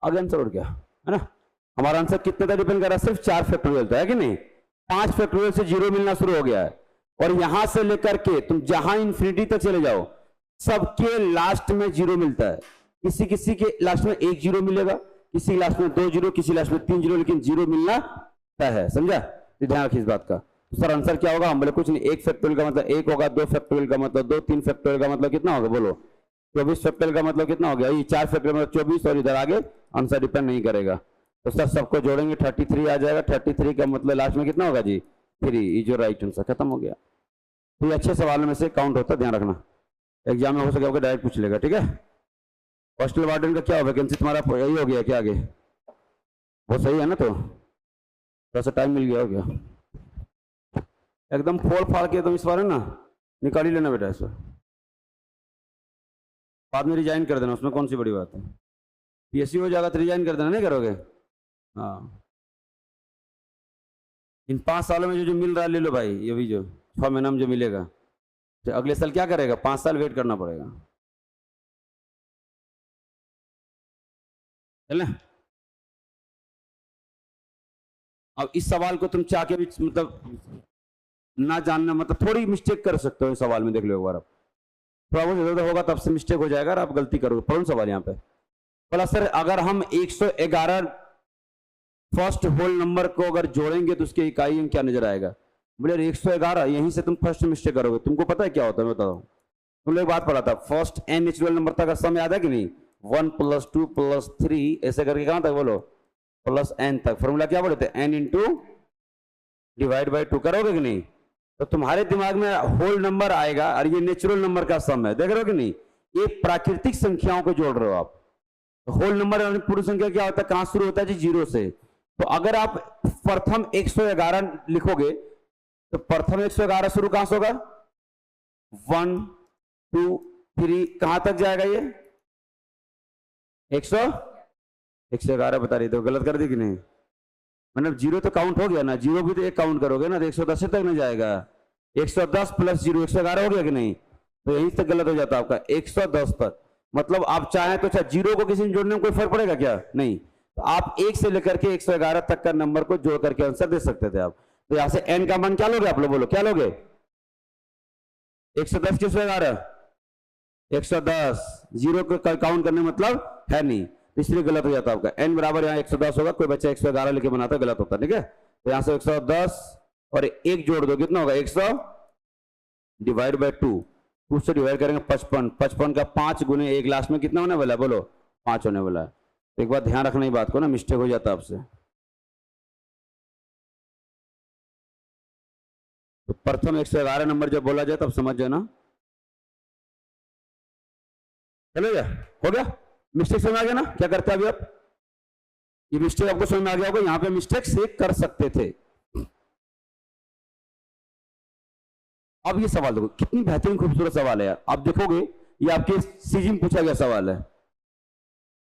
आगे आंसर और क्या है ना। हमारा आंसर कितने तक डिपेंड कर रहा है, सिर्फ 4 फैक्टोरियल तो है कि नहीं। 5 फैक्टोरियल से 0 मिलना शुरू हो गया है, और यहां से लेकर के तुम जहां इंफिनिटी तक चले जाओ सबके लास्ट में 0 मिलता है। किसी किसी के लास्ट में 1 0 मिलेगा, किसी लास्ट में 2 0, किसी लास्ट में 3 0, लेकिन 0 मिलना तय है, समझा। ध्यान रखिए इस बात का। तो सर आंसर क्या होगा, हम बोले कुछ नहीं, 1 फैक्टोरियल का मतलब 1 होगा, 2 फैक्टोरियल का मतलब 2, 3 फैक्टोरियल का मतलब कितना होगा बोलो 24 फैक्टोरियल का मतलब कितना हो गया, ये 4 फैक्टोरियल मतलब 24, और इधर आगे आंसर डिपेंड नहीं करेगा। तो सर सबको जोड़ेंगे 33 आ जाएगा, 33 का मतलब लास्ट में कितना होगा जी 3, ये जो राइट आंसर खत्म हो गया। तो ये अच्छे सवालों में से काउंट होता है, ध्यान रखना। एग्जाम में हो सके आपको डायरेक्ट पूछ लेगा, ठीक है। हॉस्टल वार्डन का क्या हो, वैकेंसी तुम्हारा यही हो गया क्या आगे, वो सही है ना, तो थोड़ा सा टाइम मिल गया हो गया। एकदम फोड़ फाड़ के तुम इस बार है ना निकाल ही लेना बेटा, इस बार बाद में रिजाइन कर देना, उसमें कौन सी बड़ी बात है। पीएससी हो जाएगा तो रिजाइन कर देना, नहीं करोगे। हाँ इन 5 सालों में जो जो मिल रहा है ले लो भाई, ये भी जो 6 महीना में जो मिलेगा, तो अगले साल क्या करेगा, 5 साल वेट करना पड़ेगा, चल। अब इस सवाल को तुम चाह के भी मतलब ना जानना, मतलब थोड़ी मिस्टेक कर सकते हो इस सवाल में, देख लो एक बार। आप थोड़ा बहुत इधर होगा तब से मिस्टेक हो जाएगा और आप गलती करोगे। पढ़ो सवाल यहाँ पे, बोला सर अगर हम 111 फर्स्ट होल नंबर को अगर जोड़ेंगे तो उसके इकाई में क्या नजर आएगा। बोले 111, यहीं से तुम फर्स्ट मिस्टेक करोगे। तुमको पता है क्या होता है, मैं बताता हूँ। तुम लोग बात पढ़ा था, फर्स्ट n नेचुरल नंबर तक का सम याद है कि नहीं, 1 + 2 + 3 ऐसे करके कहां तक बोलो +n तक। फॉर्मूला क्या बोले थे, n × डिवाइड बाई 2 करोगे कि नहीं। तो तुम्हारे दिमाग में होल नंबर आएगा और ये नेचुरल नंबर का सम है, देख रहे हो कि नहीं। ये प्राकृतिक संख्याओं को जोड़ रहे हो आप। होल नंबर पूर्ण संख्या क्या होता है, कहां शुरू होता है जी 0 से। तो अगर आप प्रथम 111 लिखोगे तो प्रथम 111 शुरू कहां से होगा, 1 2 3 कहां तक जाएगा ये 111 बता रही, तो गलत कर दी कि नहीं। मतलब 0 तो काउंट हो गया ना, 0 भी तो एक काउंट करोगे ना, तो 110 तक नहीं जाएगा। 110 + 0 111 हो गया कि नहीं, तो यहीं तक गलत हो जाता आपका 110 तक। मतलब आप चाहें तो 0 को किसी में जोड़ने में कोई फर्क पड़ेगा क्या, नहीं। तो आप 1 से लेकर के 111 तक का नंबर को जोड़ करके आंसर दे सकते थे आप। तो यहां से n का मान क्या लोगे आप लोग, बोलो क्या लोगे, 110 की 111 110, 0 को काउंट करने मतलब है नहीं, इसलिए गलत हो जाता है आपका। n बराबर यहाँ 110 होगा, कोई बच्चा 111 लेके बनाता है, गलत होता है, ठीक है। तो यहाँ से 110 और 1 जोड़ दो, कितना होगा 100 डिवाइड बाई 2, 2 से डिवाइड करेंगे 55, 55 का 5 गुने 1 लास्ट में कितना होने वाला है, बोलो 5 होने वाला है। तो एक बार ध्यान रखना ही बात को ना, मिस्टेक हो जाता है आपसे। तो प्रथम 111 नंबर जब बोला जाए तब समझ जाना, चलो क्या हो गया। मिस्टेक समझ आ गया ना, क्या करते हैं अभी आप, ये मिस्टेक आपको समझ में आ गया होगा, यहां पे मिस्टेक से कर सकते थे। अब ये सवाल देखो, कितनी बेहतरीन खूबसूरत सवाल है यार। आप देखोगे ये आपके सीजी में पूछा गया सवाल है,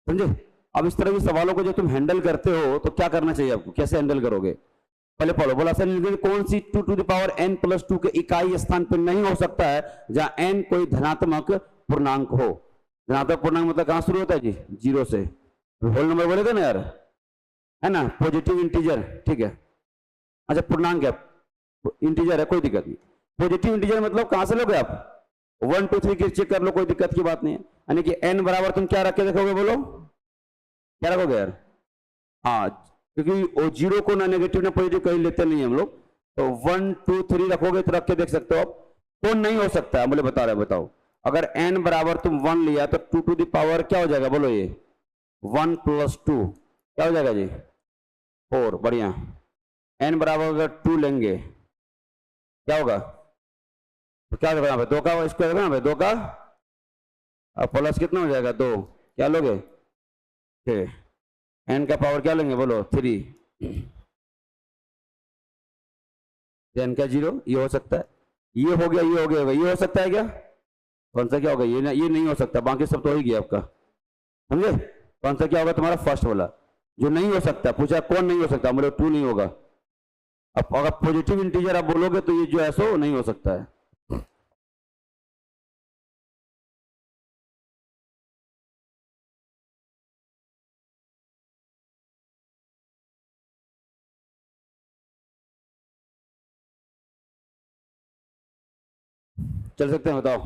समझे। अब इस तरह के सवालों को जब तुम हैंडल करते हो तो क्या करना चाहिए आपको, कैसे हैंडल करोगे, पहले पढ़ो। बोला सर कौन सी 2 टू द पावर n + 2 के इकाई स्थान पर नहीं हो सकता है जहां n कोई धनात्मक पूर्णांक हो। धनात्मक पूर्णांक मतलब कहां शुरू होता है जी 0 से। होल नंबर बोले थे ना यार, है ना, पॉजिटिव इंटीजर, ठीक है। अच्छा पूर्णांक है, इंटीजर है, कोई दिक्कत नहीं। पॉजिटिव इंटीजर मतलब कहां से लोगे आप, 1 2 3 के चेक कर लो, कोई दिक्कत की बात नहीं है। यानी कि n बराबर तुम क्या रख के देखोगे, बोलो क्या रखोगे यार। हाँ क्योंकि वो 0 को ना नेगेटिव ना पॉजिटिव कहीं लेते नहीं हम लोग, तो 1 2 3 रखोगे तो रख के देख सकते हो आप। कौन नहीं हो सकता है, बोले बता रहे बताओ। अगर n बराबर तुम 1 लिया तो 2 टू द पावर क्या हो जाएगा, बोलो ये 1 + 2 क्या हो जाएगा जी 4, बढ़िया। n बराबर अगर 2 लेंगे क्या होगा, तो क्या होगा यहाँ पे 2 का स्क्वायर होगा, यहाँ पे 2 का प्लस कितना हो जाएगा 2, क्या लोगे 6, n का पावर क्या लेंगे बोलो 3, n का 0, ये हो सकता है, ये हो गया, ये हो गया, ये हो सकता है क्या, कौन सा क्या होगा, ये नहीं हो सकता, बाकी सब तो हो ही गया आपका, समझे। कौन सा क्या होगा तुम्हारा फर्स्ट वाला जो नहीं हो सकता, पूछा कौन नहीं हो सकता, बोले 2 नहीं होगा। अब अगर पॉजिटिव इंटीजर आप बोलोगे तो ये जो है सो नहीं हो सकता है। चल सकते हैं, बताओ।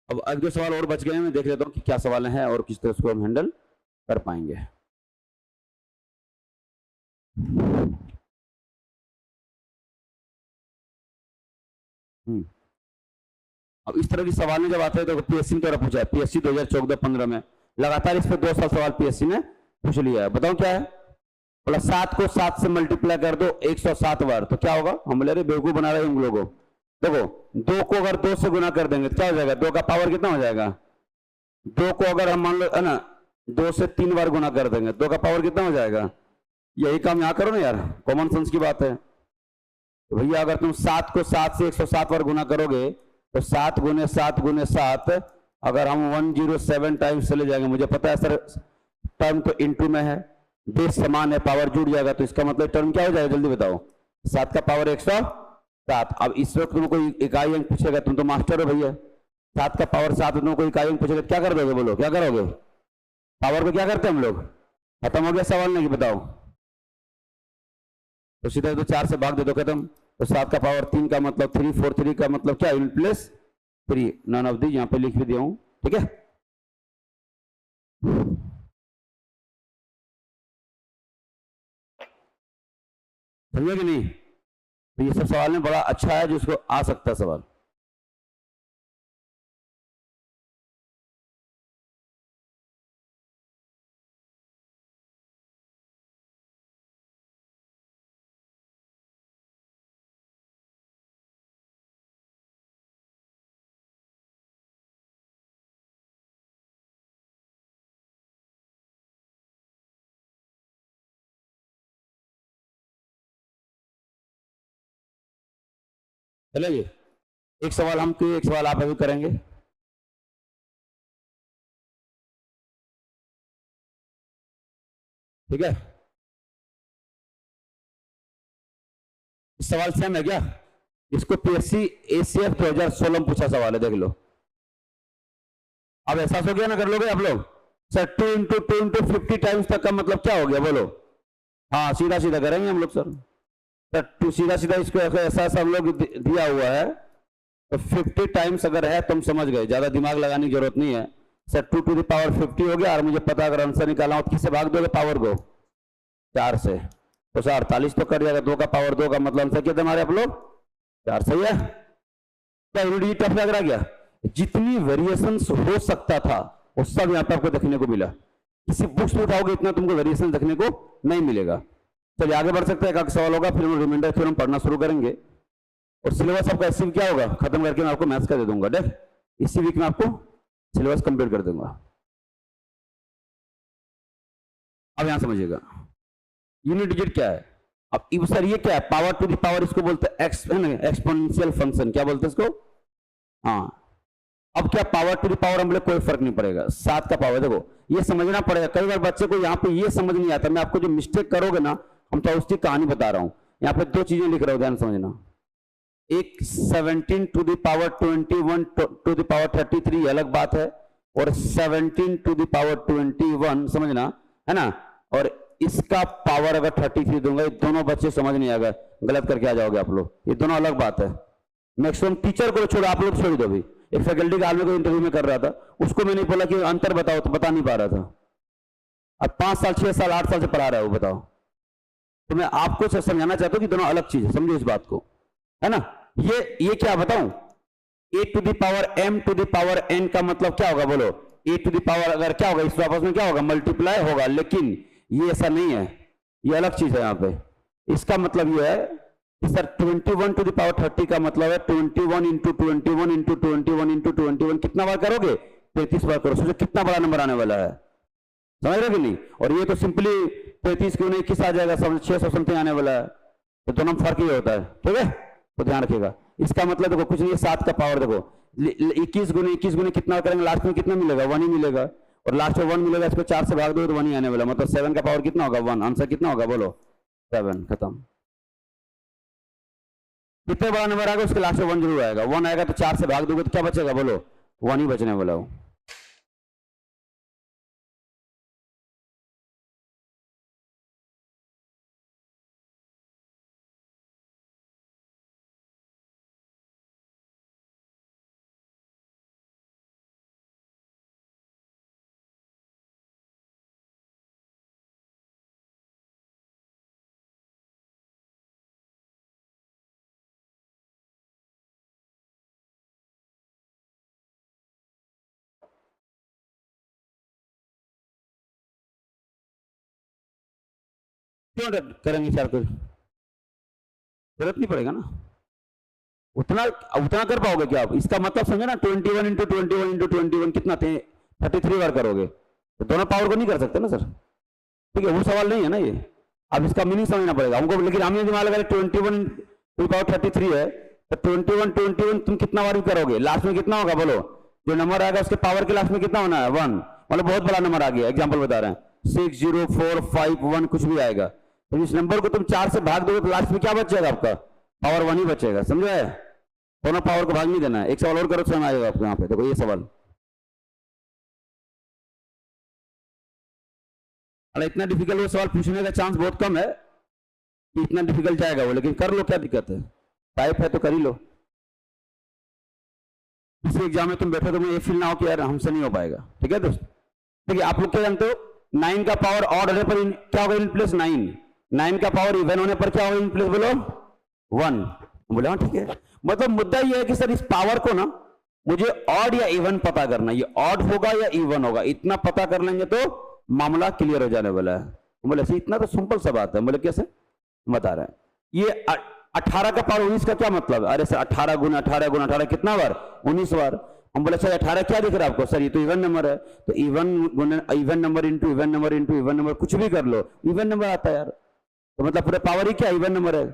अब एक दो सवाल और बच गए हैं, मैं देख लेता हूँ कि क्या सवाल हैं और किस तरह उसको हम हैंडल कर पाएंगे। अब इस तरह की सवाल जब आते हैं तो पीएससी ने द्वारा पूछा है, पीएससी 2014-15 में लगातार इस पर 2 साल सवाल पीएससी ने पूछ लिया है। बताओ क्या है? बोला 7 को 7 से मल्टीप्लाई कर दो 107 बार, तो क्या होगा? हम बोले बेवकूफ बना रहे हैं हम लोगों को। देखो 2 को अगर 2 से गुना कर देंगे तो क्या हो जाएगा? 2 का पावर कितना हो जाएगा? 2 को अगर हम मान लो है ना 2 से 3 बार गुना कर देंगे 2 का पावर कितना हो जाएगा? यही काम यहाँ करो ना यार, कॉमन सेंस की बात है। तो भैया अगर तुम 7 को 7 से 107 बार गुना करोगे तो 7 गुने 7 गुने 7, अगर हम 107 टाइम्स चले जाएंगे, मुझे पता है सर टर्म तो इंटू में है, बेस समान है, पावर जुड़ जाएगा, तो इसका मतलब टर्म क्या हो जाएगा? जल्दी बताओ। 7 का पावर 107। अब इस वक्त तुमको इकाई अंक पूछेगा, तुम तो मास्टर हो भैया, 7 का पावर 7 तुमको इकाई अंक पूछेगा, क्या कर दोगे? बोलो क्या करोगे? पावर को क्या करते हैं हम लोग? खत्म हो गया सवाल, नहीं बताओ। तो सीधा तो 4 से भाग दे दो, खत्म। तो 7 का पावर 3 का मतलब 343 का मतलब क्या? In plus 3, none of the, यहां पे लिख भी दिया हूं, ठीक है। समझे कि नहीं? तो ये सब सवाल में बड़ा अच्छा है, जिसको आ सकता है सवाल। चलेंगे एक सवाल हम किए, एक सवाल आप अभी करेंगे। ठीक है, इस सवाल सेम है क्या? इसको पीएससी एसीएफ 2016 में पूछा सवाल है, देख लो। अब एहसास हो गया ना, कर लोगे आप लोग? सर 2 इंटू 2 इंटू 50 टाइम्स तक का मतलब क्या हो गया? बोलो। हाँ सीधा सीधा करेंगे हम लोग सर। सर 2 सीधा सीधा इसको ऐसा हम लोग दिया हुआ है, तो 50 टाइम्स अगर है तुम समझ गए, ज्यादा दिमाग लगाने की जरूरत नहीं है। सर 2 टू द पावर 50 हो गया, और मुझे पता अगर आंसर निकालना हो किससे भाग दोगे पावर को? 4 से, तो सर 48 तो कट जाएगा। 2 का पावर 2 का मतलब आंसर कितना हमारे आप लोग? 4। सही है क्या? यूनिट टफ लग रहा क्या? जितनी वेरिएशन हो सकता था वो सब यहाँ पे आपको देखने को मिला। किसी बुक्स में उठाओगे इतना तुमको वेरिएशन देखने को नहीं मिलेगा। चलिए आगे बढ़ सकते हैं, एक सवाल होगा, फिर हम रिमाइंडर थ्योरम पढ़ना शुरू करेंगे। और सिलेबस आपका इसी क्या होगा, खत्म करके मैं आपको मैथ्स का दे दूंगा। देख इसी वीक में आपको सिलेबस कंप्लीट कर दूंगा। अब यहां समझिएगा यूनिट डिजिट क्या है। अब सर ये क्या है? पावर टू द पावर, इसको बोलते हैं एक्सपोनेंशियल फंक्शन। क्या बोलते हैं इसको? हाँ। अब क्या पावर टू द पावर हम लोग कोई फर्क नहीं पड़ेगा। 7 का पावर, देखो ये समझना पड़ेगा। कई बार बच्चे को यहाँ पे ये समझ नहीं आता, मैं आपको जो मिस्टेक करोगे ना, हम तो उसकी कहानी बता रहा हूं। यहाँ पे 2 चीजें लिख रहा हूं, ध्यान समझना। एक 17 to the power 21 to the power 33 अलग बात है, और 17 टू द पावर 21 समझना है ना, और इसका पावर अगर 33 दूंगा, ये दोनों बच्चे समझ नहीं आएगा, गलत करके आ जाओगे आप लोग। ये दोनों अलग बात है। मैक्सिमम टीचर को छोड़ो, आप लोग छोड़ दो। भी एक फैकल्टी का आदमी को इंटरव्यू में कर रहा था, उसको मैंने बोला कि अंतर बताओ, तो बता नहीं पा रहा था। अब 5 साल 6 साल 8 साल से पढ़ा रहा है वो, बताओ। तो मैं आपको समझाना चाहता हूं कि दोनों अलग चीज है, समझो इस बात को, है ना। ये क्या बताऊं? A to the power m to the power n का मतलब क्या होगा? बोलो। ए टू द पावर अगर क्या होगा, इस आपस में क्या होगा? मल्टीप्लाई होगा। लेकिन ये ऐसा नहीं है, ये अलग चीज है यहाँ पे। इसका मतलब ये है कि सर 21 टू द पावर 30 का मतलब है 21 इंटू 21 इंटू 21 इंटू 21 कितना बार करोगे? 33 बार करो। सोचो कितना बड़ा नंबर आने वाला है, समझ रहे कि नहीं? और ये तो सिंपली 33 क्यों नहीं, किस आ जाएगा, 600 समथिंग आने वाला है। तो दोनों फर्क ये होता है, ठीक है, तो ध्यान रखिएगा। इसका मतलब देखो कुछ नहीं है, 7 का पावर देखो 21 गुने कितना करेंगे, लास्ट में कितना मिलेगा? 1 ही मिलेगा, और लास्ट में 1 मिलेगा, इसको 4 से भाग दो तो 1 ही आने वाला। मतलब 7 का पावर कितना होगा? 1। आंसर कितना होगा? बोलो 7। खत्म। कितने बड़ा नंबर आएगा उसके लास्ट में 1 जरूर आएगा। 1 आएगा तो 4 से भाग दोगे तो क्या बचेगा? बोलो 1 ही बचने वाला हो। क्यों करेंगे 4 को, जरूरत नहीं पड़ेगा ना, उतना उतना कर पाओगे क्या आप? इसका मतलब समझे ना, 21 इंटू 21 इंटू 21 कितना थे, 33 बार करोगे, तो दोनों पावर को नहीं कर सकते ना सर, ठीक है, वो सवाल नहीं है ना ये, अब इसका मीनिंग समझना पड़ेगा हमको। लेकिन हमने दिमाग लगा 21 टू पावर 33 है, तो 21 तुम कितना बार भी करोगे, लास्ट में कितना होगा बोलो, जो नंबर आएगा उसके पावर के लास्ट में कितना होना है 1, मतलब बहुत बड़ा नंबर आ गया, एग्जाम्पल बता रहे हैं 6 0 4 5 1 कुछ भी आएगा, तो इस नंबर को तुम 4 से भाग दोगे तो लास्ट में क्या बचेगा आपका, पावर 1 ही बचेगा, समझे? दोनों पावर को भाग नहीं देना है। एक सवाल और करो, समझ आएगा आपको यहाँ पे, देखो ये सवाल, अरे इतना डिफिकल्ट वो सवाल पूछने का चांस बहुत कम है कि इतना डिफिकल्ट जाएगा वो, लेकिन कर लो, क्या दिक्कत है, टाइप है तो कर ही लो। किसी एग्जाम में तुम बैठो तो मैं ये फील ना हो कि यार हमसे नहीं हो पाएगा, ठीक है दोस्त? देखिए आप लोग क्या जानते हो, 9 का पावर ऑड होने पर क्या होगा, इन प्लेस 9, 9 का पावर इवन होने पर क्या होगा, इन प्लेस बोलो 1, बोले हाँ ठीक है। मतलब मुद्दा ये है कि सर इस पावर को ना मुझे ऑड या इवन पता करना, ये ऑड होगा या इवन होगा, इतना पता कर लेंगे तो मामला क्लियर हो जाने वाला है। बोले सर इतना तो सिंपल सा बात है, बोले कैसे, बता रहे हैं। ये 18 का पावर 19 का क्या मतलब है, अरे सर 18 गुना 18 गुना 18 कितना बार, 19 बार। हम बोले सर 18 क्या दिख रहा है आपको, सर ये तो इवन नंबर है, तो even number into even number into even number कुछ भी कर लो, इवन नंबर आता है यार, तो मतलब पूरे पावर ही क्या इवन नंबर है,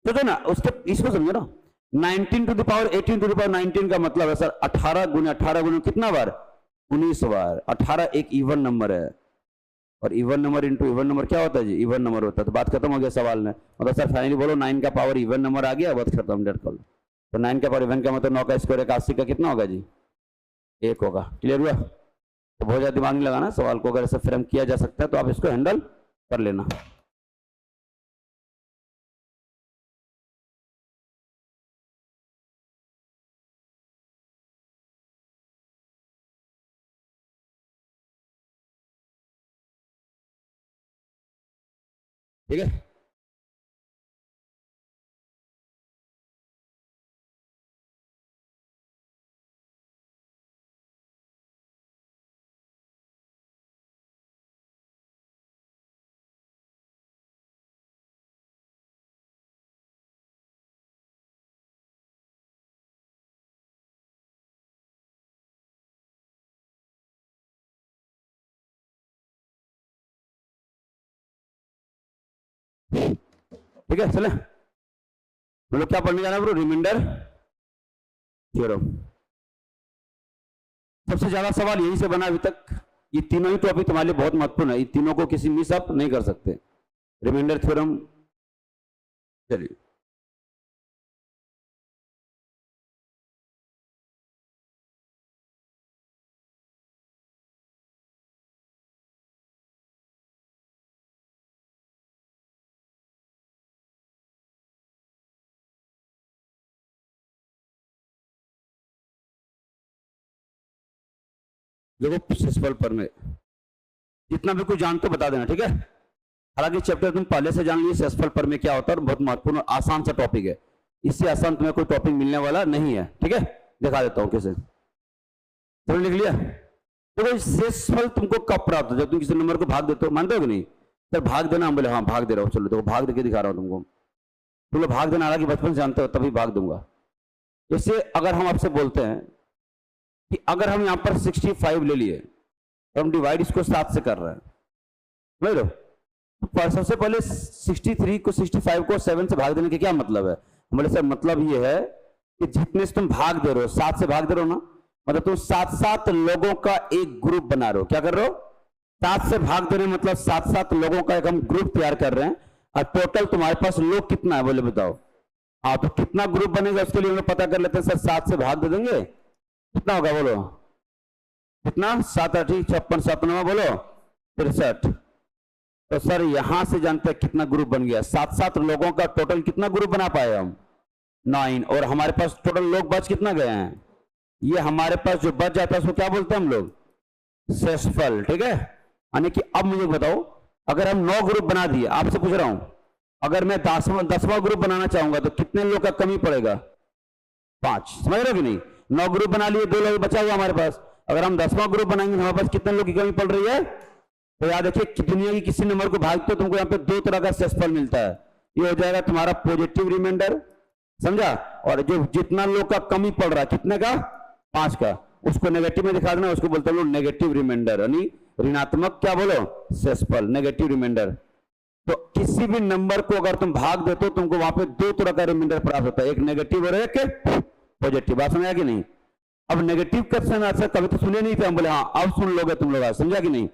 तो ना उसके इसको समझो ना, 19 to the power 18 to the power 19 का मतलब है सर 18 गुना कितना बार, 19 बार। 18 एक इवन नंबर है, और even number into even number क्या होता है जी, इवन नंबर होता है। तो बात खत्म हो गया सवाल में, मतलब सर फाइनली बोलो 9 का पावर इवन नंबर आ गया, बात खत्म, डेट कॉल। तो 9 का पावर इवन का मतलब 9 का स्क्वायर 81 का कितना होगा जी, 1 होगा। क्लियर हुआ? तो बहुत ज्यादा दिमाग नहीं लगाना सवाल को, अगर ऐसे फ्रेम किया जा सकता है तो आप इसको हैंडल कर लेना। ठीक है, ठीक है चले, हम लोग क्या पढ़ने जाना है ब्रो, रिमाइंडर थ्योरम। सबसे ज्यादा सवाल यहीं से बना अभी तक, ये तीनों ही टॉपिक तुम्हारे लिए बहुत महत्वपूर्ण है, ये तीनों को किसी मिस अप नहीं कर सकते। रिमाइंडर थ्योरम, चलिए देखो सेक्सुअल पर में जितना भी कुछ जानते हो बता देना, ठीक है? हालांकि चैप्टर तुम पहले से जान लिए सेक्सुअल पर में क्या होता है, और बहुत महत्वपूर्ण आसान सा टॉपिक है, इससे आसान तुम्हें कोई टॉपिक मिलने वाला नहीं है, ठीक है? दिखा देता हूं कैसे, तो लिख लिया। देखो सेक्सुअल तुमको कब प्राप्त होता है, जब तुम किसी नंबर को भाग देते हो, मानते हो कि नहीं? सर भाग देना, हम बोले हाँ भाग दे रहा हूँ, चलो देखो भाग देके दिखा रहा हूँ तुमको, तुम लोग भाग देना, हालांकि बचपन से जानते हो तभी भाग दूंगा। जैसे अगर हम आपसे बोलते हैं कि अगर हम यहाँ पर 65 ले लिए तो हम डिवाइड इसको 7 से कर रहे हैं, समझ लो? तो सबसे पहले 63 को 65 को 7 से भाग देने के क्या मतलब है? बोले सर मतलब ये है कि जितने से तुम भाग दे रहे हो, 7 से भाग दे रहे हो ना, मतलब तुम 7-7 लोगों का एक ग्रुप बना रहे हो। क्या कर रहे हो? 7 से भाग दे रहे मतलब 7-7 लोगों का एक हम ग्रुप तैयार कर रहे हैं, और टोटल तुम्हारे पास लोग कितना है बोले बताओ। हाँ तो कितना ग्रुप बनेगा उसके लिए हम पता कर लेते हैं, सर 7 से भाग दे देंगे, कितना होगा बोलो, कितना, 7 8 56 7 9 बोलो 63। तो सर यहां से जानते हैं कितना ग्रुप बन गया, 7-7 लोगों का टोटल कितना ग्रुप बना पाए हम, 9। और हमारे पास टोटल लोग बच कितना गए हैं, ये हमारे पास जो बच जाता है उसको क्या बोलते हैं हम लोग, सेक्सुअल, ठीक है? यानी कि अब मुझे बताओ, अगर हम 9 ग्रुप बना दिए, आपसे पूछ रहा हूं, अगर मैं 10वां ग्रुप बनाना चाहूंगा तो कितने लोग का कमी पड़ेगा, 5, समझ रहे हो कि नहीं? 9 ग्रुप बना लिए, 2 लोग बचा हुआ हमारे पास, अगर हम 10वां ग्रुप बनाएंगे हमारे पास कितने लोग की कमी पड़ रही है, तो याद रखिए दुनिया की किसी नंबर को भागते हो तुमको यहाँ पे दो तरह का शेषफल मिलता है। ये हो जाएगा तुम्हारा पॉजिटिव रिमाइंडर, समझा, और जो जितना लोग का कमी पड़ रहा है कितने का 5 का, उसको नेगेटिव में दिखा देना, उसको बोलते हैं लोग नेगेटिव रिमाइंडर, यानी ऋणात्मक क्या बोलो शेषफल, नेगेटिव रिमाइंडर। तो किसी भी नंबर को अगर तुम भाग देते हो तुमको वहां पे दो तरह का रिमाइंडर प्राप्त होता है, एक नेगेटिव और एक पॉजिटिव। बात समझा कि नहीं? अब नेगेटिव क्वेश्चन आंसर कभी तो सुने नहीं थे हम, बोले हाँ अब सुन लोगे तुम लोग, समझा कि नहीं?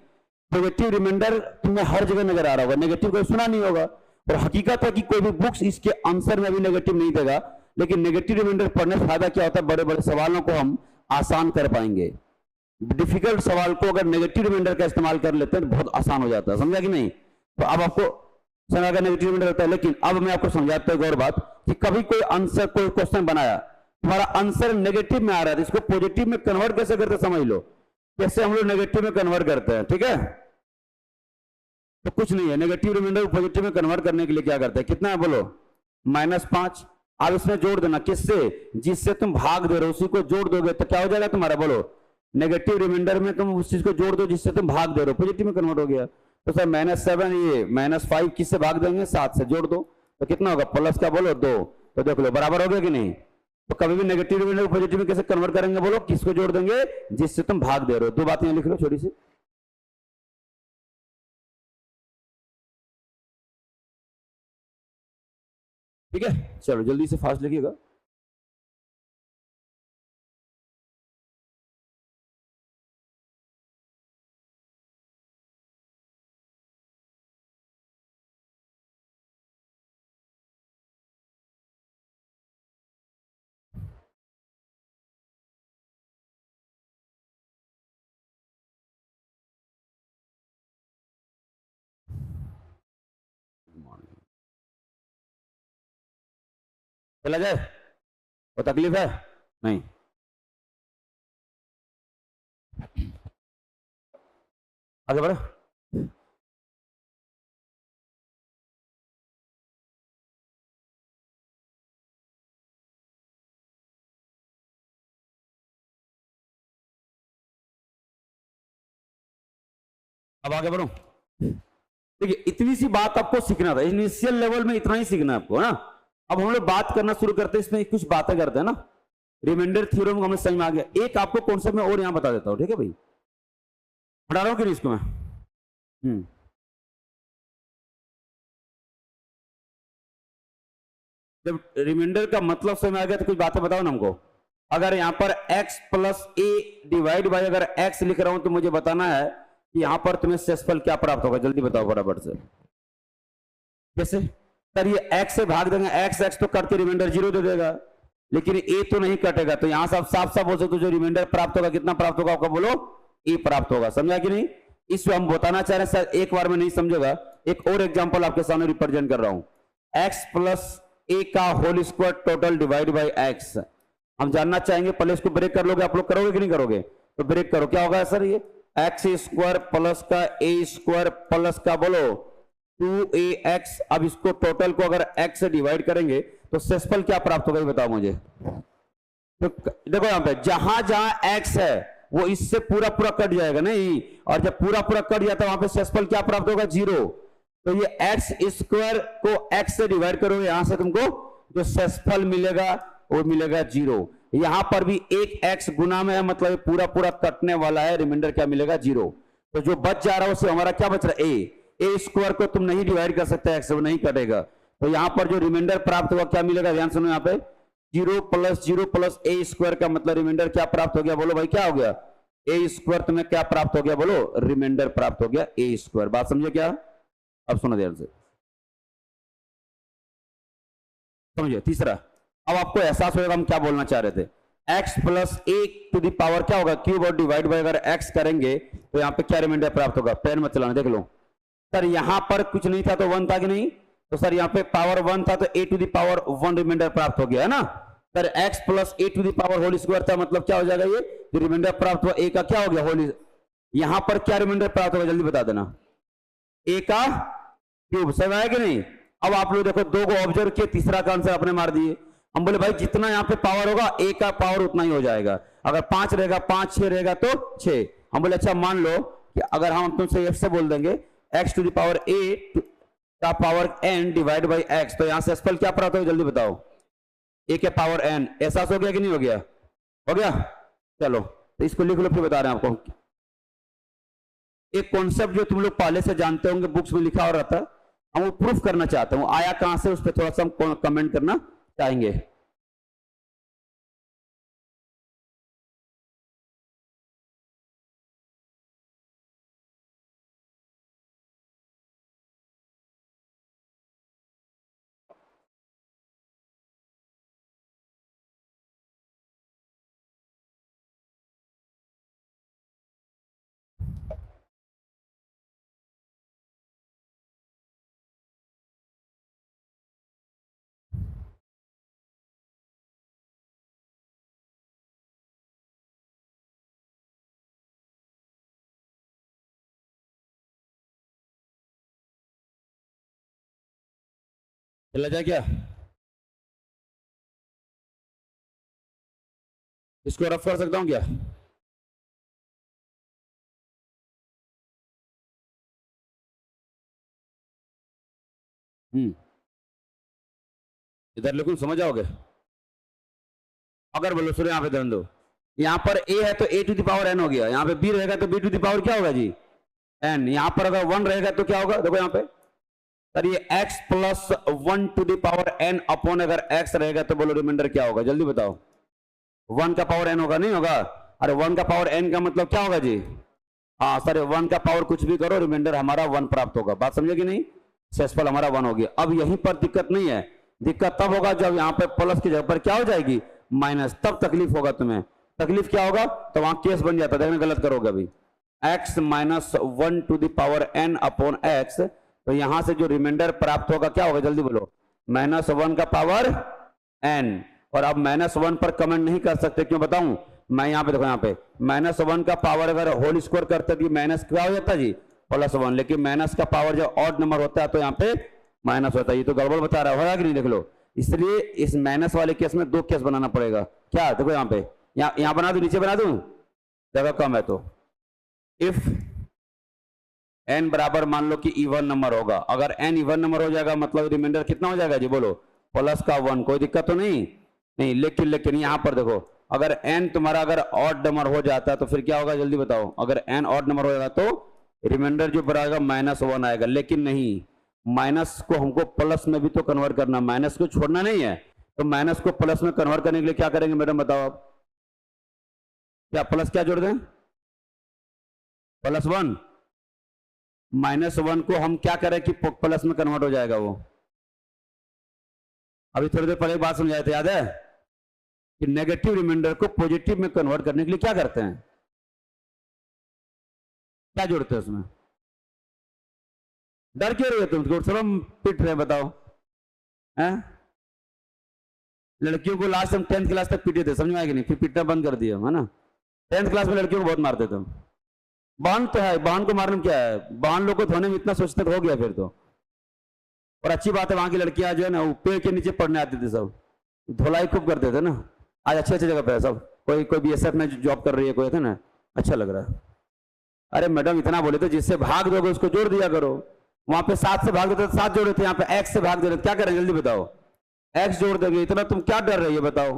पॉजिटिव रिमाइंडर तुम्हें हर जगह नजर आ रहा होगा, नेगेटिव कोई सुना नहीं होगा। और हकीकत है कि कोई भी बुक्स इसके आंसर में भी नेगेटिव नहीं देगा, लेकिन नेगेटिव रिमाइंडर पढ़ने से फायदा क्या होता है, बड़े बड़े सवालों को हम आसान कर पाएंगे। डिफिकल्ट सवाल को अगर नेगेटिव रिमाइंडर का इस्तेमाल कर लेते हैं तो बहुत आसान हो जाता है, समझा कि नहीं? तो अब आपको समझ का नेगेटिव रिमाइंडर होता है, लेकिन अब मैं आपको समझाता हूँ और बात कि कभी कोई आंसर कोई क्वेश्चन बनाया, तुम्हारा आंसर नेगेटिव में आ रहा है, इसको पॉजिटिव में कन्वर्ट कैसे करते समझ लो, कैसे हम लोग नेगेटिव में कन्वर्ट करते हैं, ठीक है? तो कुछ नहीं है, नेगेटिव रिमाइंडर को पॉजिटिव में कन्वर्ट करने के लिए क्या करते हैं, कितना है बोलो -5। अब इसमें जोड़ देना, किससे, जिससे तुम भाग दे रहे हो उसी को जोड़ दोगे तो क्या हो जाएगा तुम्हारा, बोलो नेगेटिव रिमाइंडर में तुम उस चीज को जोड़ दो जिससे तुम भाग दे रहे हो, पॉजिटिव में कन्वर्ट हो गया। तो सर -7 ये -5 किससे भाग देंगे, 7 से, जोड़ दो तो कितना होगा, प्लस का बोलो 2, तो देख लो बराबर हो गया कि नहीं? तो कभी भी नेगेटिव रिमाइंडर को पॉजिटिव में कैसे कन्वर्ट करेंगे, बोलो किसको जोड़ देंगे, जिससे तुम भाग दे रहे हो। दो बातें लिख लो छोटी सी, ठीक है? चलो जल्दी से फास्ट लिखिएगा। चला जाए, वो तकलीफ है नहीं? आगे बढ़ो। अब आगे बढ़ो। देखिए इतनी सी बात आपको सीखना था, इनिशियल लेवल में इतना ही सीखना है आपको, है ना? अब हम लोग बात करना शुरू करते हैं, इसमें कुछ बातें करते हैं ना, रिमाइंडर थ्योरम हमें समझ में आ गया। एक आपको कॉन्सेप्ट में और यहां बता देता हूं, ठीक है भाई? हटा रहा हूं कि नहीं इसको मैं? जब रिमाइंडर का मतलब समझ में आ गया तो कुछ बातें बताओ ना हमको। अगर यहां पर x plus A divide by अगर x लिख रहा हूं तो मुझे बताना है कि यहां पर तुम्हें शेषफल क्या प्राप्त होगा, जल्दी बताओ बराबर से। कैसे सर, ये x से भाग देंगे, x तो कट के रिमाइंडर 0 दे देगा, लेकिन a तो नहीं कटेगा, तो यहां से आप साफ साफ बोल सकते हो जो रिमाइंडर प्राप्त होगा कितना प्राप्त होगा आपका, बोलो a प्राप्त होगा। समझा कि नहीं? इसको हम बताना चाह रहे हैं, सर एक बार में नहीं समझेगा, एक और एग्जांपल आपके सामने रिप्रेजेंट कर रहा हूं। x प्लस ए का whole square total divide by x हम जानना चाहेंगे, पहले इसको ब्रेक कर लोगे आप लोग, करोगे कि नहीं करोगे? तो ब्रेक करो, क्या होगा सर, ये एक्स स्क्वायर प्लस का ए स्क्वायर प्लस का बोलो 2ax। अब इसको टोटल को अगर x से डिवाइड करेंगे तो शेषफल क्या प्राप्त होगा ये बताओ मुझे। तो देखो यहां पे जहां जहां x है वो इससे पूरा पूरा कट जाएगा नहीं, और जब पूरा पूरा कट जाता है वहां पे शेषफल क्या प्राप्त होगा, 0। तो ये एक्स स्क्वायर को x से डिवाइड करोगे, यहां से तुमको जो शेषफल मिलेगा वो मिलेगा 0। यहां पर भी एक x गुना में है, मतलब पूरा पूरा कटने वाला है, रिमाइंडर क्या मिलेगा, 0। तो जो बच जा रहा है उससे हमारा क्या बच रहा है, ए स्क्वायर को तुम नहीं डिवाइड कर सकते x से, वो नहीं कटेगा। तो यहां पर जो रिमाइंडर प्राप्त हुआ क्या मिलेगा, ध्यान सुनो, यहाँ पे 0 प्लस ए स्क्वायर का मतलब रिमाइंडर क्या प्राप्त हो गया, बोलो भाई क्या हो गया, ए स्क्वायर तुम्हें क्या प्राप्त हो गया, बोलो रिमाइंडर प्राप्त हो गया ए स्क्वायर। बात समझे क्या? अब सुनो ध्यान से, समझिए। तीसरा, अब आपको एहसास होगा हम क्या बोलना चाह रहे थे। x plus a to the power क्या होगा, क्यूब, और डिवाइड बाय अगर x करेंगे तो यहाँ पे क्या रिमाइंडर प्राप्त होगा, पेन मत चलाना, देख लो। सर यहाँ पर कुछ नहीं था तो 1 था कि नहीं, तो सर यहाँ पे पावर 1 था तो a to the power 1 remainder प्राप्त हो गया, है ना? Sir x plus a to the power whole square था, मतलब क्या हो जाएगा, ये जो रिमाइंडर प्राप्त हुआ a का क्या हो गया, होल। यहाँ पर क्या रिमाइंडर प्राप्त होगा, जल्दी बता देना, a का क्यूब। समझ आया कि नहीं? अब आप लोग देखो, 2 को ऑब्जर्व किए, तीसरा का आंसर अपने मार दिए। हम बोले भाई जितना यहाँ पे पावर होगा a का पावर उतना ही हो जाएगा, अगर 5 रहेगा 5, 6 रहेगा तो 6। हम बोले अच्छा मान लो कि अगर हम तुमसे f से बोल देंगे x to the power a का power n divide by x, तो यहां से एसपल क्या प्राप्त होगा जल्दी बताओ? a के पावर n। एहसास हो गया कि नहीं हो गया? हो गया। चलो तो इसको लिख लो, फिर बता रहे हैं आपको एक कॉन्सेप्ट जो तुम लोग पहले से जानते होंगे, बुक्स में लिखा हो रहता है, हम वो प्रूफ करना चाहते हैं, आया कहां से उस पर थोड़ा सा हम कमेंट करना चाहेंगे। चला जाए क्या? इसको रफ कर सकता हूं क्या? इधर लिखूं, समझ आओगे? अगर बोलो सुनो, यहाँ पे ध्यान दो, यहाँ पर a है तो a to the power n हो गया, यहाँ पे b रहेगा तो b टू द पावर क्या होगा जी? n। यहाँ पर अगर 1 रहेगा तो क्या होगा? देखो यहाँ पे सर, ये x plus 1 to the power n upon अगर x रहेगा तो बोलो रिमाइंडर क्या होगा? जल्दी बताओ। 1 का पावर n होगा, नहीं होगा? अरे 1 का पावर n का मतलब क्या होगा जी? हाँ सर, 1 का पावर कुछ भी करो, रिमाइंडर हमारा 1 प्राप्त होगा। बात समझे कि नहीं? सेसफल हमारा 1 हो गया। अब यहीं पर दिक्कत नहीं है, दिक्कत तब होगा जब यहाँ पे प्लस की जगह पर क्या हो जाएगी? माइनस। तब तकलीफ होगा तुम्हें। तकलीफ क्या होगा? तो वहां केस बन जाता है, देखना गलत करोगे अभी। x minus 1 to the power n upon x, तो यहां से जो रिमाइंडर प्राप्त होगा क्या होगा? जल्दी बोलो। माइनस 1 का पावर n। और अब माइनस 1 पर कमेंट नहीं कर सकते, क्यों बताऊं मैं? यहाँ पे देखो, यहाँ पे माइनस 1 का पावर अगर होल स्क्वायर करते तो माइनस क्या हो जाता जी? प्लस 1। लेकिन माइनस का पावर जब ऑड नंबर होता है तो यहाँ पे माइनस होता है। ये तो गड़बड़ बता रहा होगा कि नहीं? देख लो, इसलिए इस माइनस वाले केस में 2 केस बनाना पड़ेगा। क्या? देखो यहाँ पे, यहाँ बना दू, नीचे बना दू, जगह कम है तो। इफ n बराबर मान लो कि इवन नंबर होगा, अगर n इवन नंबर हो जाएगा मतलब रिमाइंडर कितना हो जाएगा जी? बोलो प्लस का 1। कोई दिक्कत तो नहीं? नहीं। लेकिन यहाँ पर देखो, अगर n तुम्हारा अगर ऑड नंबर हो जाता है तो फिर क्या होगा? जल्दी बताओ। अगर n ऑड नंबर हो जाएगा तो रिमाइंडर जो बढ़ाएगा -1 आएगा। लेकिन नहीं, माइनस को हमको प्लस में भी तो कन्वर्ट करना, माइनस को छोड़ना नहीं है। तो माइनस को प्लस में कन्वर्ट करने के लिए क्या करेंगे मैडम बताओ आप? क्या प्लस क्या जोड़ दें? +1। -1 को हम क्या करें कि प्लस में कन्वर्ट हो जाएगा वो? अभी थोड़ी देर पहले बात समझाए थे, याद है? कि नेगेटिव रिमाइंडर को पॉजिटिव में कन्वर्ट करने के लिए क्या करते हैं? क्या जोड़ते हैं उसमें? डर क्यों रहे तुम? सब हम पिट रहे, बताओ हैं? लड़कियों को लास्ट हम 10th क्लास तक पीटे थे, समझ में आया कि नहीं? फिर पीटना बंद कर दिया, है ना? 10th क्लास में लड़कियों को बहुत मारते थे। बहन तो है, बहन को मारने में क्या है? बहन लोग को धोने में इतना सोचते हो गया फिर तो। और अच्छी बात है, वहां की लड़कियां जो है ना, पेड़ के नीचे पढ़ने आती थी, सब धुलाई खूब करते थे ना। आज अच्छे अच्छे जगह पे है सब। कोई BSF में जॉब कर रही है, कोई थे ना, अच्छा लग रहा है। अरे मैडम इतना बोले थे, जिससे भाग दोगे उसको जोड़ दिया करो। वहां पे 7 से भाग देते तो 7 जोड़े थे, यहाँ पे x से भाग दे रहे, क्या करें जल्दी बताओ? x जोड़ देंगे, इतना तुम क्या डर रही है बताओ?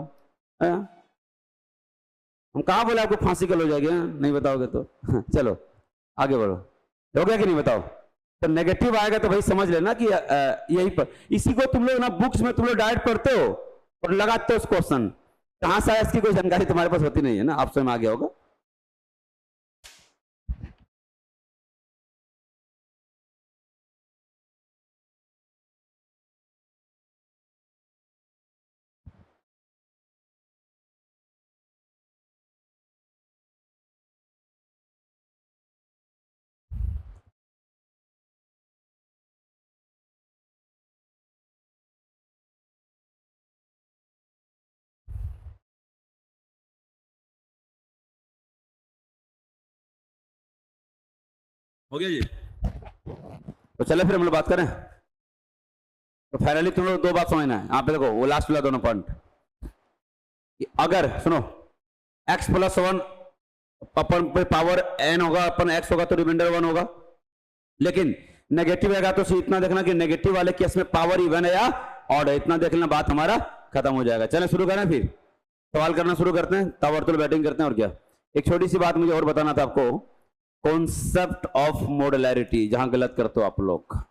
हम कहा बोले आपको फांसी कल हो जाएगी? नहीं बताओगे तो चलो आगे बढ़ो। हो गया कि नहीं बताओ? तो नेगेटिव आएगा तो भाई समझ लेना कि यही पर, इसी को तुम लोग ना बुक्स में तुम लोग डायरेक्ट पढ़ते हो और लगाते हो उस क्वेश्चन। कहां से आया इसकी कोई जानकारी तुम्हारे पास होती नहीं है ना, आप स्वयं आ गया होगा। हो गया जी? तो चले फिर हम लोग बात करें। तो फाइनली तुम लोग 2 बात समझना है यहाँ पे, देखो वो लास्ट वाला दोनों पॉइंट। अगर सुनो, x +1 अपन पे पावर n होगा, अपन x होगा तो रिमाइंडर 1 होगा। लेकिन नेगेटिव आएगा तो इतना देखना कि नेगेटिव वाले केस में पावर इवन है या ऑड है, इतना देख लेना, बात हमारा खत्म हो जाएगा। चलें शुरू करें, फिर सवाल करना शुरू करते हैं, ताबड़तोड़ बैटिंग करते हैं। और क्या, एक छोटी सी बात मुझे और बताना था आपको, कॉन्सेप्ट ऑफ मॉडुलैरिटी, जहां गलत करते हो आप लोग।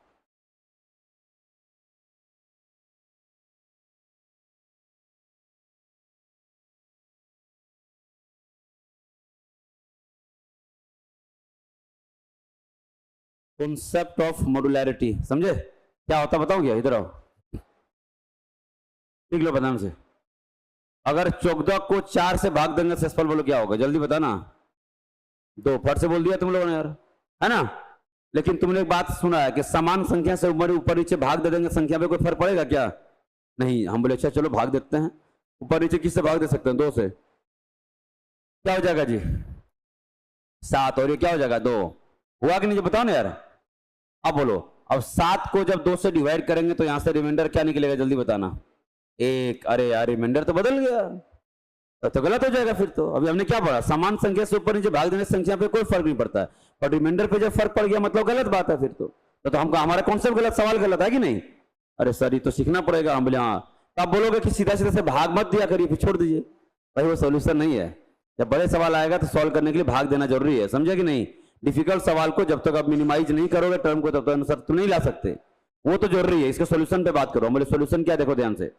कॉन्सेप्ट ऑफ मॉडुलैरिटी समझे क्या होता, बताओ क्या, इधर आओ, लिख लो बदाम से। अगर 14 को 4 से भाग देंगे सेसफल, बोलो क्या होगा, जल्दी बताना। 2 फट से बोल दिया तुम लोगों ने यार, है ना। लेकिन तुमने एक बात सुना है कि समान संख्या से ऊपर नीचे भाग दे देंगे, संख्या में कोई फर्क पड़ेगा क्या? नहीं। हम बोले अच्छा चलो भाग देते हैं, ऊपर नीचे किससे भाग दे सकते हैं? 2 से। क्या हो जाएगा जी? 7। और ये क्या हो जाएगा? 2। हुआ कि नहीं, जो बताओ ना यार। अब बोलो, अब 7 को जब 2 से डिवाइड करेंगे तो यहां से रिमाइंडर क्या निकलेगा, जल्दी बताना। 1। अरे यार रिमाइंडर तो बदल गया, तो गलत हो जाएगा फिर तो। अभी हमने क्या पढ़ा, समान संख्या से ऊपर नीचे भाग देने संख्या पे कोई फर्क नहीं पड़ता है, और रिमाइंडर पे जब फर्क पड़ गया मतलब गलत बात है फिर तो हमको हमारा कॉन्सेप्ट गलत, सवाल गलत है कि नहीं? अरे सर ये तो सीखना पड़ेगा। हम बोले हाँ। तो आप बोलोगे कि सीधा सीधा से भाग मत दिया करिए, फिर छोड़ दीजिए, भाई वो सोल्यूशन नहीं है। जब बड़े सवाल आएगा तो सॉल्व करने के लिए भाग देना जरूरी है, समझे कि नहीं? डिफिकल्ट सवाल को जब तक आप मिनिमाइज नहीं करोगे टर्म को, तब तक अनुसार तुम नहीं ला सकते, वो तो जरूरी है। इसके सोल्यूशन पे बात करो। बोले सोल्यूशन क्या, देखो ध्यान से।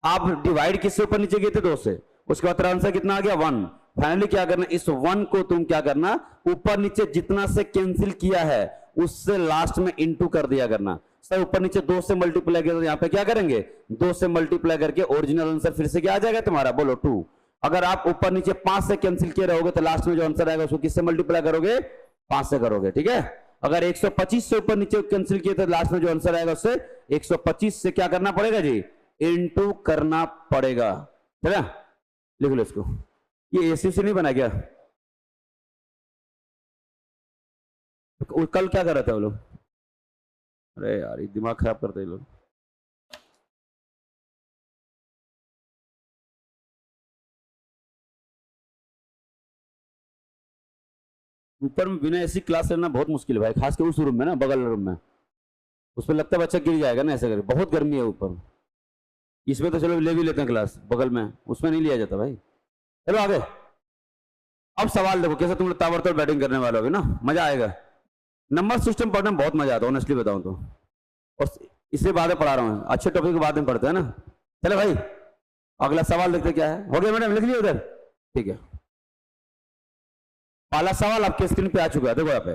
आप डिवाइड किससे ऊपर नीचे किए थे? 2 से। उसके बाद आंसर कितना आ गया? 1। फाइनली क्या करना, इस 1 को तुम क्या करना, ऊपर नीचे जितना से कैंसिल किया है उससे लास्ट में इंटू कर दिया करना। सर ऊपर नीचे 2 से मल्टीप्लाई किया तो यहाँ पे क्या करेंगे, 2 से मल्टीप्लाई करके ओरिजिनल आंसर फिर से क्या आ जाएगा तुम्हारा, बोलो 2। अगर आप ऊपर नीचे 5 से कैंसिल किए रहोगे तो लास्ट में जो आंसर आएगा उसको किससे मल्टीप्लाई करोगे? 5 से करोगे, ठीक है। अगर 125 से ऊपर नीचे कैंसिल किए तो लास्ट में जो आंसर आएगा उससे 125 से क्या करना पड़ेगा जी, इंटू करना पड़ेगा, है ना। लिख लो इसको। ये एसी से नहीं बना क्या? कल क्या कर रहे थे वो लोग? अरे यार ये दिमाग खराब करते हैं लोग। ऊपर में बिना एसी क्लास लेना बहुत मुश्किल है भाई, खास कर उस रूम में ना, बगल रूम में, उसमें लगता है बच्चा गिर जाएगा ना ऐसे करके, बहुत गर्मी है ऊपर। इसमें तो चलो ले भी लेते हैं क्लास बगल में, उसमें नहीं लिया जाता भाई। चलो आगे। अब सवाल देखो कैसे तुम लोग ताबड़तोड़ बैटिंग करने वाले होगे ना, मजा आएगा। नंबर सिस्टम पढ़ने में बहुत मजा आता है ऑनेस्टली बताऊं तो, और इसलिए बाद में पढ़ा रहा हूँ, अच्छे टॉपिक के बाद में पढ़ते हैं ना। चलो भाई अगला सवाल देखते क्या है। हो गया मैडम, लिख लिया उधर, ठीक है। पहला सवाल आपके स्क्रीन पे आ चुका है, देखो यहाँ पे।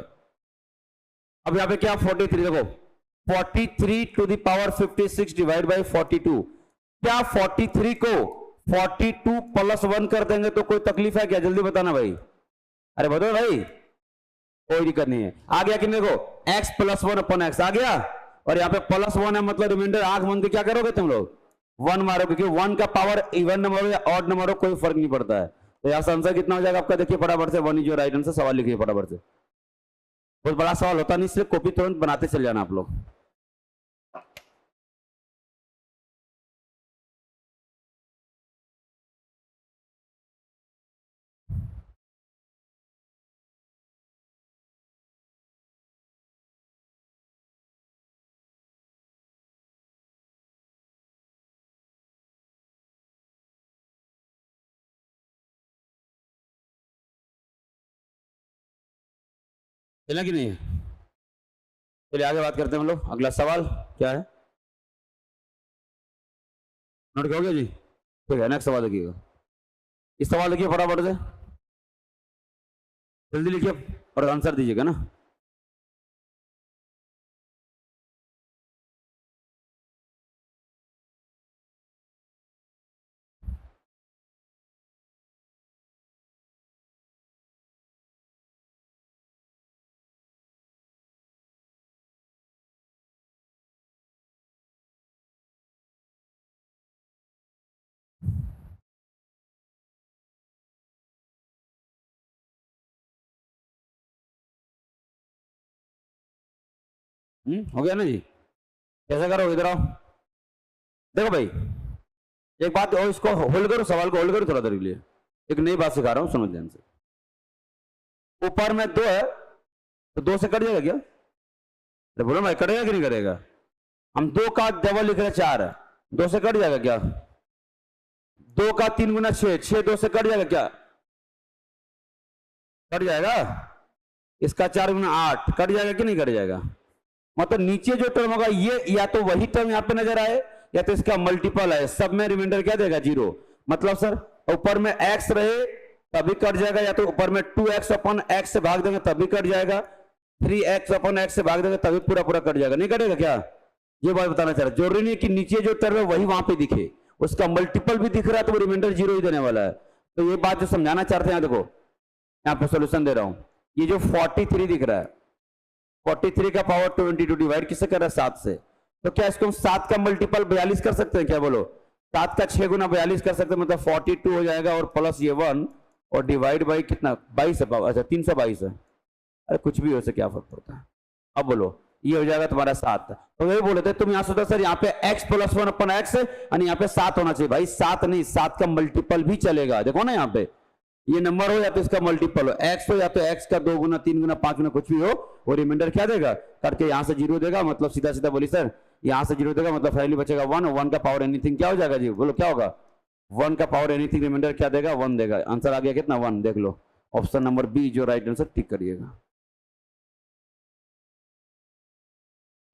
अब यहाँ पे क्या 43, देखो 43 to the power 56 divide by 42। क्या 43 को 42 प्लस 1 कर देंगे तो कोई तकलीफ है क्या, जल्दी बताना भाई। अरे बताओ भाई, कोई दिक्कत नहीं है। आ गया कि देखो x प्लस 1 अपन x आ गया, और यहाँ पे प्लस 1 है मतलब रिमाइंडर आंख बंद के क्या करोगे तुम लोग, 1 मारोगे, क्योंकि 1 का पावर इवन नंबर हो या ऑड नंबर हो कोई फर्क नहीं पड़ता है। तो यहाँ से आंसर कितना हो जाएगा आपका, देखिए फटाफट से, 1 इज योर राइट आंसर। सवाल लिखिए फटाफट से, बहुत बड़ा सवाल होता नहीं, इसलिए कॉपी तुरंत बनाते चल जाना आप लोग। चला कि नहीं है? चलिए आगे बात करते हैं हम लोग। अगला सवाल क्या है, नोट करोगे जी? ठीक है, नेक्स्ट सवाल देखिएगा। इस सवाल देखिए फटाफट से, जल्दी लिखिए और आंसर दीजिएगा ना। हो गया ना जी? कैसे करो, इधर आओ। देखो भाई एक बात, और इसको होल्ड करो, सवाल को होल्ड करो थोड़ा देर के लिए। एक नई बात सिखा रहा हूँ, समझ ध्यान से। ऊपर में 2 है तो 2 से कट जाएगा क्या? तो बोलो भाई कटेगा कि नहीं कटेगा? हम 2 का डबल लिख रहे 4 है, 2 से कट जाएगा क्या? 2 का 3 गुना 6, 6 2 से कट जाएगा क्या? कट जाएगा। इसका 4 गुना 8 कट जाएगा कि नहीं कट जाएगा? मतलब नीचे जो टर्म होगा ये या तो वही टर्म यहाँ पे नजर आए या तो इसका मल्टीपल है, सब में रिमाइंडर क्या देगा? 0। मतलब सर ऊपर में x रहे तभी कट जाएगा, या तो ऊपर में 2x अपन x से भाग देंगे तभी कट जाएगा, 3x अपन x से भाग देंगे तभी पूरा पूरा कट जाएगा। नहीं कटेगा क्या? ये बात बताना चाह रहा। जरूरी नहीं कि नीचे जो टर्म है वही वहां पे दिखे, उसका मल्टीपल भी दिख रहा है तो वो रिमाइंडर 0 ही देने वाला है। तो ये बात जो समझाना चाहते हैं, देखो यहाँ पे सोल्यूशन दे रहा हूं। ये जो 43 दिख रहा है, 43 का पावर 22 डिवाइड किससे कर रहा है? 7 से। तो क्या इसको हम 7 का मल्टीपल 42 कर सकते हैं क्या? बोलो 7 का 6 गुना 42 कर सकते हैं, मतलब 42 हो जाएगा और प्लस ये 1 और डिवाइड बाई कितना? 22 है पावर। अच्छा 322 है। अरे कुछ भी हो से क्या फर्क पड़ता है। अब बोलो ये हो जाएगा तुम्हारा 7। तो वही बोले थे तुम यहाँ सोचा सर यहाँ पे x + 1 अपन x है और यहाँ पे 7 होना चाहिए। भाई 7 नहीं, 7 का मल्टीपल भी चलेगा। देखो ना यहाँ पे ये नंबर हो या तो इसका मल्टीपल हो, x हो या तो x का 2 गुना 3 गुना 5 गुना कुछ भी हो, वो रिमाइंडर क्या देगा? करके यहाँ से 0 देगा। मतलब सीधा सीधा बोली सर यहाँ से 0 देगा, मतलब फाइनली बचेगा 1। 1 का पावर एनीथिंग क्या हो जाएगा जी? बोलो क्या होगा? 1 का पावर एनीथिंग रिमाइंडर क्या देगा? 1 देगा। आंसर आ गया कितना? 1। देख लो ऑप्शन नंबर बी जो राइट आंसर टिक करिएगा।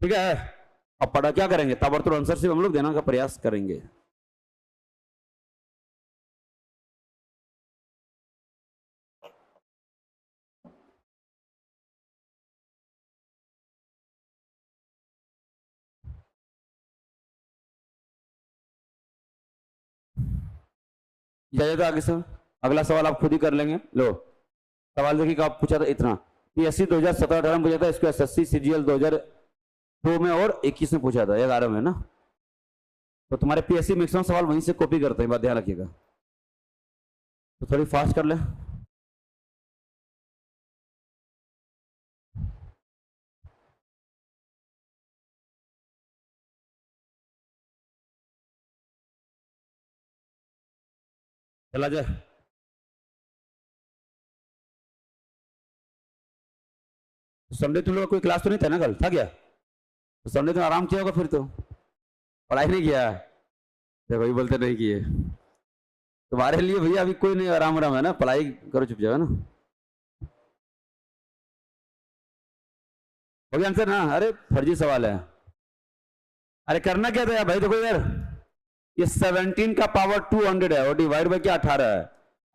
ठीक है। अब पढ़ा क्या करेंगे? ताबड़तोड़ आंसर सिर्फ हम लोग देने का प्रयास करेंगे। जाइए आगे से, अगला सवाल आप खुद ही कर लेंगे। लो सवाल देखिए आप पूछा था इतना, पीएससी 2017-18 में पूछा था, इसको एसएससी सीजीएल 2002 में और 21 में पूछा था, 11 में ना। तो तुम्हारे पीएससी मैक्सिमम सवाल वहीं से कॉपी करते हैं, बात ध्यान रखिएगा। तो थोड़ी फास्ट कर ले। चला जाए। संडे तुम लोग का कोई क्लास तो नहीं था ना? कल था क्या? तो संडे तो आराम किया होगा फिर तो, पढ़ाई नहीं किया। देखो ये बोलते नहीं किए। तुम्हारे लिए भैया अभी कोई नहीं आराम आराम है ना, पढ़ाई करो चुप जाओ ना। हो गया आंसर ना? अरे फर्जी सवाल है। अरे करना क्या था यार भाई? देखो यार ये 17 का पावर 200 है और डिवाइड बाई क्या 18 है।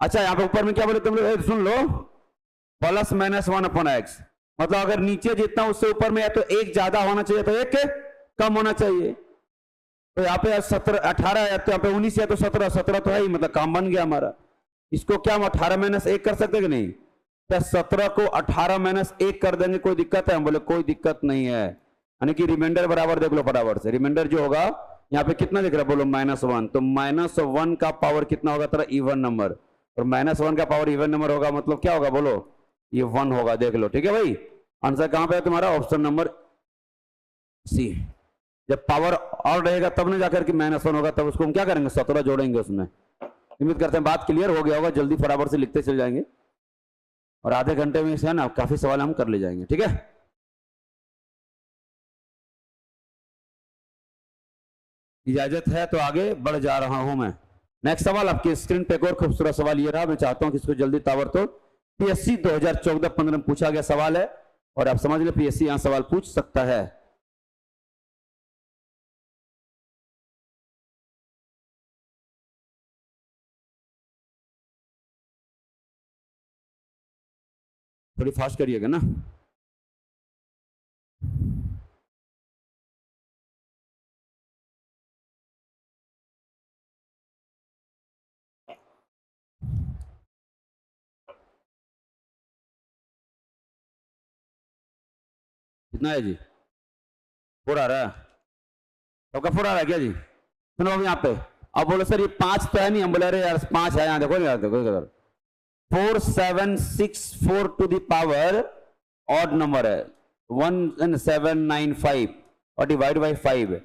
अच्छा यहाँ पे ऊपर में क्या बोले तुम लोग? सुन लो +-1/x, मतलब अगर नीचे जितना उससे ऊपर में या तो 1 ज्यादा होना चाहिए तो 1 कम होना चाहिए। तो यहाँ पे 17 18 या तो यहाँ पे 19 या तो 17 17 तो है ही, मतलब काम बन गया हमारा। इसको क्या हम 18-1 कर सकते कि नहीं? क्या 17 को 18-1 कर देंगे? कोई दिक्कत है? हम बोले कोई दिक्कत नहीं है। यानी कि रिमाइंडर बराबर देख लो फटाफट से। रिमाइंडर जो होगा यहाँ पे कितना दिख रहा है? बोलो -1। तो -1 का पावर कितना होगा तेरा? Even number. और -1 का पावर इवन नंबर होगा मतलब क्या होगा? बोलो ये 1 होगा। देख लो ठीक है भाई। आंसर कहां पे है तुम्हारा? Option number C. जब पावर और रहेगा तब ना जाकर के -1 होगा, तब उसको हम क्या करेंगे? 17 जोड़ेंगे उसमें। उम्मीद करते हैं बात क्लियर हो गया होगा। जल्दी फटाफट से लिखते चल जाएंगे और आधे घंटे में से है ना काफी सवाल हम कर ले जाएंगे। ठीक है। इजाजत है तो आगे बढ़ जा रहा हूं मैं। नेक्स्ट सवाल आपकी स्क्रीन पे एक और खूबसूरत सवाल ये रहा। मैं चाहता हूं कि इसको जल्दी ताबड़तोड़, पीएससी 2014-15 में पूछा गया सवाल है और आप समझ ले पीएससी यहां सवाल पूछ सकता है। थोड़ी फास्ट करिएगा ना। कितना है जी? 4 आ रहा है? सबका 4 आ रहा है क्या जी? सुनो अब यहाँ पे। अब बोलो सर ये 5 तो है नहीं। हम बोले अरे यार 5 है, यहाँ देखो यार, देखो इधर 4764 to the power odd number है 1795 और डिवाइड बाई 5।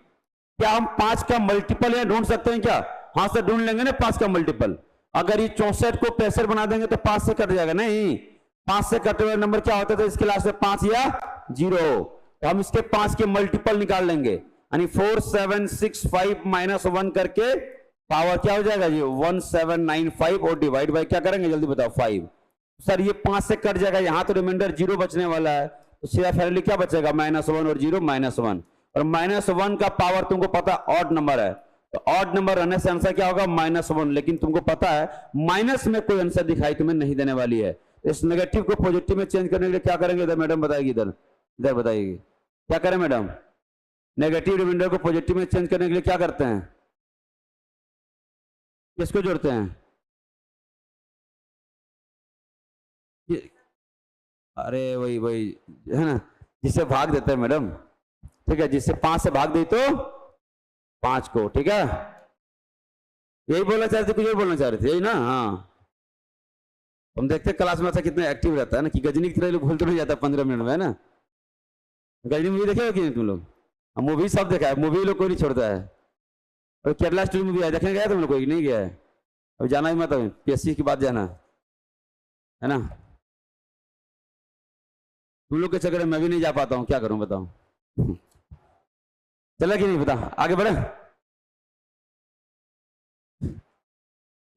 क्या हम 5 का मल्टीपल यहाँ ढूंढ सकते हैं क्या? हाँ सर ढूंढ लेंगे ना 5 का मल्टीपल। अगर ये 64 को 65 बना देंगे तो 5 से कट जाएगा। नहीं, 5 से कटे हुए नंबर क्या होते थे, इसके लास्ट में 5 या 0, तो हम इसके 5 के मल्टीपल निकाल लेंगे, यानी 4 7 6 5 -1 करके पावर क्या हो जाएगा जी 1795, और डिवाइड बाय क्या करेंगे जल्दी बताओ 5। सर ये 5 से कट जाएगा, यहां तो रिमाइंडर 0 बचने वाला है, तो सीधा फाइनली क्या बचेगा -1 और 0 -1, और -1 का पावर तुमको पता ऑड नंबर है, तो ऑड नंबर रहने से आंसर क्या होगा -1, लेकिन तुमको पता है माइनस में कोई आंसर दिखाई तुम्हें नहीं देने वाली है, तो इस नेगेटिव को पॉजिटिव में चेंज करने के लिए क्या करेंगे, इधर मैडम बताएगी, इधर इधर बताइएगी क्या करें मैडम, नेगेटिव रिमाइंडर को पॉजिटिव में चेंज करने के लिए क्या करते हैं, किसको जोड़ते हैं, अरे वही वही है ना, जिसे भाग देते हैं मैडम, ठीक है, जिससे 5 से भाग दी तो 5 को, ठीक है, यही बोलना चाह रहे थे, कुछ और बोलना चाह रहे थे, यही ना, हाँ। हम देखते क्लास में ऐसा कितना एक्टिव रहता है ना, कि गजनी की तरह लोग भूल तो नहीं जाता 15 मिनट में, है ना। गजनी मूवी देखे हो कि नहीं तुम लोग, मूवी सब देखा है, मूवी लोग कोई नहीं छोड़ता है, और केरला स्टोरी मूवी है, देखने गया तुम लोग, कोई नहीं गया है, अब जाना ही मत, पीएससी की बात जाना है ना, तुम लोग के चक्कर में मैं भी नहीं जा पाता हूँ, क्या करूं बताओ। चला कि नहीं, बता आगे बढ़े।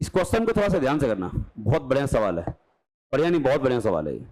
इस क्वेश्चन को थोड़ा सा ध्यान से करना, बहुत बढ़िया सवाल है, बढ़िया नहीं बहुत बढ़िया सवाल है ये।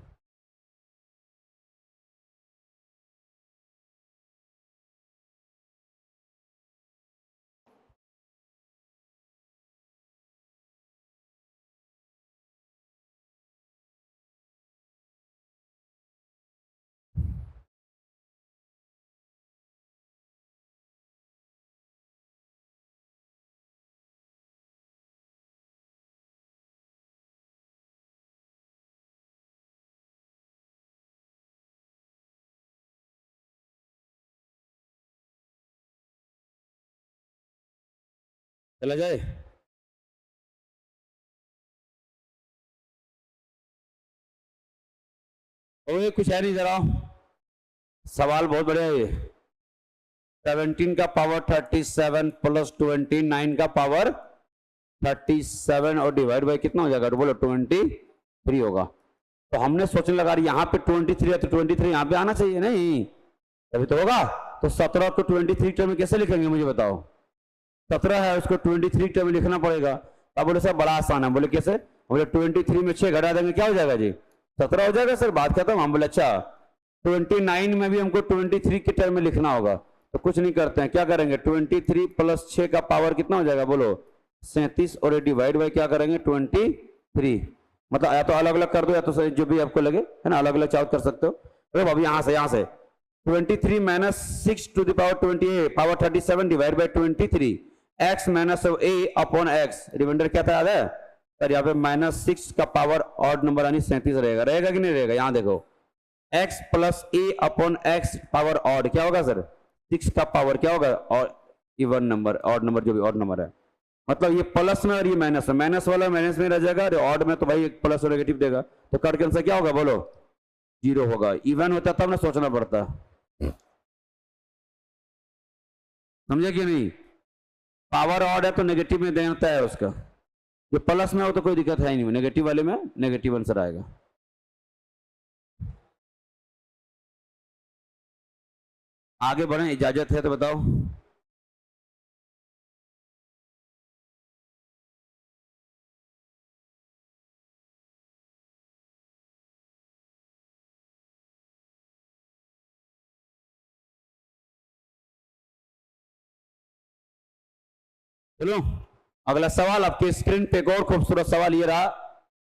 चला जाए, और कुछ है नहीं, जरा सवाल बहुत बढ़िया है ये। 17 का पावर 37 प्लस 29 का पावर 37 और डिवाइड बाई कितना हो जाएगा, बोलो 23 होगा, तो हमने सोचने लगा यहाँ पे 23 है, तो 23 यहाँ पे आना चाहिए नहीं, तभी तो होगा, तो 17 को 23 टर्म में कैसे लिखेंगे मुझे बताओ, 17 है उसको 23 टर्म में लिखना पड़ेगा, अब बोले सर बड़ा आसान है, बोले कैसे, बोले 23 में 6 घटा देंगे क्या हो जाएगा जी 17 हो जाएगा सर, बात खत्म, हम बोले अच्छा 29 में भी हमको 23 के टर्म में लिखना होगा, तो कुछ नहीं करते हैं, क्या करेंगे 23 प्लस 6 का पावर कितना हो जाएगा बोलो 37, और डिवाइड बाई क्या करेंगे 23, मतलब या तो अलग अलग कर दो या तो जो भी आपको लगे, है ना, अलग अलग चाहो कर सकते हो, अरे भाभी यहाँ से 23 minus 6 to the power 28 power 37 divide by 23, x minus a upon x, remainder क्या था याद है सर, यहाँ पे -6 का पावर ऑड नंबर यानी 37 रहेगा, रहेगा कि नहीं रहेगा, यहाँ देखो x plus a upon x power odd क्या होगा सर, 6 का पावर क्या होगा, और इवन नंबर ऑड नंबर जो भी ऑड नंबर है, मतलब ये प्लस में और ये माइनस में, माइनस वाला माइनस में रह जाएगा, और ऑड में तो भाई एक प्लस और नेगेटिव देगा, तो कट के आंसर क्या होगा बोलो 0 होगा, इवन होता तब ना सोचना पड़ता, समझे कि नहीं, पावर ऑड है तो नेगेटिव में देता है उसका, जो प्लस में हो तो कोई दिक्कत है ही नहीं, नेगेटिव वाले में नेगेटिव आंसर आएगा। आगे बढ़े, इजाजत है तो बताओ। चलो अगला सवाल आपके स्क्रीन पे, एक और खूबसूरत सवाल ये रहा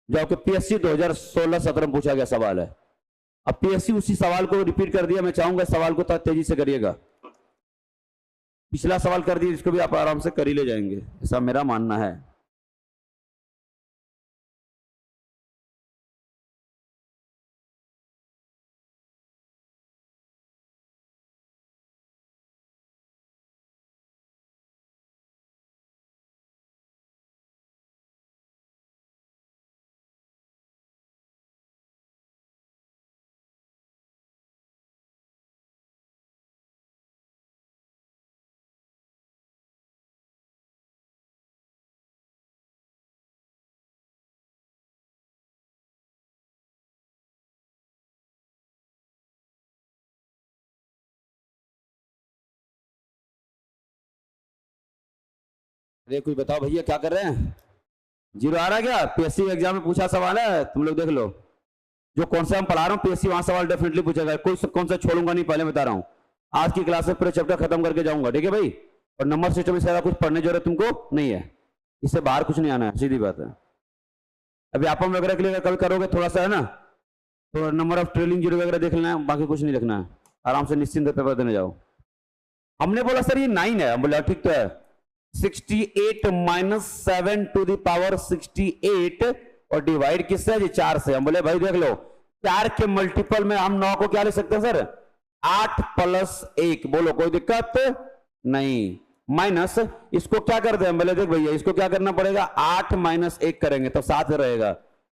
जो आपके पीएससी 2016-17 में पूछा गया सवाल है, अब पीएससी उसी सवाल को रिपीट कर दिया, मैं चाहूंगा सवाल को थोड़ा तेजी से करिएगा, पिछला सवाल कर दिया इसको भी आप आराम से कर ही ले जाएंगे, ऐसा मेरा मानना है। अरे कुछ बताओ भैया, क्या कर रहे हैं? जीरो आ रहा है क्या? पीएससी एग्जाम में पूछा सवाल है, तुम लोग देख लो। जो कौन सा हम पढ़ा रहा हूँ पीएससी, वहां सवाल डेफिनेटली पूछेगा। कोई कौन सा छोड़ूंगा नहीं, पहले बता रहा हूँ। आज की क्लास में पूरे चैप्टर खत्म करके जाऊंगा, ठीक है भाई? और नंबर सिस्टम में सारा कुछ पढ़ने जरूरत तुमको नहीं है, इससे बाहर कुछ नहीं आना है, सीधी बात है। अभी आप वगैरह के लिए कल करोगे थोड़ा सा है ना, तो नंबर ऑफ ट्रेलिंग जीरो वगैरह देख लेना है, बाकी कुछ नहीं लिखना है। आराम से निश्चिंत पेपर देने जाओ। हमने बोला सर ये 9 है, हम बोला ठीक तो है। 68 माइनस 7 टू द पावर 68 और डिवाइड किससे? जी 4 से। हम बोले भाई देख लो, 4 के मल्टीपल में हम 9 को क्या लिख सकते हैं सर? 8 प्लस 1। बोलो कोई दिक्कत नहीं। माइनस इसको क्या करते हैं? बोले देख भैया इसको क्या करना पड़ेगा? 8 माइनस 1 करेंगे तो 7 रहेगा,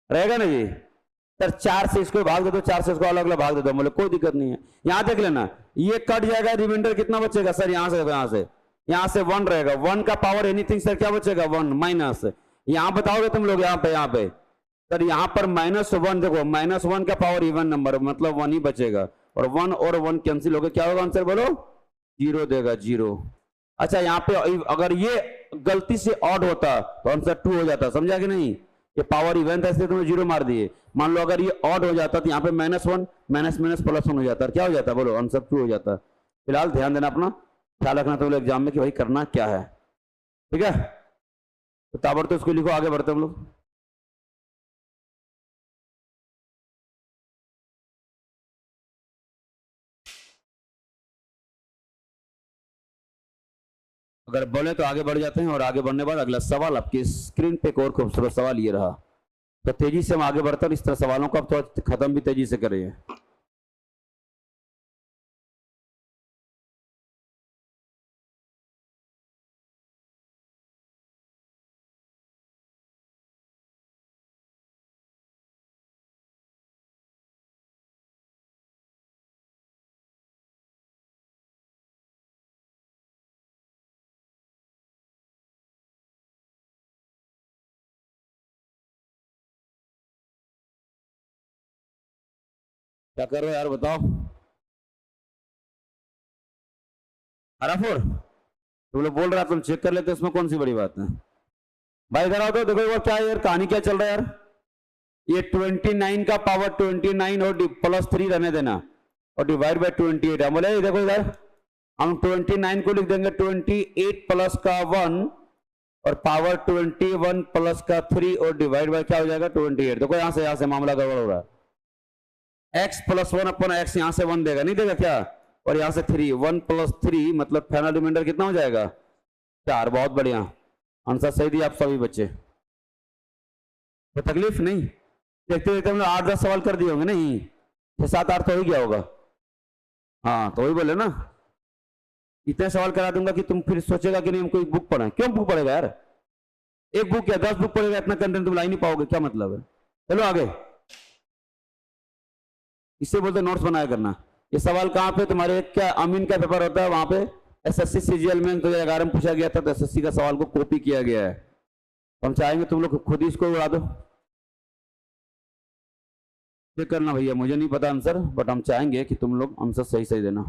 रहेगा ना जी? सर 4 से इसको भाग दे दो, 4 से इसको अलग अलग भाग दे दो। बोले कोई दिक्कत नहीं है। यहां देख लेना, ये कट जाएगा, रिमाइंडर कितना बचेगा सर? यहां से 1 रहेगा। 1 का पावर एनीथिंग सर क्या बचेगा? 1 माइनस। यहां बताओगे तुम लोग, यहाँ पे सर यहाँ पर -1। देखो -1 का पावर इवन नंबर, मतलब 1 ही बचेगा। और 1 और 1 कैंसिल हो गया, क्या होगा आंसर बोलो? 0 देगा, 0। अच्छा यहाँ पे अगर ये गलती से ऑड होता तो आंसर 2 हो जाता, समझा कि नहीं? ये पावर इवन था इसलिए तुमने 0 मार दिए। मान लो अगर ये ऑड हो जाता तो यहाँ पे -1 माइनस +1 हो जाता, क्या हो जाता बोलो? आंसर 2 हो जाता। फिलहाल ध्यान देना, अपना ख्याल रखना तो एग्जाम में कि भाई करना क्या है, ठीक है? तो ताबड़तोड़ इसको लिखो, आगे बढ़ते हम लोग। अगर बोले तो आगे बढ़ जाते हैं, और आगे बढ़ने के बाद अगला सवाल आपकी स्क्रीन पे एक और खूबसूरत सवाल ये रहा। तो तेजी से हम आगे बढ़ते हैं, इस तरह सवालों को अब थोड़ा खत्म भी तेजी से करें। क्या कर रहे हो यार बताओ? हराफोर तुम लोग बोल रहा, तुम चेक कर लेते, इसमें कौन सी बड़ी बात है भाई? इधर आओ तो देखो एक बार, क्या है यार कहानी, क्या चल रहा है यार? ये 29 का पावर 29 और +3 रहने देना, और डिवाइड बाय 28 है। बोले देखो इधर, हम 29 को लिख देंगे 28 प्लस का 1 और पावर 21 प्लस का 3 और डिवाइड बाय क्या हो जाएगा? 28। देखो यहां से मामला गड़बड़ हो रहा है। x + 1 अपन x, यहां से 1 देगा, नहीं देगा क्या? और यहां से 3, 1 + 3 मतलब फाइनल रिमाइंडर कितना हो जाएगा? 4। बहुत बढ़िया, आंसर सही दिया आप सभी बच्चे। तो तकलीफ नहीं, देखते देखते हम लोग 8-10 सवाल कर दिए होंगे, नहीं 6-7-8 तो हो गया होगा। हाँ तो वही बोले ना, इतने सवाल करा दूंगा कि तुम फिर सोचेगा कि नहीं हम कोई बुक पढ़ा। क्यों बुक पढ़ेगा यार? एक बुक या 10 बुक पढ़ेगा, इतना कंटेंट तुम ला ही नहीं पाओगे, क्या मतलब है? चलो आगे, इससे बोलते नोट्स बनाया करना। ये सवाल कहाँ पे तुम्हारे, क्या अमीन का पेपर होता है वहां पे एसएससी सीजीएल में 2011 में पूछा गया था, तो एसएससी का सवाल को कॉपी किया गया है। हम चाहेंगे तुम लोग खुद ही इसको उड़ा दो, चेक करना भैया, मुझे नहीं पता आंसर, बट हम चाहेंगे कि तुम लोग आंसर सही सही देना।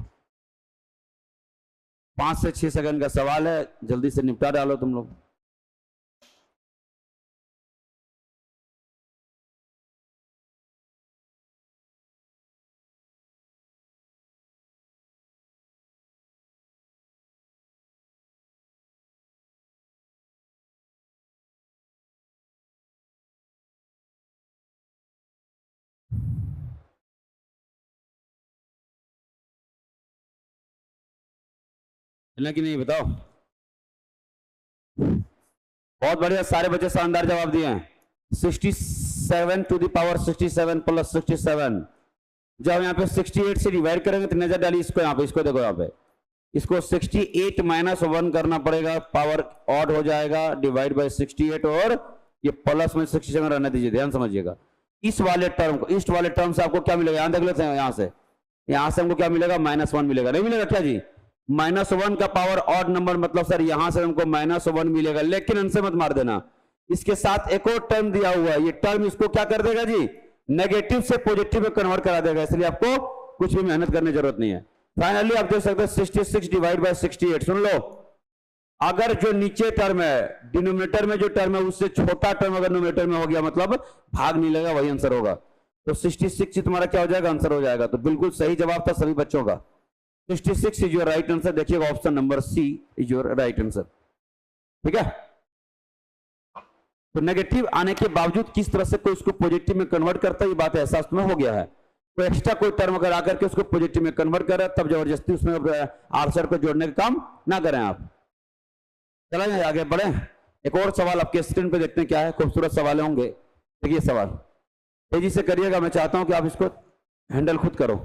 5 से 6 सेकंड का सवाल है, जल्दी से निपटा डालो तुम लोग। कि नहीं बताओ? बहुत बढ़िया, सारे बच्चे शानदार जवाब दिए हैं। 67 टू द पावर 67 प्लस 67, जब यहाँ पे 68 से डिवाइड करेंगे तो नजर डालिए इसको, यहाँ पे इसको देखो, यहाँ पे इसको 68 माइनस 1 करना पड़ेगा, पावर ऑड हो जाएगा, डिवाइड बाय 68, और ये प्लस में 67 रहने दीजिए, ध्यान समझिएगा। इस वाले टर्म को, इस वाले टर्म से आपको क्या मिलेगा? यहाँ देख लेते हैं, यहाँ से हमको क्या मिलेगा? -1 मिलेगा, नहीं मिलेगा क्या जी? -1 का पावर ऑड नंबर, मतलब सर यहां से हमको -1 मिलेगा, लेकिन इनसे मत मार देना, इसके साथ एक और टर्म दिया हुआ है, ये टर्म इसको क्या कर देगा जी? नेगेटिव से पॉजिटिव में कन्वर्ट करा देगा, इसलिए आपको कुछ भी मेहनत करने की जरूरत नहीं है। फाइनली आप देख सकते हैं 66 डिवाइड बाय 68, सुन लो अगर जो नीचे टर्म है डिनोमिनेटर में जो टर्म है उससे छोटा टर्म अगर न्यूमरेटर में हो गया मतलब भाग नहीं लगेगा, वही आंसर होगा। तो 66 तुम्हारा क्या हो जाएगा, आंसर हो जाएगा। तो बिल्कुल सही जवाब था सभी बच्चों का, 66 इज योर राइट आंसर। देखिएगा option number C is your right answer. ठीक है, तो नेगेटिव आने के बावजूद किस तरह से कोई उसको पॉजिटिव में कन्वर्ट करता है, ये बात एहसास तुम्हें हो गया है। तो एक्स्ट्रा कोई टर्म अगर आकर के उसको पॉजिटिव में कन्वर्ट कर रहा है तब जबरदस्ती उसमें आंसर को जोड़ने का काम ना करें आप। चला जाए आगे बढ़े। एक और सवाल आपके स्क्रीन पे देखते हैं क्या है, खूबसूरत सवाल होंगे। देखिए सवाल तेजी से करिएगा, मैं चाहता हूं कि आप इसको हैंडल खुद करो।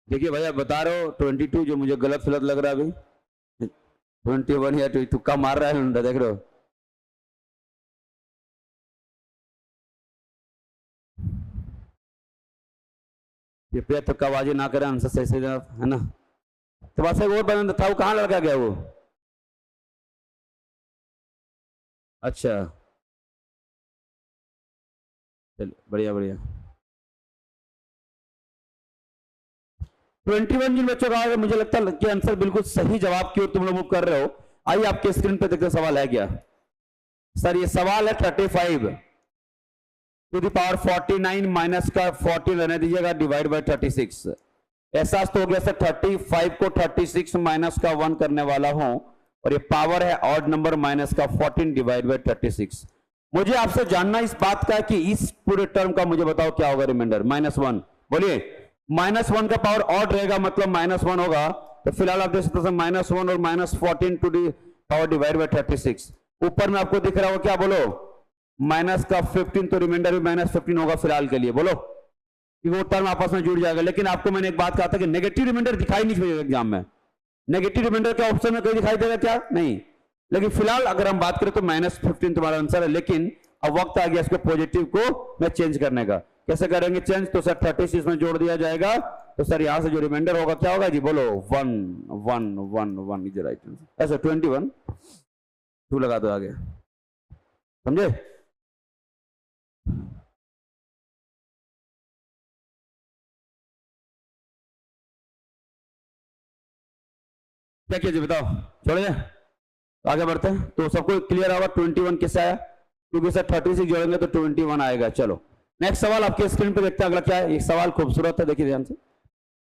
देखिए भैया बता रहे हो 22 जो मुझे गलत फलत लग रहा है अभी, 21 या तुक्का मार रहा है, देख रहे हो। कृपया तुक्काबाजी ना करें, आंसर सही सही है ना। तो बस एक और बंदा था, वो कहाँ लड़का गया वो? अच्छा चलिए बढ़िया बढ़िया। 21 जिन बच्चों का मुझे लगता है कि आंसर बिल्कुल सही जवाब की ओर तुम लोग मूव कर रहे हो। आइए आपके स्क्रीन पे देखते सवाल है क्या। सर ये सवाल है 35 टू द पावर 49 माइनस का 14 रहने दीजिएगा डिवाइड बाय 36। ऐसा तो हो गया सर 35 को 36 माइनस का 1 करने वाला हूं और ये पावर है ऑड नंबर माइनस का 14 डिवाइड बाय 36। मुझे आपसे जानना इस बात का है कि इस पूरे टर्म का मुझे बताओ क्या होगा रिमाइंडर। -1 बोलिए, -1 का पावर ऑड रहेगा मतलब -1 होगा। तो फिलहाल आप देख सकते हैं -1 और -14 to the power divide by 36। ऊपर में आपको दिख रहा होगा क्या, बोलो माइनस का 15, तो रिमाइंडर भी -15 होगा फिलहाल के लिए। बोलो कि वो टर्म आपस में जुड़ जाएगा। लेकिन आपको मैंने एक बात कहा था कि नेगेटिव रिमाइंडर दिखाई नहीं देगा एग्जाम में। नेगेटिव रिमाइंडर का ऑप्शन में कहीं दिखाई देगा क्या, नहीं। लेकिन फिलहाल अगर हम बात करें तो -15 तुम्हारा आंसर है। लेकिन अब वक्त आ गया इसको पॉजिटिव को मैं चेंज करने का। कैसे करेंगे चेंज? तो सर 36 में जोड़ दिया जाएगा। तो सर यहां से जो रिमाइंडर होगा क्या होगा जी, बोलो 1 1 1 1 इज राइट आंसर। ऐसा 21 2 लगा दो आगे, समझे। क्या किया जी बताओ, छोड़िए आगे बढ़ते हैं। तो सबको क्लियर होगा 21 किससे आया, क्योंकि सर 36 जोड़ेंगे तो 21 आएगा। चलो नेक्स्ट सवाल आपके स्क्रीन पे देखते हैं अगला क्या है। एक सवाल खूबसूरत है, देखिए ध्यान से।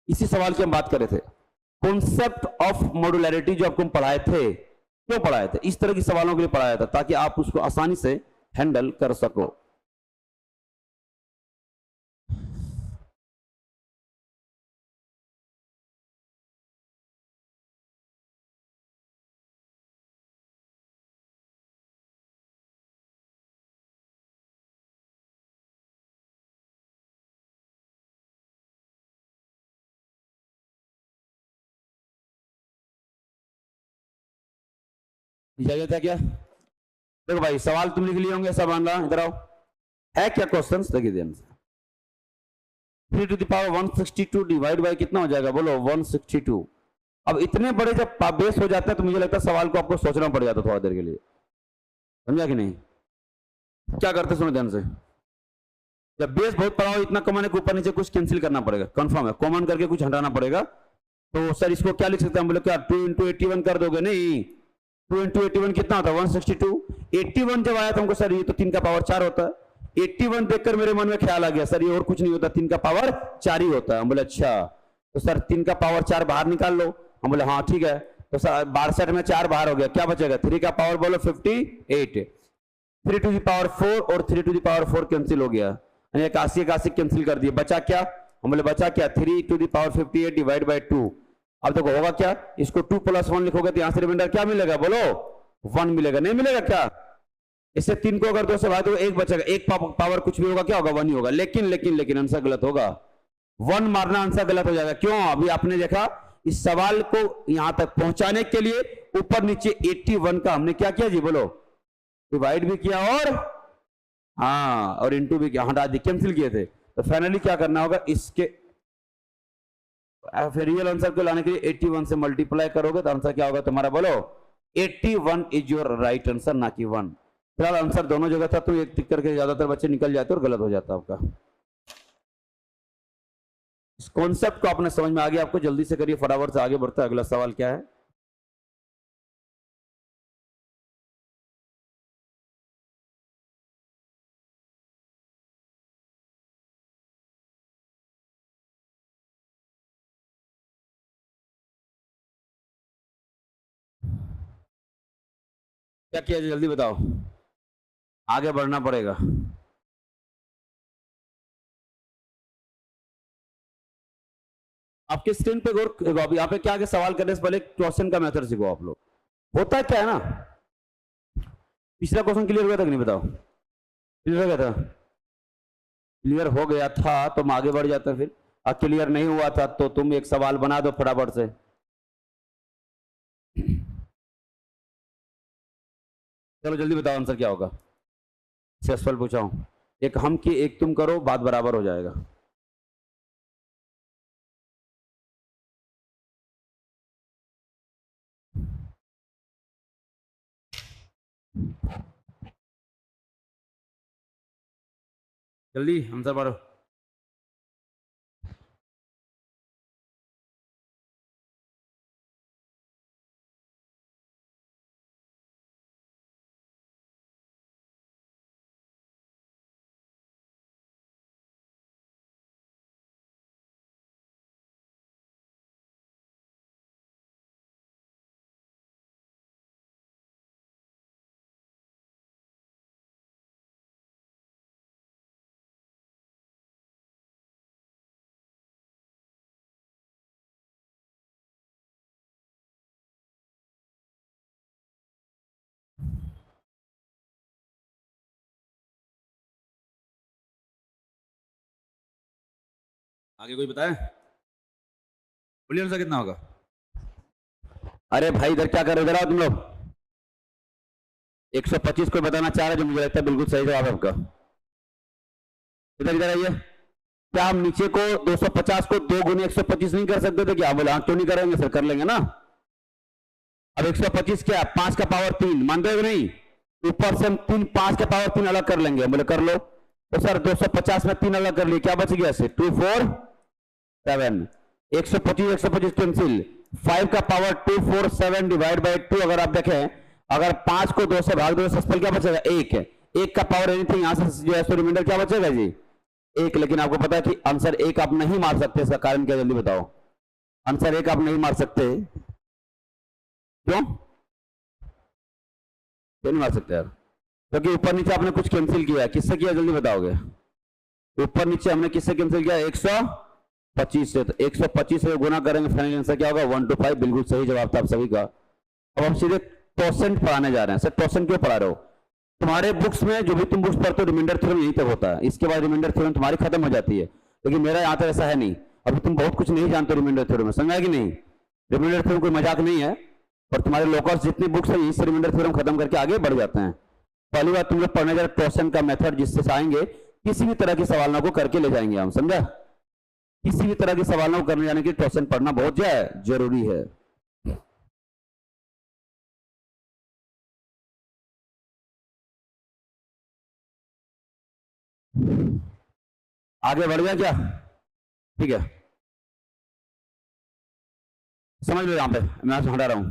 इसी सवाल की हम बात कर रहे थे, कॉन्सेप्ट ऑफ मॉड्युलैरिटी जो आपको हम पढ़ाए थे। क्यों पढ़ाए थे? इस तरह की सवालों के लिए पढ़ाया था ताकि आप उसको आसानी से हैंडल कर सको। इजाजत है क्या? देखो भाई सवाल तुम लिख लिए होंगे सब, मान ला इधर आओ। है क्या क्वेश्चन? देखिए ध्यान से। 3 to the power 162 divide by कितना हो जाएगा, बोलो 162। अब इतने बड़े जब बेस हो जाते हैं तो मुझे लगता है सवाल को आपको सोचना पड़ जाता थोड़ा देर के लिए, समझा कि नहीं। क्या करते सुनो ध्यान से। जब बेस बहुत बड़ा हो, इतना कमाने के ऊपर नीचे कुछ कैंसिल करना पड़ेगा, कंफर्म है। कॉमन करके कुछ हटाना पड़ेगा। तो सर इसको क्या लिख सकते हैं, बोले क्या 2 × 81 कर दोगे? नहीं, 2 × 81 कितना होता है 162। 81 जब आया था हमको सर ये तो 3 का पावर 4 होता है। 81 देखकर मेरे मन में ख्याल आ गया सर ये और कुछ नहीं होता, 3 का पावर 4 ही होता है। हम बोले अच्छा, तो सर 3 का पावर 4 बाहर निकाल लो। हम बोले हाँ ठीक है। तो सर 62 में 4 बाहर हो गया, क्या बचेगा? 3 का पावर बोलो 58। 3 टू द पावर 4 और 3 टू द पावर 4 कैंसिल हो गया, 81 कैंसिल कर दिए। बचा क्या? हम बोले बचा क्या 3 to the power 58 divide by 2। अब देखो होगा क्या, इसको 2 + 1 लिखोगे तो यहां से रिमाइंडर क्या मिलेगा, बोलो 1 मिलेगा। नहीं मिलेगा क्या? इससे 3 को अगर 2 से भाग दो 1 बचेगा। 1 पावर कुछ भी होगा क्या होगा, 1 ही होगा। लेकिन आंसर गलत होगा। 1 मारना आंसर गलत हो जाएगा। क्यों? अभी आपने देखा इस सवाल को यहां तक पहुंचाने के लिए ऊपर नीचे 81 का हमने क्या किया जी, बोलो डिवाइड भी किया और हाँ और इंटू भी किया, हटा दी, कैंसिल किए थे। तो फाइनली क्या करना होगा, इसके फिर रियल आंसर को लाने के लिए 81 से मल्टीप्लाई करोगे तो आंसर क्या होगा तुम्हारा, बोलो 81 इज योर राइट आंसर, ना कि 1। फिलहाल आंसर दोनों जगह था तो एक टिक करके ज्यादातर बच्चे निकल जाते और गलत हो जाता आपका। इस कॉन्सेप्ट को आपने समझ में आ गया, आपको जल्दी से करिए, फटाफट से आगे बढ़ता है। अगला सवाल क्या है, क्या किया जाए, जल्दी बताओ, आगे बढ़ना पड़ेगा। आपके स्क्रीन पे गौर, यहाँ पे क्या आगे सवाल करने से पहले क्वेश्चन का मेथड सीखो आप लोग। होता है क्या है ना, पिछला क्वेश्चन क्लियर हुआ था कि नहीं, बताओ क्लियर हो गया था? क्लियर हो गया था तो हम आगे बढ़ जाते हैं। फिर क्लियर नहीं हुआ था तो तुम एक सवाल बना दो फटाफट से। चलो जल्दी बताओ आंसर क्या होगा। सक्सेसफुल पूछा हूं, एक हम की एक तुम करो, बात बराबर हो जाएगा। जल्दी आंसर मारो। आगे कोई बताए, बोलिए आंसर कितना होगा। अरे भाई इधर क्या कर रहे हो, इधर आओ तुम लोग। 125 को बताना चाह रहे, जो मुझे लगता है बिल्कुल सही जवाब है आपका। इधर इधर आइए। क्या हम नीचे को 250 को 2 गुने 125 नहीं कर सकते थे क्या? बोले हाँ, क्यों नहीं करेंगे सर, कर लेंगे ना। अब 125 क्या, 5 का पावर 3 मानते हो नहीं, ऊपर से हम 5 का पावर 3 अलग कर लेंगे। बोले कर लो, तो सर 250 में 3 अलग कर लिए, क्या बच गया से 2 4 7, 125 कैंसिल, 5 का पावर 2 4 7 डिवाइड बाई 2। अगर आप देखें, अगर 5 को 2 से भाग दो तो क्या बचेगा, 1 का पावर एनीथिंग, यहां से जो है सो रिमाइंडर क्या बचेगा जी, 1। लेकिन आपको पता है कि आंसर 1 आप नहीं मार सकते, इसका कारण क्या, जल्दी बताओ। आंसर 1 आप नहीं मार सकते, क्यों नहीं मार सकते यार? क्योंकि ऊपर नीचे आपने कुछ कैंसिल किया, किससे किया जल्दी बताओगे? ऊपर नीचे हमने किससे कैंसिल किया, 125 से। तो 125 से गुना करेंगे, फाइनल आंसर क्या होगा, 125। बिल्कुल सही जवाब था आप सभी का। अब हम सीधे परसेंट पढ़ाने जा रहे हैं। सर परसेंट क्यों पढ़ा रहे हो? तुम्हारे बुक्स में जो भी तुम बुक्स पढ़ते हो रिमाइंडर थ्योरम यहीं तक होता है, इसके बाद रिमाइंडर थ्योरम तुम्हारी खत्म हो जाती है। लेकिन मेरा यहाँ तक ऐसा है नहीं, अभी तुम बहुत कुछ नहीं जानते रिमाइंडर थ्योरम में, समझा कि नहीं? रिमाइंडर थ्योरम कोई मजाक नहीं है, पर तुम्हारे लोकल्स जितनी बुक्स है इससे रिमाइंडर थ्योरम खत्म करके आगे बढ़ जाते हैं। पहली बार तुम लोग पढ़ने जा रहे क्वेश्चन का मेथड, जिससे आएंगे किसी भी तरह के सवालों को करके ले जाएंगे हम, समझा? किसी भी तरह के सवालों को करने जाने के लिए क्वेश्चन पढ़ना बहुत जरूरी है। आगे बढ़ गया क्या? ठीक है, समझ लो। यहां पे मैं हटा रहा हूं।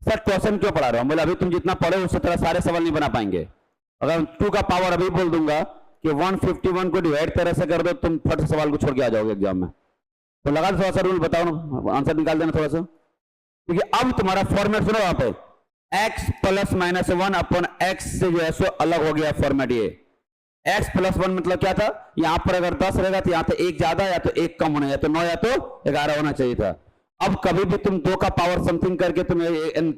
सर क्वेश्चन क्यों पढ़ा रहा हूं? बोले अभी तुम जितना पढ़े उससे तरह सारे सवाल नहीं बना पाएंगे। अगर 2 का पावर अभी बोल दूंगा कि 151 को डिवाइड तरह से कर दो, तुम फट से सवाल को छोड़ के आ जाओगे एग्जाम में। तो लगा थोड़ा सा रूल, बताओ ना, आंसर निकाल देना थोड़ा सा। क्योंकि अब तुम्हारा फॉर्मेट सुनो, वहां पे x plus minus 1 upon x से जो है सो अलग हो गया फॉर्मेट। ये x प्लस 1 मतलब क्या था, यहां पर अगर 10 रहेगा तो यहां तो 1 ज्यादा या तो 1 कम होना, या तो 9 या तो 11 होना चाहिए था। अब कभी भी तुम 2 का पावर समथिंग करके तुम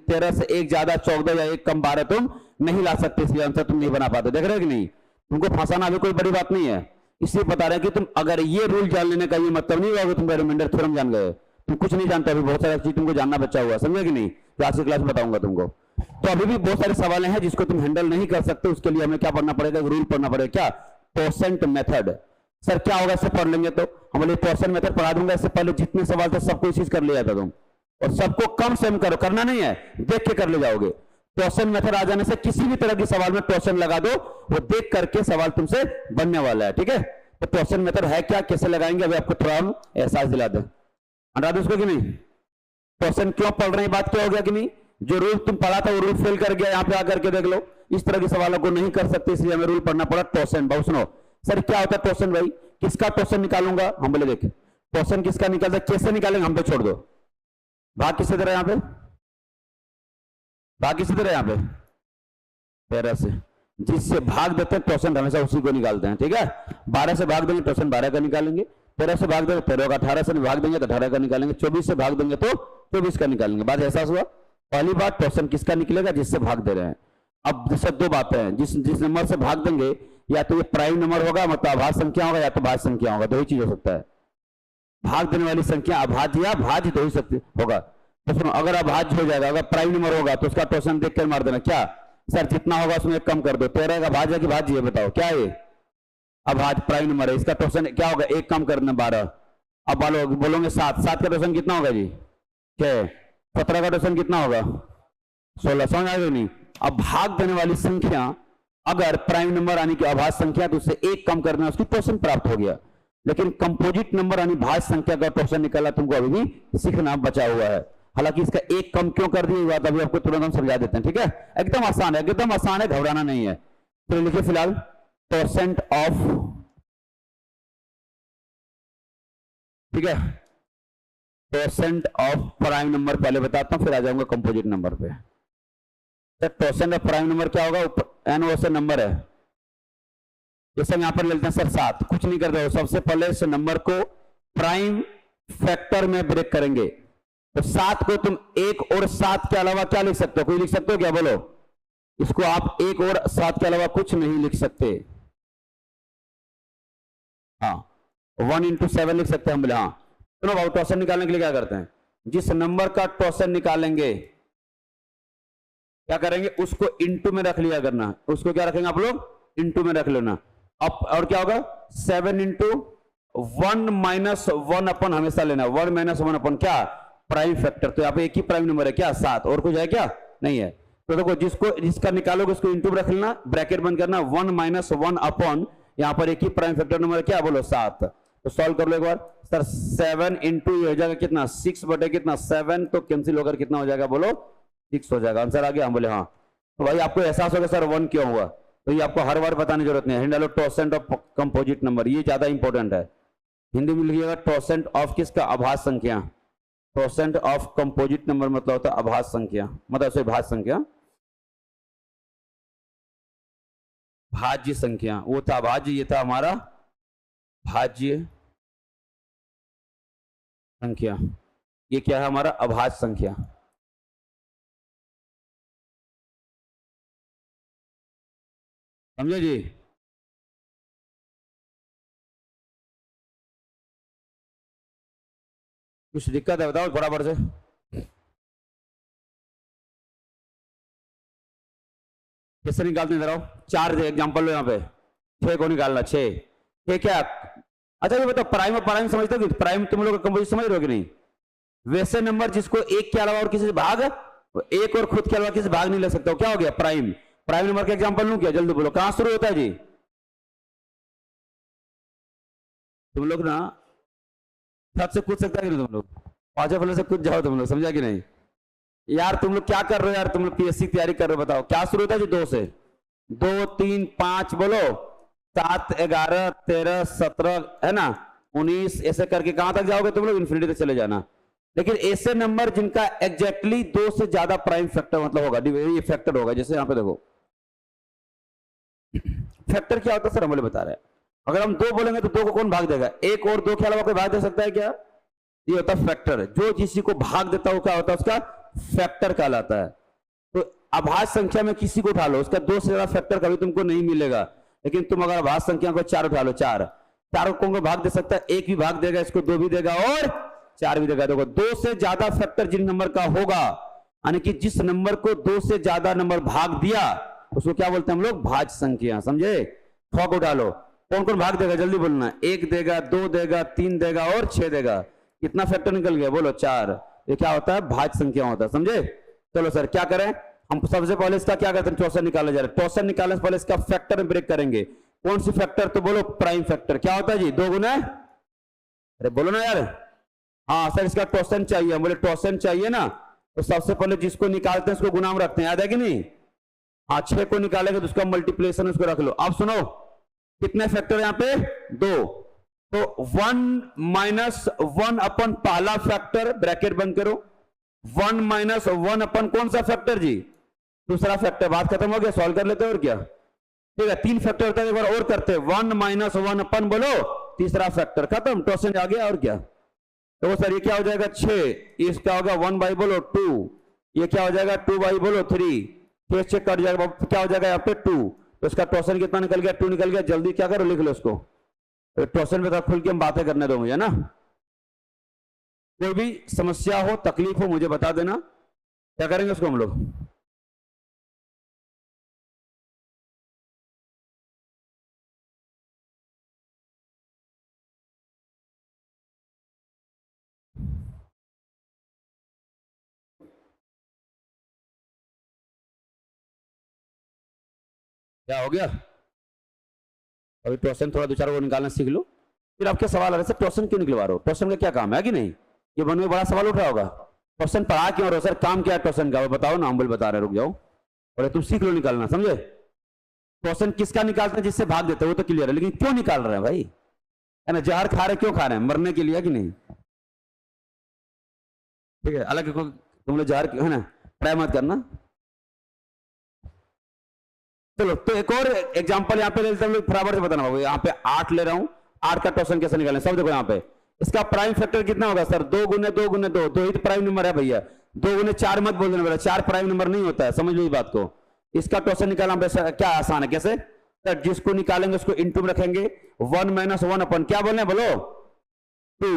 13 से 1 ज्यादा 14 या 1 कम 12 तुम नहीं ला सकते, इसलिए आंसर तुम नहीं बना पाते। देख रहे हो कि नहीं? तुमको फंसाना अभी कोई बड़ी बात नहीं है, इसलिए बता रहे हैं कि तुम अगर ये रूल जान लेने का ये मतलब नहीं होगा तुम रिमाइंडर थ्योरम जान गए। तुम कुछ नहीं जानते, अभी बहुत सारी चीज तुमको जानना बचा हुआ, समझे कि नहीं? आज की क्लास में बताऊंगा तुमको। तो अभी भी बहुत सारे सवाल हैं जिसको तुम हैंडल नहीं कर सकते, उसके लिए हमें क्या पढ़ना पड़ेगा, रूल पढ़ना पड़ेगा। क्या? Percent method. सर क्या होगा इससे पढ़ लेंगे तो हम बोले टॉर्सन मेथड पढ़ा दूंगा, इससे पहले जितने सवाल थे सबको इस चीज कर लिया था तुम, और सबको कम से कम करो, करना नहीं है, देख के कर ले जाओगे। टॉर्सन मेथड आ जाने से किसी भी तरह के सवाल में टॉर्सन लगा दो, वो देख करके सवाल तुमसे बनने वाला है, ठीक है। तो टॉर्सन मेथड है क्या, कैसे लगाएंगे, अभी आपको थोड़ा हम एहसास दिला दें, अनुराध उसको कि नहीं। टॉर्सन क्यों पढ़ रहे हैं, बात क्या हो गया कि नहीं, जो रूल तुम पढ़ा था वो रूल फेल कर गया, यहाँ पे आकर के देख लो, इस तरह के सवालों को नहीं कर सकते, इसलिए हमें रूल पढ़ना पड़ा टॉर्सन। बहुत सुनो सर क्या होता है टॉर्सन भाई, किसका टॉर्सन निकालूंगा, हम बोले देख टॉर्सन किसका निकालता है, कैसे निकालेंगे, हम पे छोड़ दो, भाग किससे दे रहे हैं यहाँ पे, भाग किससे दे रहे हैं यहाँ पे, 13 से, जिससे भाग देते हैं टॉर्सन हमेशा उसी को निकालते हैं, ठीक है। 12 से भाग देंगे टॉर्सन 12 का निकालेंगे, 13 से भाग देंगे 13 का, 18 से भाग देंगे तो 18 का निकालेंगे, 24 से भाग देंगे तो 24 का निकालेंगे। बात एहसास हुआ, पहली बात टॉर्सन किसका निकलेगा, जिससे भाग दे रहे हैं। अब जैसे दो बातें हैं, जिस नंबर से भाग देंगे या तो ये प्राइम नंबर होगा मतलब अभाज्य संख्या होगा, या तो भाज्य संख्या होगा, दो ही चीज हो सकता है। भाग देने वाली संख्या अभाज्य या भाज्य दो ही सकती होगा। तो सुनो अगर अभाज्य हो जाएगा, अगर प्राइम नंबर होगा तो उसका टॉर्सन देख कर मार देना, क्या सर जितना होगा उसमें कम कर दो, 13 का भाज्य की भाज्य है, बताओ क्या है, अभाज्य प्राइम नंबर है, इसका टॉर्सन क्या होगा, एक कम करना 12। अब बोलोगे 7, 7 का टॉर्सन कितना होगा जी, क्या 17 का टॉर्सन कितना होगा 16, समझ आ गई नहीं। अब भाग देने वाली संख्या अगर प्राइम नंबर यानी कि अभाज्य संख्या तो उससे एक कम करना उसकी टॉर्सन प्राप्त हो गया, लेकिन कंपोजिट नंबर यानी भाज्य संख्या का टॉर्सन निकाला तुमको अभी भी सीखना बचा हुआ है। हालांकि इसका एक कम क्यों कर दी बात अभी आपको तुरंत हम समझा देते हैं, ठीक है, एकदम आसान है, एकदम आसान है, घबराना नहीं है। तो लिखिए फिलहाल परसेंट ऑफ, ठीक है, परसेंट ऑफ प्राइम नंबर पहले बताता हूं फिर आ जाऊंगा कंपोजिट नंबर पे। परसेंट ऑफ प्राइम नंबर क्या होगा, एन ओ से नंबर है, जैसे हम यहां पर लेते हैं सर 7, कुछ नहीं करते हो, सबसे पहले इस नंबर को प्राइम फैक्टर में ब्रेक करेंगे। तो 7 को तुम 1 और 7 के अलावा क्या लिख सकते हो, कोई लिख सकते हो क्या, बोलो, इसको आप 1 और 7 के अलावा कुछ नहीं लिख सकते, हाँ 1 into 7 लिख सकते हैं हम, बोले हाँ। सुनो भाव टॉर्सन निकालने के लिए क्या करते हैं, जिस नंबर का टॉर्सन निकालेंगे क्या करेंगे, उसको इंटू में रख लिया करना, उसको क्या रखेंगे आप लोग, इंटू में रख लेना। अब और क्या होगा 7 into 1 minus 1 अपन हमेशा लेना, 1 minus 1 अपन क्या प्राइम फैक्टर, तो यहाँ पे एक ही प्राइम नंबर है क्या 7, और कुछ है क्या नहीं है। तो देखो जिसका निकालोगे उसको इंटू में रख लेना, ब्रैकेट बंद करना, 1 minus 1 अपन यहाँ पर एक ही प्राइम फैक्टर नंबर है क्या, बोलो 7। तो सॉल्व कर लो एक बार सर, 7 इंटू हो जाएगा कितना 6 बटे कितना 7, तो कैंसिल होकर कितना हो जाएगा, बोलो 6 हो जाएगा, आंसर आ गया, हम बोले हाँ। तो भाई आपको एहसास होगा सर 1 क्यों हुआ, तो ये आपको हर बार बताने की जरूरत नहीं है। हिंदी टॉर्सेंट ऑफ कंपोजिट नंबर, ये ज्यादा इंपॉर्टेंट है। हिंदी में लिखिएगा टॉर्सेंट ऑफ किसका, अभाज्य संख्या, टॉर्सेंट ऑफ कंपोजिट नंबर मतलब होता है अभाज्य संख्या, मतलब से भाज्य संख्या, भाज्य संख्या, वो था भाज्य, ये था हमारा भाज्य संख्या, ये क्या है हमारा अभाज्य संख्या। समझे जी, कुछ दिक्कत है बताओ बराबर से, कैसे निकालते हैं जरा, 4 एग्जांपल लो यहाँ पे, 6 को निकालना, 6 क्या, अच्छा ये बताओ प्राइम और प्राइम समझते हो, प्राइम तुम लोग कंपोजिट समझ रहे हो कि नहीं, वैसे नंबर जिसको एक के अलावा और किसी से भाग, एक और खुद के अलावा किसी से भाग नहीं ले सकता, क्या हो गया प्राइम। प्राइम नंबर का एग्जांपल लूं क्या, जल्दी बोलो, कहां शुरू होता है जी, तुम लोग ना छत से कूद सकता है कि नहीं, तुम लोग 5वें फ्लोर से कूद जाओ तुम लोग, समझा कि नहीं यार, तुम लोग क्या कर रहे हो यार, तुम लोग पीएससी की तैयारी कर रहे हो, बताओ क्या शुरू होता है जी, 2 से, 2 3 5 बोलो, 7 11 13 17 है ना 19, ऐसे करके कहां तक जाओगे तुम लोग, इन्फिनिटी तक चले जाना। लेकिन ऐसे नंबर जिनका एग्जैक्टली 2 से ज्यादा प्राइम फैक्टर मतलब होगा, ये फैक्टर होगा, जैसे यहां पे देखो फैक्टर क्या होता है सर, हम बता रहे हैं, अगर हम 2 बोलेंगे तो 2 को कौन भाग देगा, 1 और 2 के अलावा कोई भाग दे सकता है क्या, ये होता है फैक्टर, जो किसी को भाग देता है वो क्या होता है, उसका फैक्टर कहलाता है। तो अभाज्य संख्या में किसी को उठा लो, उसका 2 से ज्यादा फैक्टर कभी तुमको नहीं मिलेगा, लेकिन तुम अगर अभाज्य संख्या को 4 उठा लो, 4 को कौन भाग दे सकता है, 1 भी भाग देगा, इसको 2 भी देगा और 4 भी देगा। देखो 2 से ज्यादा फैक्टर जिन नंबर का होगा, यानी कि जिस नंबर को 2 से ज्यादा नंबर भाग दिया उसको क्या बोलते हैं हम लोग, भाज्य संख्या, समझे। 6 को उठा लो, कौन कौन भाग देगा जल्दी बोलना। 1 देगा, 2 देगा, 3 देगा और 6 देगा। कितना फैक्टर निकल गया बोलो 4। ये क्या होता है भाज्य संख्या होता है, समझे। चलो सर क्या करें हम, सबसे पहले इसका क्या करते हैं टोसन निकाला जा रहा है। टोसन निकालने से पहले इसका फैक्टर ब्रेक करेंगे। कौन सी फैक्टर, तो बोलो प्राइम फैक्टर। क्या होता है जी 2 गुना, अरे बोलो ना यार। हाँ सर इसका टोसन चाहिए, बोले टोसन चाहिए ना, तो सबसे पहले जिसको निकालते हैं उसको गुना में रखते हैं, याद है कि नहीं। हाँ 6 को निकालेंगे तो उसका मल्टीप्लिकेशन उसको रख लो। अब सुनो कितने फैक्टर यहाँ पे 2, तो 1 माइनस 1 अपन पहला फैक्टर ब्रैकेट बंद करो, 1 माइनस 1 अपन कौन सा फैक्टर जी दूसरा फैक्टर। बात खत्म हो गया, सॉल्व कर लेते हैं और क्या। ठीक है 3 फैक्टर होता है, एक बार और करते हैं। 1 माइनस 1 अपन बोलो तीसरा फैक्टर, खत्म, टोसन आ गया और क्या। तो सर ये क्या हो जाएगा 6, इसका होगा 1 बाई बोलो 2, ये क्या हो जाएगा 2 बाई बोलो 3, फिर चेक कर जाएगा क्या हो जाएगा यहाँ पे 2, तो इसका टोसन कितना निकल गया 2 निकल गया। जल्दी क्या करो लिख लो इसको, तो टोसन पे तो खुल के हम बातें करने दो मुझे ना। कोई भी समस्या हो तकलीफ हो मुझे बता देना, क्या करेंगे उसको हम लोग। क्या हो गया, अभी टोसन थोड़ा 2-4 वो निकालना सीख लो। फिर आपके सवाल आ रहे हैं टोसन क्यों निकलवा रहे हो, टोसन का क्या काम है कि नहीं, ये मन में बड़ा सवाल उठ रहा होगा। टोसन पढ़ा क्यों रहे हो सर, काम क्या है टोसन का वो बताओ ना। हम बोल बता रहे रुक जाओ, बोले तुम सीख लो निकालना, समझे। टोसन किसका निकालते हैं, जिससे भाग देते हैं, वो तो क्लियर है, लेकिन क्यों निकाल रहे हैं भाई, है ना। जहर खा रहे क्यों खा रहे हैं, मरने के लिए कि नहीं। ठीक है अलग तुम लोग जहर है ना, ट्राई मत करना। चलो तो एक और एग्जांपल यहाँ पे ले लेते हैं, बराबर से बताना होगा। यहाँ पे 8 ले रहा हूं, 8 का टोसन कैसे निकालें, सब देखो यहाँ पे। इसका प्राइम फैक्टर कितना होगा सर 2 गुने 2 गुने 2, 2 ही तो प्राइम नंबर है भैया। 2 गुने 4 मत बोल देना बेटा, 4 प्राइम नंबर नहीं होता है, समझ लो इस बात को। इसका टोसन निकालना क्या आसान है, कैसे सर, जिसको निकालेंगे उसको इंटू में रखेंगे। 1 माइनस 1 अपन क्या बोले बोलो 2।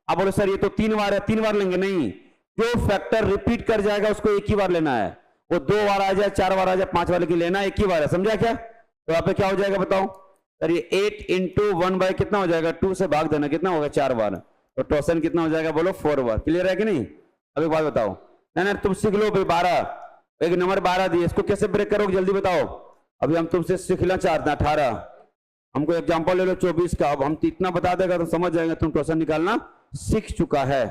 अब बोलो सर ये तो 3 बार है, 3 बार लेंगे नहीं, जो फैक्टर रिपीट कर जाएगा उसको एक ही बार लेना है। वो 2 बार आ जाए, 4 बार आ जाए, 5 बार लेकिन लेना एक ही बार है, समझा क्या। तो यहाँ पे क्या हो जाएगा बताओ सर, ये 8 इंटू 1 बाई कितना हो जाएगा 2 से भाग देना, कितना होगा 4 बार, तो टोसन कितना हो जाएगा बोलो 4 बार। क्लियर है कि नहीं। अब एक बात बताओ, नहीं तुम सीख लो भाई 12, एक नंबर 12 दिए, इसको कैसे ब्रेक करोगे जल्दी बताओ। अभी हम तुमसे सीखना चाहते हैं 18, हमको एग्जाम्पल ले लो 24 का। अब हम इतना बता देगा तो समझ जाएंगे तुम टोसन निकालना सीख चुका है।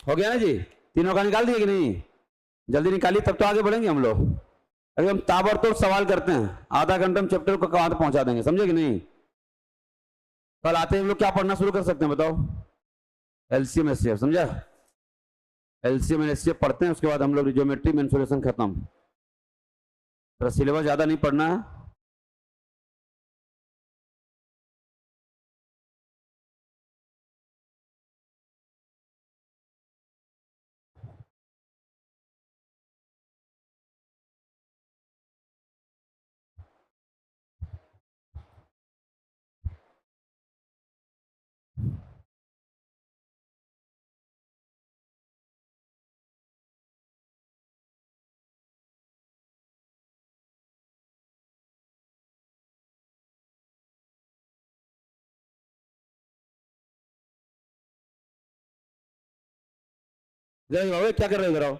हो गया ना जी, तीनों का निकाल दिए कि नहीं, जल्दी निकालिए तब तो आगे बढ़ेंगे हम लोग। अगर हम ताबड़तोड़ सवाल करते हैं आधा घंटा हम चैप्टर को कहां तक पहुंचा देंगे, समझे कि नहीं। कल आते हम लोग क्या पढ़ना शुरू कर सकते हैं बताओ, एलसीएम एचसीएफ, समझा। एलसीएम एचसीएफ पढ़ते हैं, उसके बाद हम लोग ज्योमेट्री मेंसुरेशन खत्म। तो सिलेबस ज्यादा नहीं पढ़ना है। क्या कर रहे हो इधर आओ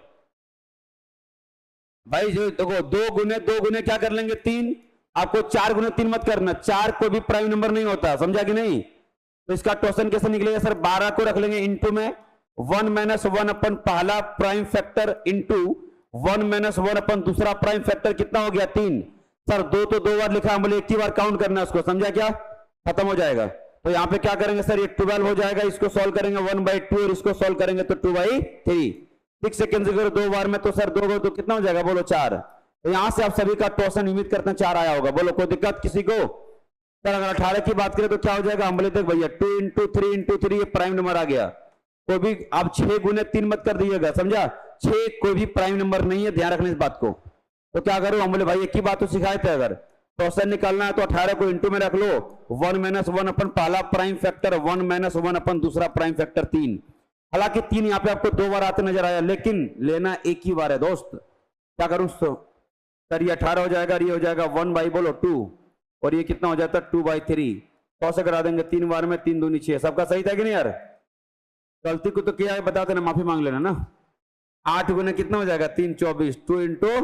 भाई, जो देखो 2 गुने क्या कर लेंगे 3, आपको 4 गुने 3 मत करना, 4 कोई भी प्राइम नंबर नहीं होता, समझा कि नहीं। तो इसका टोसन कैसे निकलेगा सर, 12 को रख लेंगे इंटू में 1 माइनस 1 अपन पहला प्राइम फैक्टर इंटू 1 माइनस 1 अपन दूसरा प्राइम फैक्टर, कितना हो गया 3। सर 2 तो 2 बार लिखा, हम बोले एक ही बार काउंट करना है उसको, समझा क्या, खत्म हो जाएगा। तो यहाँ पे क्या करेंगे सर, ये 12 हो जाएगा, इसको सॉल्व करेंगे 1/2 और इसको सॉल्व करेंगे तो 2/3। 6 से कैंसिल करो 2 बार में, तो सर 2 तो कितना हो जाएगा बोलो 4। तो यहां से आप सभी का टोसन उम्मीद करते हैं 4 आया होगा। बोलो कोई दिक्कत किसी को? सर अगर 18 की बात करें तो क्या हो जाएगा, हम बोले देख भैया 2 × 3 × 3 ये प्राइम नंबर आ गया। कोई भी आप 6 × 3 मत कर दीजिएगा, समझा? 6 कोई भी प्राइम नंबर नहीं है, ध्यान रखना इस बात को। तो क्या करो, हम बोले भाई एक ही बात तो सिखाए थे, अगर टोसन निकालना है तो 18 को इंटू में रख लो, 1 - 1 अपन पहला प्राइम फैक्टर, 1 - 1 अपन दूसरा प्राइम फैक्टर 3। हालांकि 3 यहाँ पे आपको 2 बार आते नजर आया, लेकिन लेना एक ही बार है दोस्त। क्या करूं सर, ये 18 हो जाएगा, ये हो जाएगा 1 बोलो 2, और ये कितना हो जाता है 2/3। तो से करा देंगे 3 बार में, 3 दूनी 6। सबका सही था कि नहीं यार? गलती को तो किया है बता देना, माफी मांग लेना ना। 8 गुना कितना हो जाएगा 3 × 24, 2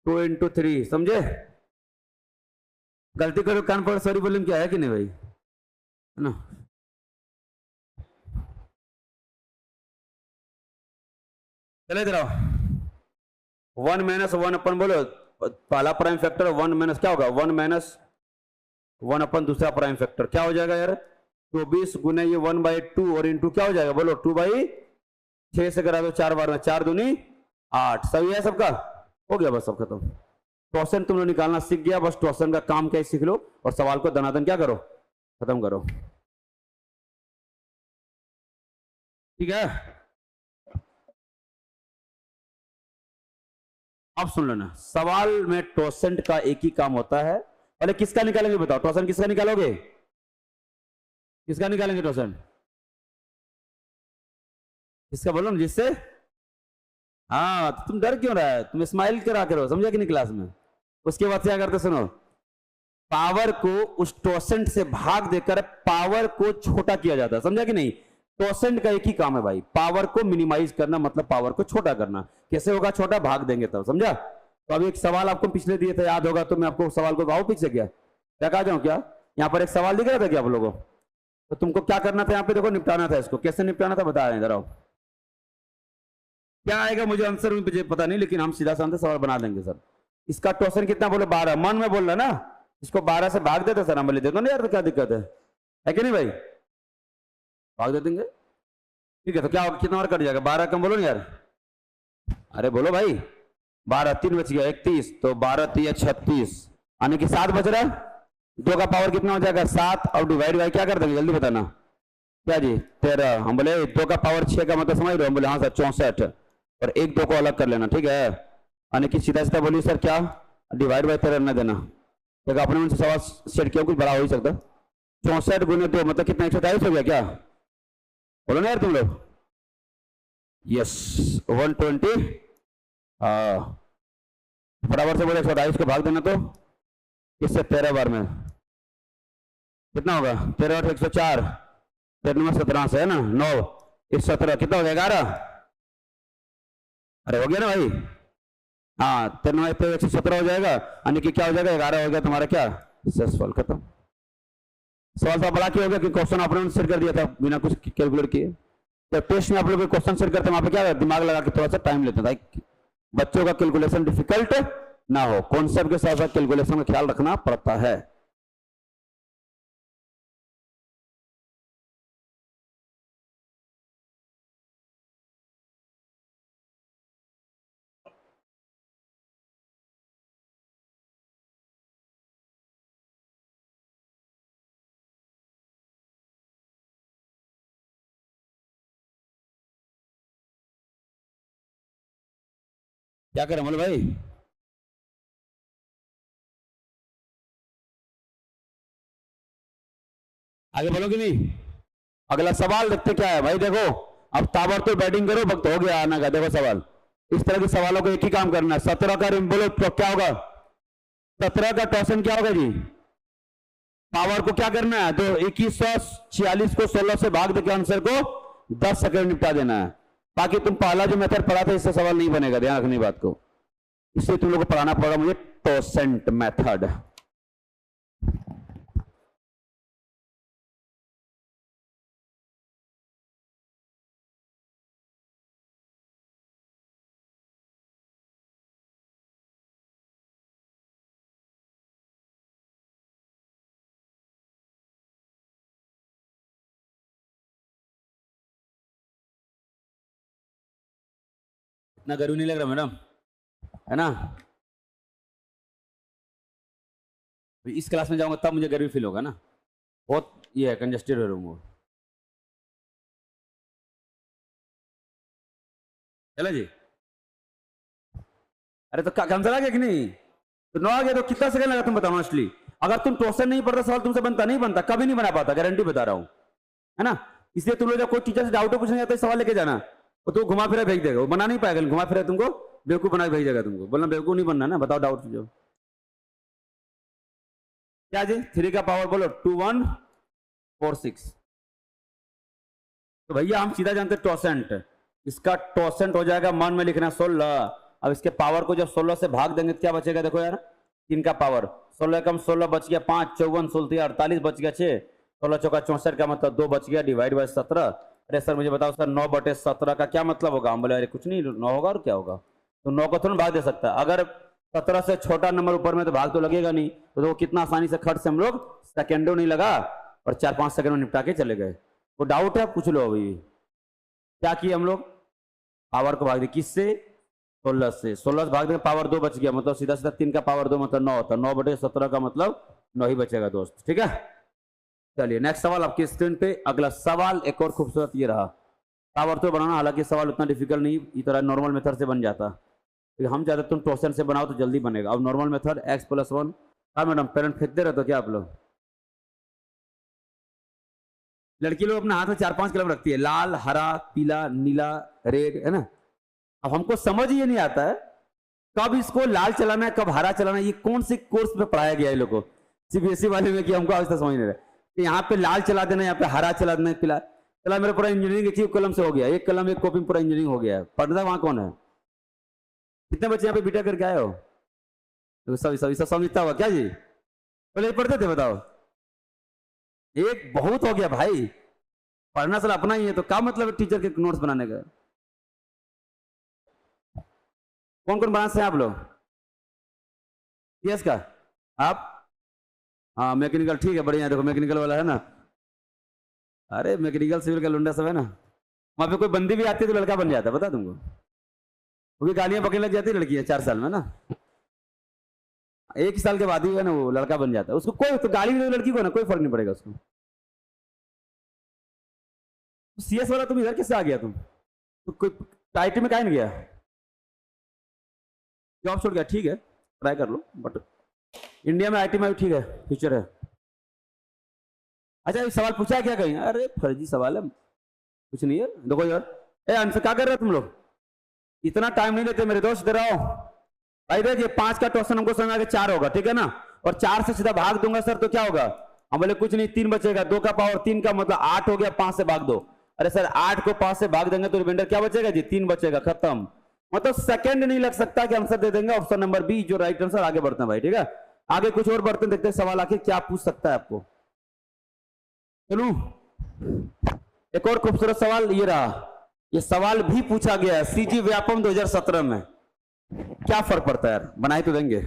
× 3, समझे? गलती करो कान पर सॉरी बोलेंगे, क्या है कि नहीं भाई, है ना? चले इधर आओ। 1 - 1 अपन बोलो पहला प्राइम फैक्टर, 1 क्या होगा 1 - 1 अपन दूसरा प्राइम फैक्टर, क्या हो जाएगा यार 24 गुना ये 1/2 और इंटू क्या हो जाएगा बोलो 2/6 से करा दो 4 बार में, 4 दूनी 8। सही है सबका? हो गया बस, सब खत्म। टोसन तुम लोग निकालना सीख गया, बस टोसन का काम क्या सीख लो और सवाल को दनादन क्या करो, खत्म करो। ठीक है, अब सुन लेना, सवाल में टोसेंट का एक ही काम होता है। पहले किसका निकालेंगे बताओ, टोसेंट किसका निकालोगे? किसका निकालेंगे टोसेंट? किसका बोलो ना, जिससे हाँ तो तुम डर क्यों रहा है, तुम स्माइल करा करो, समझा कि नहीं क्लास में? उसके बाद क्या करते सुनो, पावर को उस टोसेंट से भाग देकर पावर को छोटा किया जाता है, समझा कि नहीं? टोसेंट का एक ही काम है भाई, पावर को मिनिमाइज करना, मतलब पावर को छोटा करना। कैसे होगा छोटा, भाग देंगे तब, समझा? तो अभी एक सवाल आपको पिछले दिए थे, याद होगा तो मैं आपको सवाल को गाओ पीछे, क्या कहा जाऊं क्या? यहाँ पर एक सवाल दिख रहा था क्या आप लोगों को? तो तुमको क्या करना था यहाँ पे, देखो निपटाना था इसको। कैसे निपटाना था बता रहे हैं, इधर आओ। क्या आएगा मुझे आंसर मुझे पता नहीं, लेकिन हम सीधा साधा सवाल बना देंगे सर। इसका टोसन कितना बोलो 12, मन में बोल रहा ना, इसको 12 से भाग देते सर, हम बोले दे दो ना यार, तो क्या दिक्कत है कि नहीं भाई? भाग दे देंगे, ठीक है। तो क्या कितना और कट जाएगा, 12 कम बोलो ना यार, अरे बोलो भाई। 12 3 बच गया 31, तो 12 3 36, यानी कि 7 बच रहा है। 2 का पावर कितना हो जाएगा 7, और डिवाइड बाई क्या कर देंगे जल्दी बताना, क्या जी 13। हम बोले 2 का पावर 6 का मतलब समझ रहे हो, हम बोले हाँ सर 64, और 1 2 को अलग कर लेना, ठीक है। यानी कि सीधा सीधा बोलिए सर क्या, डिवाइड बाई 13 न देना, तो अपने उनसे सवाल सेट किया, कुछ बड़ा हो ही सकता। 64 गुने 2 मतलब कितना 128 हो गया क्या, बोलो ना यार तुम लोग। यस 120, बराबर से बोले 128 को भाग देना, तो इससे 13 बार में कितना होगा, 13 8 104, 13 17 से है ना, 9 1 17 कितना हो गया 11। अरे हो गया ना भाई, हाँ 13 पे 117 हो जाएगा, यानी कि क्या हो जाएगा 11 हो गया तुम्हारा क्या, सवाल खत्म। सवाल तो बड़ा क्यों हो गया कि क्वेश्चन आपने सेट कर दिया था बिना कुछ कैलकुलेट किए। तो टेस्ट में आप लोग क्वेश्चन सेट करते हैं, वहां पे क्या दिमाग लगा के थोड़ा सा टाइम लेते हैं, बच्चों का कैलकुलेशन डिफिकल्ट ना हो, कॉन्सेप्ट के साथ साथ कैलकुलेशन का ख्याल रखना पड़ता है। क्या करें बोले भाई, आगे बोलो कि नहीं? अगला सवाल देखते क्या है भाई, देखो अब ताबड़तोड़ बैटिंग करो, वक्त हो गया आना का। देखो सवाल, इस तरह के सवालों को एक ही काम करना है। 17 का बोलो तो क्या होगा, 17 का टॉसन क्या होगा जी, पावर को क्या करना है, तो 2146 को 16 से भाग देकर आंसर को 10 सेकंड निपटा देना है। बाकी तुम पहला जो मेथड पढ़ा था इससे सवाल नहीं बनेगा, ध्यान रखने बात को, इसलिए तुम लोग को पढ़ाना पड़ेगा मुझे टोसेंट मेथड। इतना गर्मी नहीं लग रहा मैडम, है ना? इस क्लास में जाऊंगा तब मुझे गर्मी फील होगा ना, बहुत ये है कंजस्टेड रूम वो। चला जी। अरे तो काम चला गया कि नहीं? तो 9 आ गया तो कितना सेकंड लगा तुम बताओ ऑनेस्टली। अगर तुम क्वेश्चन नहीं पढ़ते सवाल तुमसे बनता नहीं बनता, कभी नहीं बना पाता, गारंटी बता रहा हूं, है ना? इसलिए तुम लोग जब कोई टीचर से डाउट पूछने जाता है सवाल लेके जाना, वो तो घुमा फिरा भेज देगा, वो बना नहीं पाएगा, घुमा फिरा तुमको बेवकूफ बना के भेज देगा तुमको। बोलना बेवकूफ नहीं बनना ना, बताओ डाउट जो क्या जी। 3 का पावर बोलो 2146। तो भैया हम सीधा जानते टोसेंट, इसका टोसेंट हो जाएगा मन में लिखना 16। अब इसके पावर को जब 16 से भाग देंगे तो क्या बचेगा? देखो यार 3 का पावर 16 कम 16 बच गया 5, 54 16 48 बच गया 6, 16 चौका 64 का मतलब 2 बच गया, डिवाइड बाय 17। अरे सर मुझे बताओ सर 9/17 का क्या मतलब होगा? हम बोले अरे कुछ नहीं, 9 होगा और क्या होगा? तो 9 को थोड़ा भाग दे सकता है, अगर 17 से छोटा नंबर ऊपर में तो भाग तो लगेगा नहीं, तो वो कितना आसानी से खट से हम लोग सेकेंडों नहीं लगा और 4-5 सेकंड में निपटा के चले गए। वो डाउट है पूछ लो। अभी क्या किए हम लोग? पावर को भाग दिया किससे? 16 से। 16 से भाग देंगे पावर 2 बच गया, मतलब सीधा सीधा 3 का पावर 2 मतलब 9 होता है। 9/17 का मतलब 9 ही बचेगा दोस्त, ठीक है? चलिए नेक्स्ट सवाल आपकी स्क्रीन पे। अगला सवाल एक और खूबसूरत ये रहा। पावर तो बनाना हालांकि सवाल उतना डिफिकल्ट नहीं, इस तरह नॉर्मल मेथड से बन जाता, तो हम चाहते तुम टोशन से बनाओ तो जल्दी बनेगा। अब नॉर्मल मेथड x+1। हाँ मैडम पेरेंट फेंकते रहते हो क्या आप लोग? लड़की लोग अपने हाथ में 4-5 कलम रखती है, लाल हरा पीला नीला रेड, है ना? अब हमको समझ ये नहीं आता है कब इसको लाल चलाना है कब हरा चलाना है, ये कौन से कोर्स में पढ़ाया गया है लोगों को सीबीएसई वाले में, कि हमको आज तक समझ नहीं रहा कि यहाँ पे लाल चला देना, यहाँ पे हरा चला देना, पीला चला। मेरा पूरा इंजीनियरिंग एक कलम से हो गया, एक कलम एक कॉपी में पूरा इंजीनियरिंग हो गया है। पढ़ना वहां कौन है? कितने बच्चे यहाँ पे बीटा करके आए हो? तो सब समझता हुआ क्या जी? पहले पढ़ते थे बताओ? एक बहुत हो गया भाई, पढ़ना साला अपना ही है, तो क्या मतलब है टीचर के नोट्स बनाने का? कौन कौन बनाते हैं आप लोग? यस का आप? हाँ मैकेनिकल, ठीक है बढ़िया। देखो मैकेनिकल वाला है ना, अरे मैकेनिकल सिविल का लुंडा सब है ना, वहां पे कोई बंदी भी आती है तो लड़का बन जाता है, पता तुमको? क्योंकि गालियां पकड़ने लग जाती है लड़की है 4 साल में ना, 1 साल के बाद ही है ना वो लड़का बन जाता है। उसको कोई तो गाली नहीं लड़की को ना, कोई फर्क नहीं पड़ेगा उसको। सीएस वाला तुम इधर किससे आ गया? तुम तो कोई आईटी में काहे नहीं गया? जॉब छोड़ गया? ठीक है ट्राई कर लो, बट इंडिया में आईटी में भी ठीक है, फ्यूचर है। अच्छा ये सवाल पूछा है क्या कहीं? अरे फर्जी सवाल है, कुछ नहीं है। देखो यार ए आंसर क्या कर रहे हो तुम लोग? इतना टाइम नहीं लेते मेरे दोस्त, इधर आओ भाई। देखिए 5 का क्वेश्चन हमको समझ आ गया 4 होगा, ठीक है ना? और 4 से सीधा भाग दूंगा सर तो क्या होगा? हम बोले कुछ नहीं 3 बचेगा, 2 का पावर 3 का मतलब 8 हो गया, 5 से भाग दो। अरे सर 8 को 5 से भाग देंगे तो रिमाइंडर क्या बचेगा जी? 3 बचेगा, खत्म। मतलब सेकंड नहीं लग सकता कि आंसर दे देंगे ऑप्शन नंबर बी जो राइट आंसर। आगे बढ़ते हैं भाई, ठीक है? आगे कुछ और बढ़ते हैं, देखते हैं सवाल आखिर क्या पूछ सकता है आपको। चलो एक और खूबसूरत सवाल ये रहा। ये सवाल भी पूछा गया है सीजी व्यापम 2017 में। क्या फर्क पड़ता है यार, बनाए तो देंगे।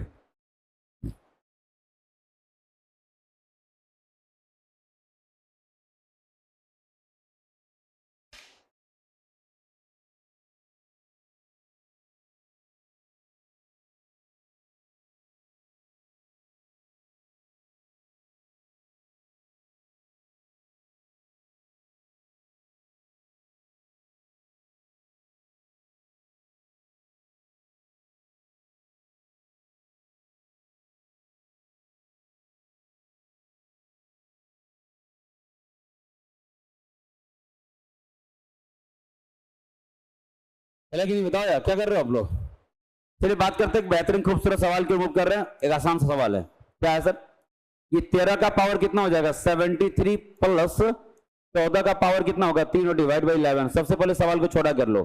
चलिए कि नहीं बताओ यार क्या कर रहे हो आप लोग? चलिए बात करते हैं, एक बेहतरीन खूबसूरत सवाल क्यों मूव कर रहे हैं। एक आसान सा सवाल है, क्या है सर? ये 13 का पावर कितना हो जाएगा? 73 प्लस 14 का पावर कितना होगा? 3 और डिवाइड बाई 11। सबसे पहले सवाल को छोटा कर लो।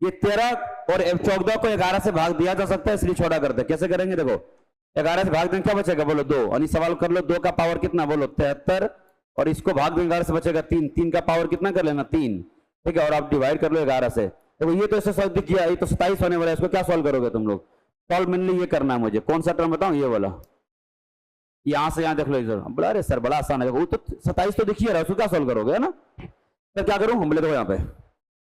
ये 13 और 14 को 11 से भाग दिया जा सकता है, इसलिए छोटा करते हैं। कैसे करेंगे? देखो 11 से भाग देंगे क्या बचेगा? बोलो 2। और सवाल कर लो 2 का पावर कितना? बोलो 73। और इसको भाग देंगे 11 से बचेगा 3। 3 का पावर कितना कर लेना? 3, ठीक है? और आप डिवाइड कर लो 11 से। देखो ये तो ऐसे सॉल्व किया, ये तो 27 होने वाला है, इसको क्या सॉल्व करोगे तुम लोग? सॉल्व मेनली ये करना है मुझे। कौन सा टर्म बताऊं? ये वाला, यहां से यहां देख लो इधर। बोला अरे सर बड़ा आसान है, वो तो 27 तो दिखिए रहा, उसको क्या सॉल्व करोगे, है ना? सर क्या करूं? हम बोले देखो यहाँ पे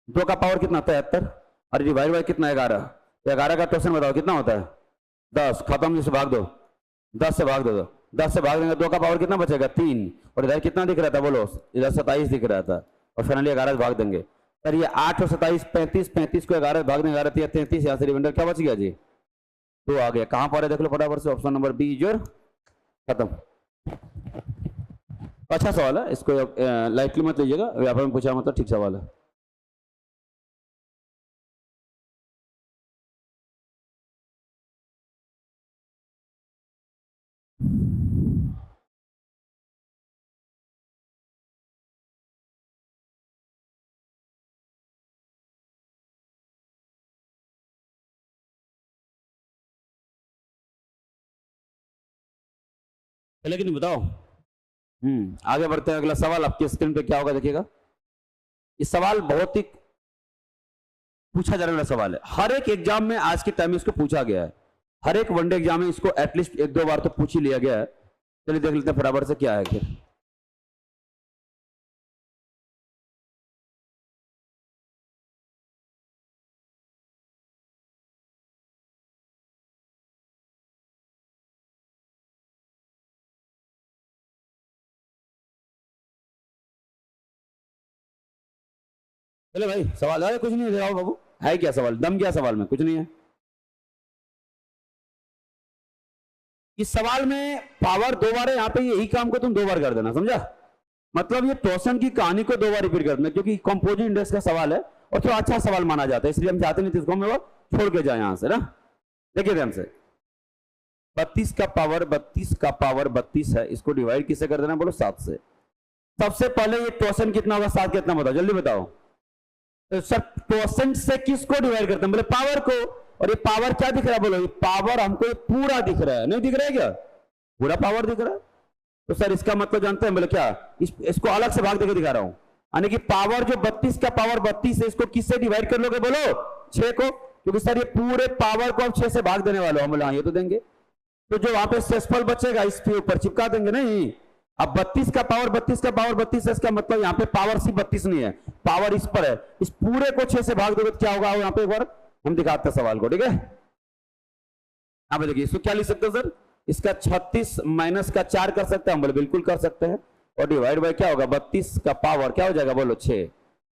2 का पावर कितना? 73। अरे डिवाइड बाय कितना 11, 11 का क्वेश्चन बताओ कितना होता है 10, खत्म, जिससे भाग दो 10 से भाग दो, 10 से भाग देंगे 2 का पावर कितना बचेगा 3, और इधर कितना दिख रहा था बोलो, इधर 27 दिख रहा था, और फाइनली 11 से भाग देंगे। सर ये 8 और 27 35, 35 को 11 भाग देंगे 11 33, यहाँ से रिमाइंडर क्या बच गया जी 2 आ गया। कहाँ पर है देख लो फटाफट से, option number B is your, खत्म। अच्छा सवाल है, इसको लाइटली मत लीजिएगा, व्यापार में पूछा मतलब ठीक सवाल है। लेकिन बताओ, आगे बढ़ते हैं, अगला सवाल आपकी स्क्रीन पे क्या होगा देखिएगा। इस सवाल बहुत ही पूछा जाने वाला सवाल है, हर एक एग्जाम में आज के टाइम में इसको पूछा गया है, हर एक वनडे एग्जाम में इसको एटलीस्ट 1-2 बार तो पूछ ही लिया गया है। चलिए देख लेते हैं बराबर से क्या है फिर। चले भाई सवाल है, कुछ नहीं है बाबू, है क्या सवाल, दम क्या सवाल में, कुछ नहीं है। इस सवाल में पावर 2 बार है, यहाँ पे यही काम को तुम 2 बार कर देना, समझा, मतलब ये टॉसन की कहानी को 2 बार रिपीट कर देना, क्योंकि कंपोजिट इंडेक्स का सवाल है और थोड़ा अच्छा सवाल माना जाता है, इसलिए हम चाहते नहीं थे इसको हम छोड़ के जाए यहाँ से ना। देखिए ध्यान से, 32 का पावर 32 है, इसको डिवाइड किससे कर देना बोलो 7 से। सबसे पहले ये टॉसन कितना होगा 7 कितना बताओ जल्दी बताओ। तो सर परसेंट से किसको डिवाइड करते हैं बोले पावर को, और ये पावर क्या दिख रहा है बोलो, ये पावर हमको ये पूरा दिख रहा है, नहीं दिख रहा है क्या, पूरा पावर दिख रहा है। तो सर इसका मतलब जानते हैं बोले क्या, इसको अलग से भाग देकर दिखा रहा हूं, यानी कि पावर जो 32 का पावर 32 है, इसको किससे डिवाइड कर लोगे बोलो 6 को, क्योंकि सर ये पूरे पावर को हम 6 से भाग देने वाले हो, हम बोले हाँ ये तो देंगे, तो जो वहां पे शेषफल बचेगा इसके ऊपर चिपका देंगे नहीं। अब 32 का पावर 32 है, इसका मतलब यहाँ पे पावर सिर्फ 32 नहीं है, पावर इस पर है, इस पूरे को 6 से भाग दोगे तो क्या होगा, यहाँ पे एक बार हम दिखाते हैं सवाल को, ठीक है। यहाँ पे देखिए इसको क्या लिख सकते हैं सर, इसका 36 माइनस का 4 कर सकते हैं, हम बोले बिल्कुल कर सकते हैं, और डिवाइड बाय क्या होगा 32 का पावर क्या हो जाएगा बोलो 6,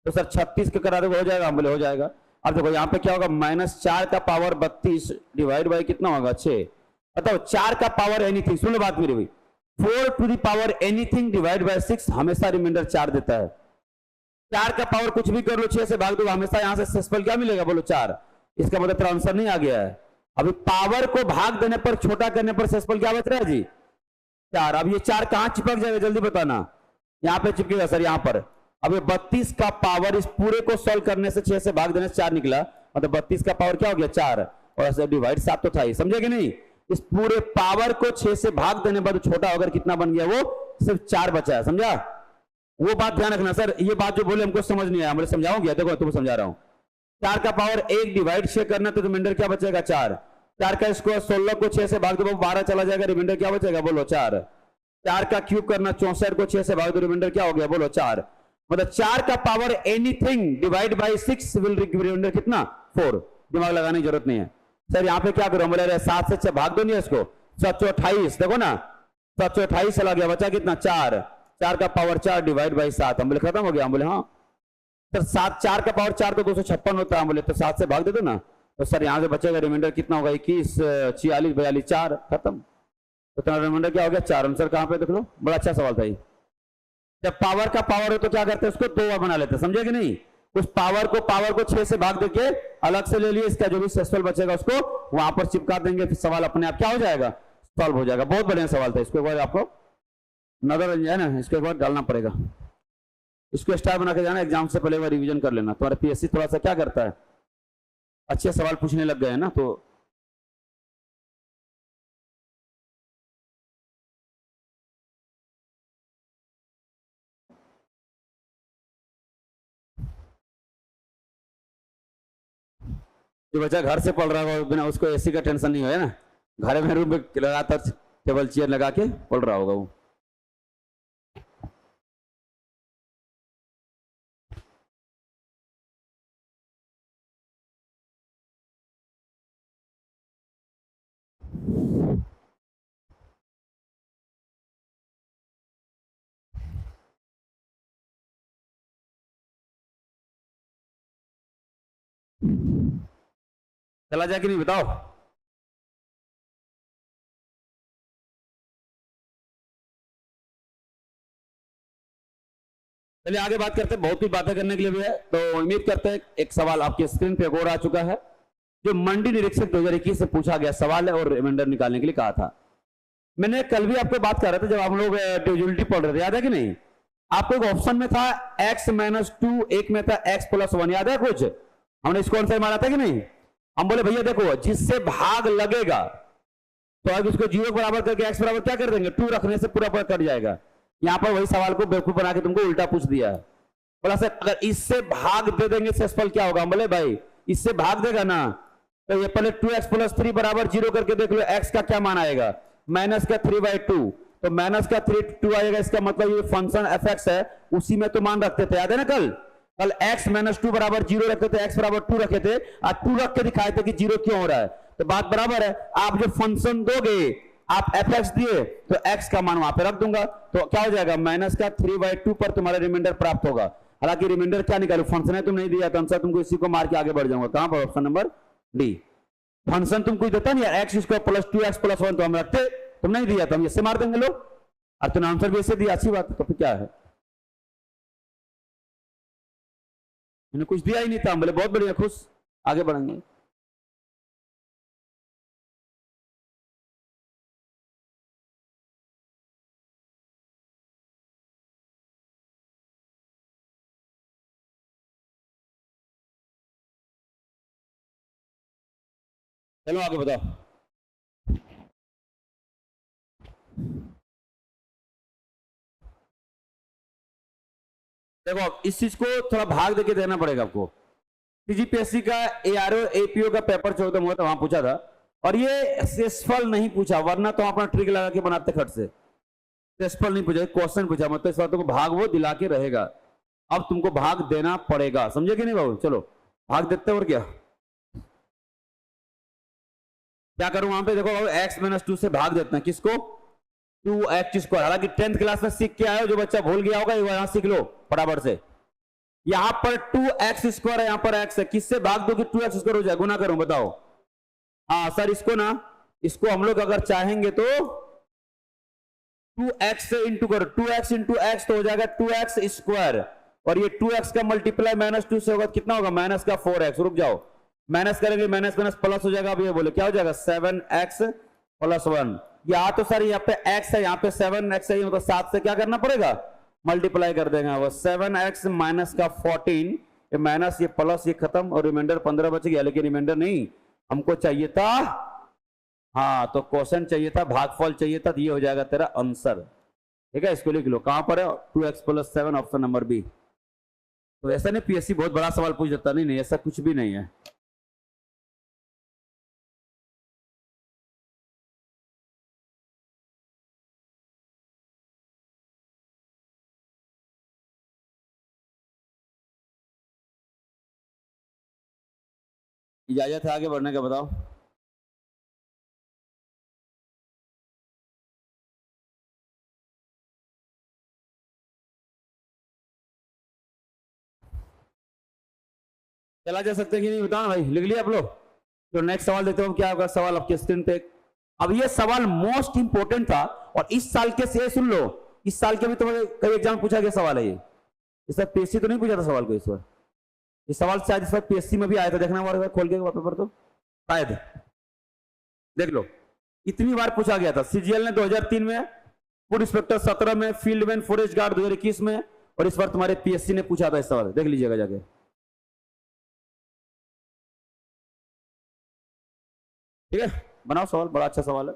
तो सर 36 के करा दोगे हो जाएगा, हम बोले हो जाएगा। अब देखो यहाँ पे क्या होगा -4 का पावर 32 डिवाइड बाय कितना होगा 6, बताओ 4 का पावर एनीथिंग, सुन लो बात मेरी हुई, 4 to the power anything divide by 6 हमेशा रिमाइंडर 4 देता है, 4 का पावर कुछ भी कर लो 6 से भाग दो हमेशा यहाँ से शेषफल क्या मिलेगा बोलो 4, इसका मतलब तेरा आंसर नहीं आ गया है। अभी पावर को भाग देने पर छोटा करने पर शेषफल क्या बच रहा है जी 4, अब ये 4 कहां चिपक जाएगा जल्दी बताना, यहाँ पे चिपकेगा सर यहाँ पर। अब ये 32 का पावर इस पूरे को सॉल्व करने से 6 से भाग देने से 4 निकला, मतलब 32 का पावर क्या हो गया 4, और ऐसे डिवाइड 7 तो था ही, समझे कि नहीं, इस पूरे पावर को 6 से भाग देने पर छोटा होकर कितना बन गया वो सिर्फ 4 बचा है, समझा, वो बात ध्यान रखना सर, ये बात जो बोले हमको समझ नहीं आया, मुझे समझाऊंगी, देखो तुम समझा रहा हूं, 4 का पावर 1 डिवाइड 6 करना तो रिमाइंडर क्या बचेगा 4, 4 का स्क्वायर 16 को 6 से भाग दो 12 चला जाएगा, रिमाइंडर क्या बचेगा बोलो 4, 4 का क्यूब करना 64 को 6 से भाग दो रिमाइंडर क्या हो गया बोलो 4, मतलब 4 का power anything divide by 6 will remainder कितना 4, दिमाग लगाने की जरूरत नहीं है। सर यहाँ पे क्या करो बोले 7 से 6 भाग दो नहीं इसको, 728 देखो ना 728 चला गया, बचा कितना 4, 4 का पावर 4 डिवाइड बाई 7, हम बोले खत्म हो गया, हम बोले हाँ सर 7, 4 का पावर 4 तो 256 होता है, हम बोले तो 7 से भाग दे दो ना, तो सर यहाँ से बचेगा रिमाइंडर कितना होगा 21 46 42 4 खत्म, तो तुम्हारा रिमाइंडर क्या हो गया 4, आंसर कहाँ पे देख लो, बड़ा अच्छा सवाल था ये। जब पावर का पावर हो तो क्या करते हैं उसको 2 बार बना लेते हैं, समझे कि नहीं, उस पावर को 6 से भाग देके अलग से ले लिए, इसका जो भी शेषफल बचेगा उसको वहां पर चिपका देंगे, फिर सवाल अपने आप क्या हो जाएगा सॉल्व हो जाएगा। बहुत बढ़िया सवाल था, इसको एक बार आपको नजर है ना, इसको एक बार डालना पड़ेगा, इसको स्टार बना के जाना, एग्जाम से पहले एक बार रिवीजन कर लेना, तुम्हारा पीएससी थोड़ा सा क्या करता है अच्छे सवाल पूछने लग गए ना, तो जो बच्चा घर से पढ़ रहा होगा बिना उसको एसी का टेंशन नहीं है ना, घर में रूम में लगातार टेबल चेयर लगा के पढ़ रहा होगा वो। चला जाए कि नहीं बताओ। चलिए आगे बात करते हैं, बहुत कुछ बातें करने के लिए भी है, तो उम्मीद करते हैं एक सवाल आपकी स्क्रीन पे और आ चुका है जो मंडी निरीक्षक 2021 से पूछा गया सवाल है और रिमाइंडर निकालने के लिए कहा था। मैंने कल भी आपको बात कर रहा था जब हम लोग डिविजिबिलिटी पढ़ रहे थे, याद है कि नहीं? आपको एक ऑप्शन में था x-2, एक में था x+1, याद है कुछ? हमने इसको आंसर मारा था कि नहीं? हम बोले भैया देखो जिससे भाग लगेगा तो अब इसको 0 बराबर करके x बराबर क्या कर देंगे, 2 रखने से पूरा पूरा कट जाएगा। यहां पर वही सवाल को बेवकूफ बना के तुमको उल्टा पूछ दिया है। बोला सर अगर इससे भाग दे देंगे शेषफल क्या होगा? बोले भाई इससे भाग देगा ना, तो ये पहले 2x+3 बराबर 0 करके देख लो, x का क्या मान आएगा, माइनस का 3/2, तो माइनस का 2 आएगा। इसका मतलब ये फंक्शन fx है उसी में तो मान रखते थे, याद है ना? कल x-2 बराबर 0 रखते थे, x बराबर 2 रखे थे, आज 2 रख के दिखाए थे कि 0 क्यों हो रहा है। तो बात बराबर है, आप जो फंक्शन दोगे, आप fx दिए तो x का मान वहां पे रख दूंगा, तो क्या हो जाएगा, माइनस का 3/2 पर तुम्हारा रिमाइंडर प्राप्त होगा। हालांकि रिमाइंडर क्या निकालू, फंक्शन है, तुम नहीं दिया तो आंसर तुमको इसी को मार के आगे बढ़ जाऊंगा। कहां पर? Option number D. फंक्शन तुमको देता नहीं यार, x² + 2x+1 तो हम रखते, तुम नहीं दिया तो हम इससे मार देंगे लोग, और तुमने आंसर भी ऐसे दिया, अच्छी बात है, तो फिर क्या है? मैंने कुछ दिया ही नहीं था, बोले बहुत बढ़िया, खुश, आगे बढ़ेंगे। चलो आगे बताओ। देखो इस चीज को थोड़ा भाग देके देना पड़ेगा आपको। सीजीपीएससी का एआरओ एपीओ का पेपर 14 हुआ था, वहां पूछा था, और ये शेषफल नहीं पूछा, वरना तो अपना ट्रिक लगा के बनाते खट से। शेषफल नहीं पूछा, क्वेश्चन पूछा, मतलब इस बात को भाग वो दिला के रहेगा। अब तुमको भाग देना पड़ेगा, समझे कि नहीं बाबू? चलो भाग देते, और क्या क्या करूं वहां पे? देखो x-2 से भाग देते हैं, किसको? 2x²। हालांकि 10th क्लास में सीख के आए, जो बच्चा भूल गया होगा यहां सीख लो फटाफट से। यहां पर 2x² है, यहां पर x है, किससे भाग दो कि 2x² हो जाए? गुना करूं, बताओ। हाँ सर, इसको ना, इसको हम लोग अगर चाहेंगे तो 2x से इंटू करो, 2x इंटू x तो हो जाएगा 2x², और ये 2x का मल्टीप्लाई -2 से होगा, कितना होगा? माइनस का 4x। रुक जाओ, माइनस करेंगे, माइनस माइनस प्लस हो जाएगा। अब ये बोले क्या हो जाएगा? 7x+1। यहाँ तो सर यहाँ पे x है, यहाँ पे 7x है, मतलब 7 से क्या करना पड़ेगा? मल्टीप्लाई कर देंगे। वो 7x माइनस का 14, ये माइनस ये प्लस ये खत्म, और रिमाइंडर 15 बच गया। लेकिन रिमाइंडर नहीं, हमको चाहिए था, हाँ तो क्वेश्चन चाहिए था, भागफल चाहिए था, तो ये हो जाएगा तेरा आंसर। ठीक है, इसको लिख लो, कहां पर है? 2x+7, option number B. तो ऐसा नहीं पीएससी बहुत बड़ा सवाल पूछ देता, नहीं ऐसा कुछ भी नहीं है। इजाजत है आगे बढ़ने का, बताओ। चला जा सकते हैं कि नहीं, बताओ भाई, लिख लिया आप लोग? तो नेक्स्ट सवाल देते हो, क्या होगा सवाल आपके स्क्रीन पे। अब ये सवाल मोस्ट इंपोर्टेंट था, और इस साल के से सुन लो, इस साल के भी तुम्हारे कई एग्जाम पूछा गया सवाल है ये। इस बार पीएससी तो नहीं पूछा था सवाल को इस बार, ये सवाल शायद इस बार पीएससी में भी आया था, देखना बार खोल के पेपर तो शायद देख लो, इतनी बार पूछा गया था। सीजीएल ने 2003 में, फूड इंस्पेक्टर 17 में, फील्डमैन फॉरेस्ट गार्ड 2021 में, और इस बार तुम्हारे पीएससी ने पूछा था इस सवाल, देख लीजिएगा जाके। ठीक है, बनाओ सवाल, बड़ा अच्छा सवाल है।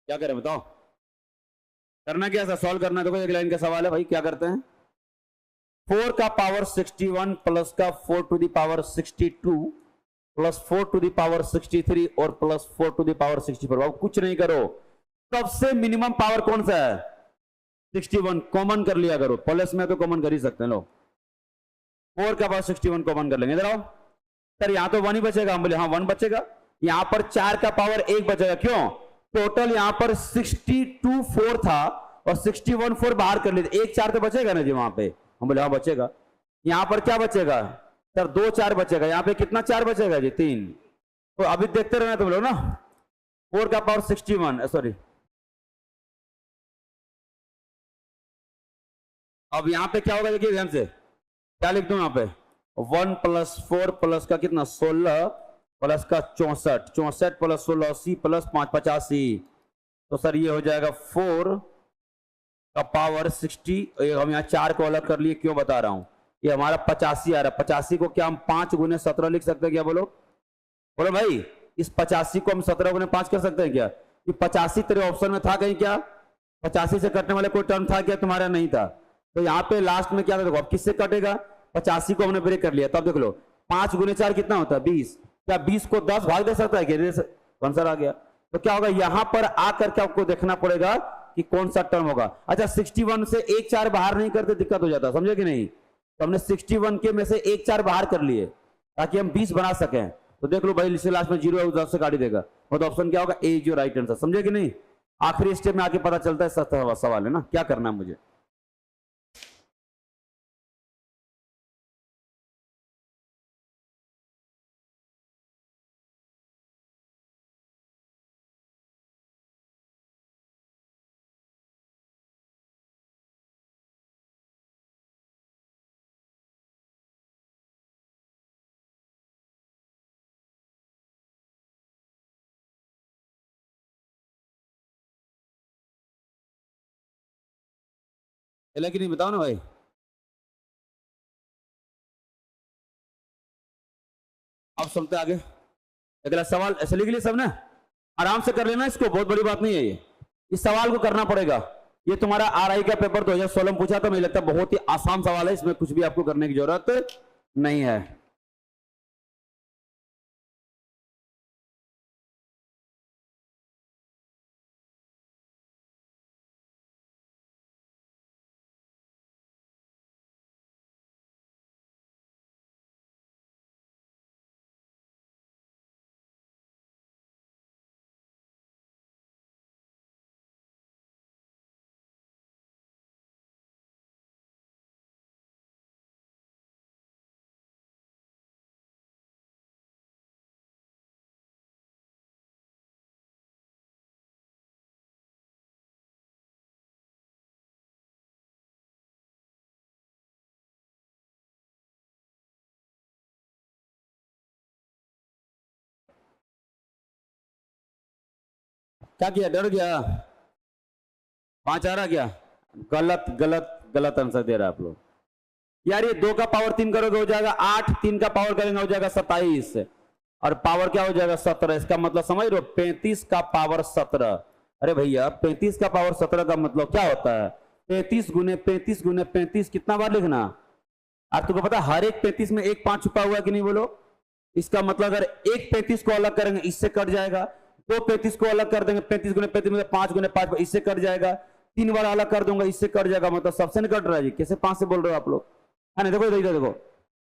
क्या करें बताओ, करना क्या था? सॉल्व करना। देखो एक लाइन का सवाल है भाई, क्या करते हैं? 4 का पावर 61 प्लस का 4 to the power 62 plus 4 to the power 63 और प्लस 4 टू द पावर 64। अब कुछ नहीं करो, सबसे मिनिमम पावर कौन सा है? 61, कॉमन कर लिया करो, प्लस में तो कॉमन कर ही सकते हैं लोग। 4 का पावर 61 कॉमन कर लेंगे, इधर आओ सर, यहां तो 1 ही बचेगा। हम बोले हाँ 1 बचेगा। यहां पर 4 का पावर 1 बचेगा, क्यों? टोटल यहां पर 62 4 था और 61 4 बाहर कर लेते, एक 4 तो बचेगा ना जी वहां पे, हम बोले हाँ बचेगा। यहां पर क्या बचेगा सर, 2 4 बचेगा, यहां पे कितना 4 बचेगा जी 3। तो अभी देखते रहना तुम लोग ना, 4 का पावर 61, सॉरी अब यहां पे क्या होगा देखिए ध्यान से, क्या लिख दूं यहां पे 1 + 4 प्लस का कितना 16 प्लस का 64, 64 प्लस 16 80 प्लस 5 85, तो सर ये हो जाएगा 4 का पावर 60। हम यहाँ 4 को अलग कर लिए, क्यों बता रहा हूं, ये हमारा 85 आ रहा है, 85 को क्या हम 5 × 17 लिख सकते हैं क्या, बोलो बोलो भाई, इस 85 को हम 17 × 5 कर सकते हैं क्या, ये 85 तेरे ऑप्शन में था कहीं क्या, 85 से कटने वाले कोई टर्म था क्या, तुम्हारा नहीं था, तो यहाँ पे लास्ट में क्या था देखो, अब किससे कटेगा, 85 को हमने ब्रेक कर लिया, तब देख लो 5 × 4 कितना होता है 20, क्या 20 को 10 भाग दे सकता है क्या, आंसर आ गया। तो क्या होगा यहां पर आकर के आपको देखना पड़ेगा कि कौन सा टर्म होगा। अच्छा 61 से एक 4 बाहर नहीं करते दिक्कत हो जाता, समझे कि नहीं, तो हमने 61 के में से एक 4 बाहर कर लिए ताकि हम 20 बना सकें, तो देख लो भाई इससे लास्ट में 0 10 से काट देगा, तो ऑप्शन क्या होगा ए इज योर राइट आंसर, समझे कि नहीं। आखिरी स्टेप में आके पता चलता है सवाल है ना, क्या करना है मुझे। चला कि नहीं बताओ ना भाई, अब सुनते आगे अगला सवाल, ऐसे लिख लिए सब ना, आराम से कर लेना इसको, बहुत बड़ी बात नहीं है ये, इस सवाल को करना पड़ेगा। ये तुम्हारा आरआई का पेपर 2016 में पूछा था, मुझे लगता है बहुत ही आसान सवाल है, इसमें कुछ भी आपको करने की जरूरत नहीं है। क्या किया, डर गया, 5 आ रहा क्या, गलत गलत गलत आंसर दे रहा है आप लोग यार। ये 2 का पावर 3 करोगे हो जाएगा 8, 3 का पावर करेंगे हो जाएगा 27, और पावर क्या हो जाएगा 17, इसका मतलब समझ रहे हो 35 का पावर 17। अरे भैया 35 का पावर 17 का मतलब क्या होता है, 35 × 35 × 35 कितना बार लिखना, आप तुमको पता हर एक 35 में एक 5 छुपा हुआ कि नहीं, बोलो। इसका मतलब अगर एक 35 को अलग करेंगे इससे कट जाएगा, 2 35 को अलग कर देंगे 35 × 35 में 5 × 5 इससे कट जाएगा, 3 बार अलग कर दूंगा इससे कट जाएगा, मतलब सबसे नहीं कट रहा है जी, कैसे 5 से बोल रहे हो आप लोग, है ना। देखो देखो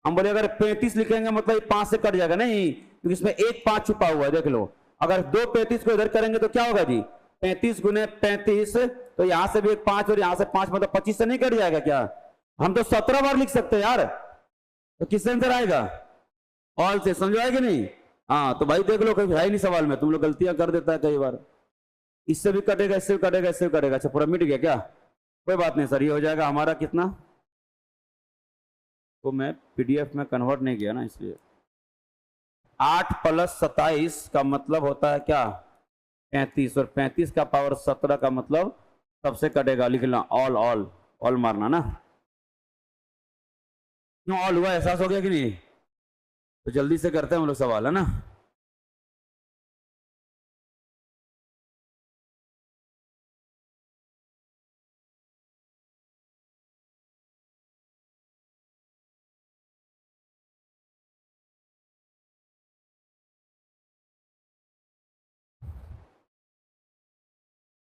हम बोले अगर 35 लिखेंगे मतलब 5 से कट जाएगा, नहीं क्योंकि इसमें एक 5 छुपा हुआ है, देख लो। अगर 2 35 को इधर करेंगे तो क्या होगा जी 35 × 35, तो यहां से भी एक 5 और यहां से 5 मतलब 25 से नहीं कट जाएगा क्या, हम तो 17 बार लिख सकते हैं यार, तो किससे आंसर आएगा, ऑल से, समझ आएगा नहीं। हाँ तो भाई देख लो कहीं है नहीं सवाल में, तुम लोग गलतियां कर देता है कई बार, इससे भी कटेगा इससे भी कटेगा इससे भी कटेगा, अच्छा पूरा मिट गया क्या, कोई बात नहीं सर, ये हो जाएगा हमारा कितना, तो मैं पीडीएफ में कन्वर्ट नहीं किया ना इसलिए। 8 + 27 का मतलब होता है क्या 35, और 35 का पावर 17 का मतलब सबसे कटेगा, लिखना ऑल ऑल ऑल मारना ना, क्यों ऑल हुआ, एहसास हो गया कि नहीं। तो जल्दी से करते हैं हम लोग सवाल, है ना।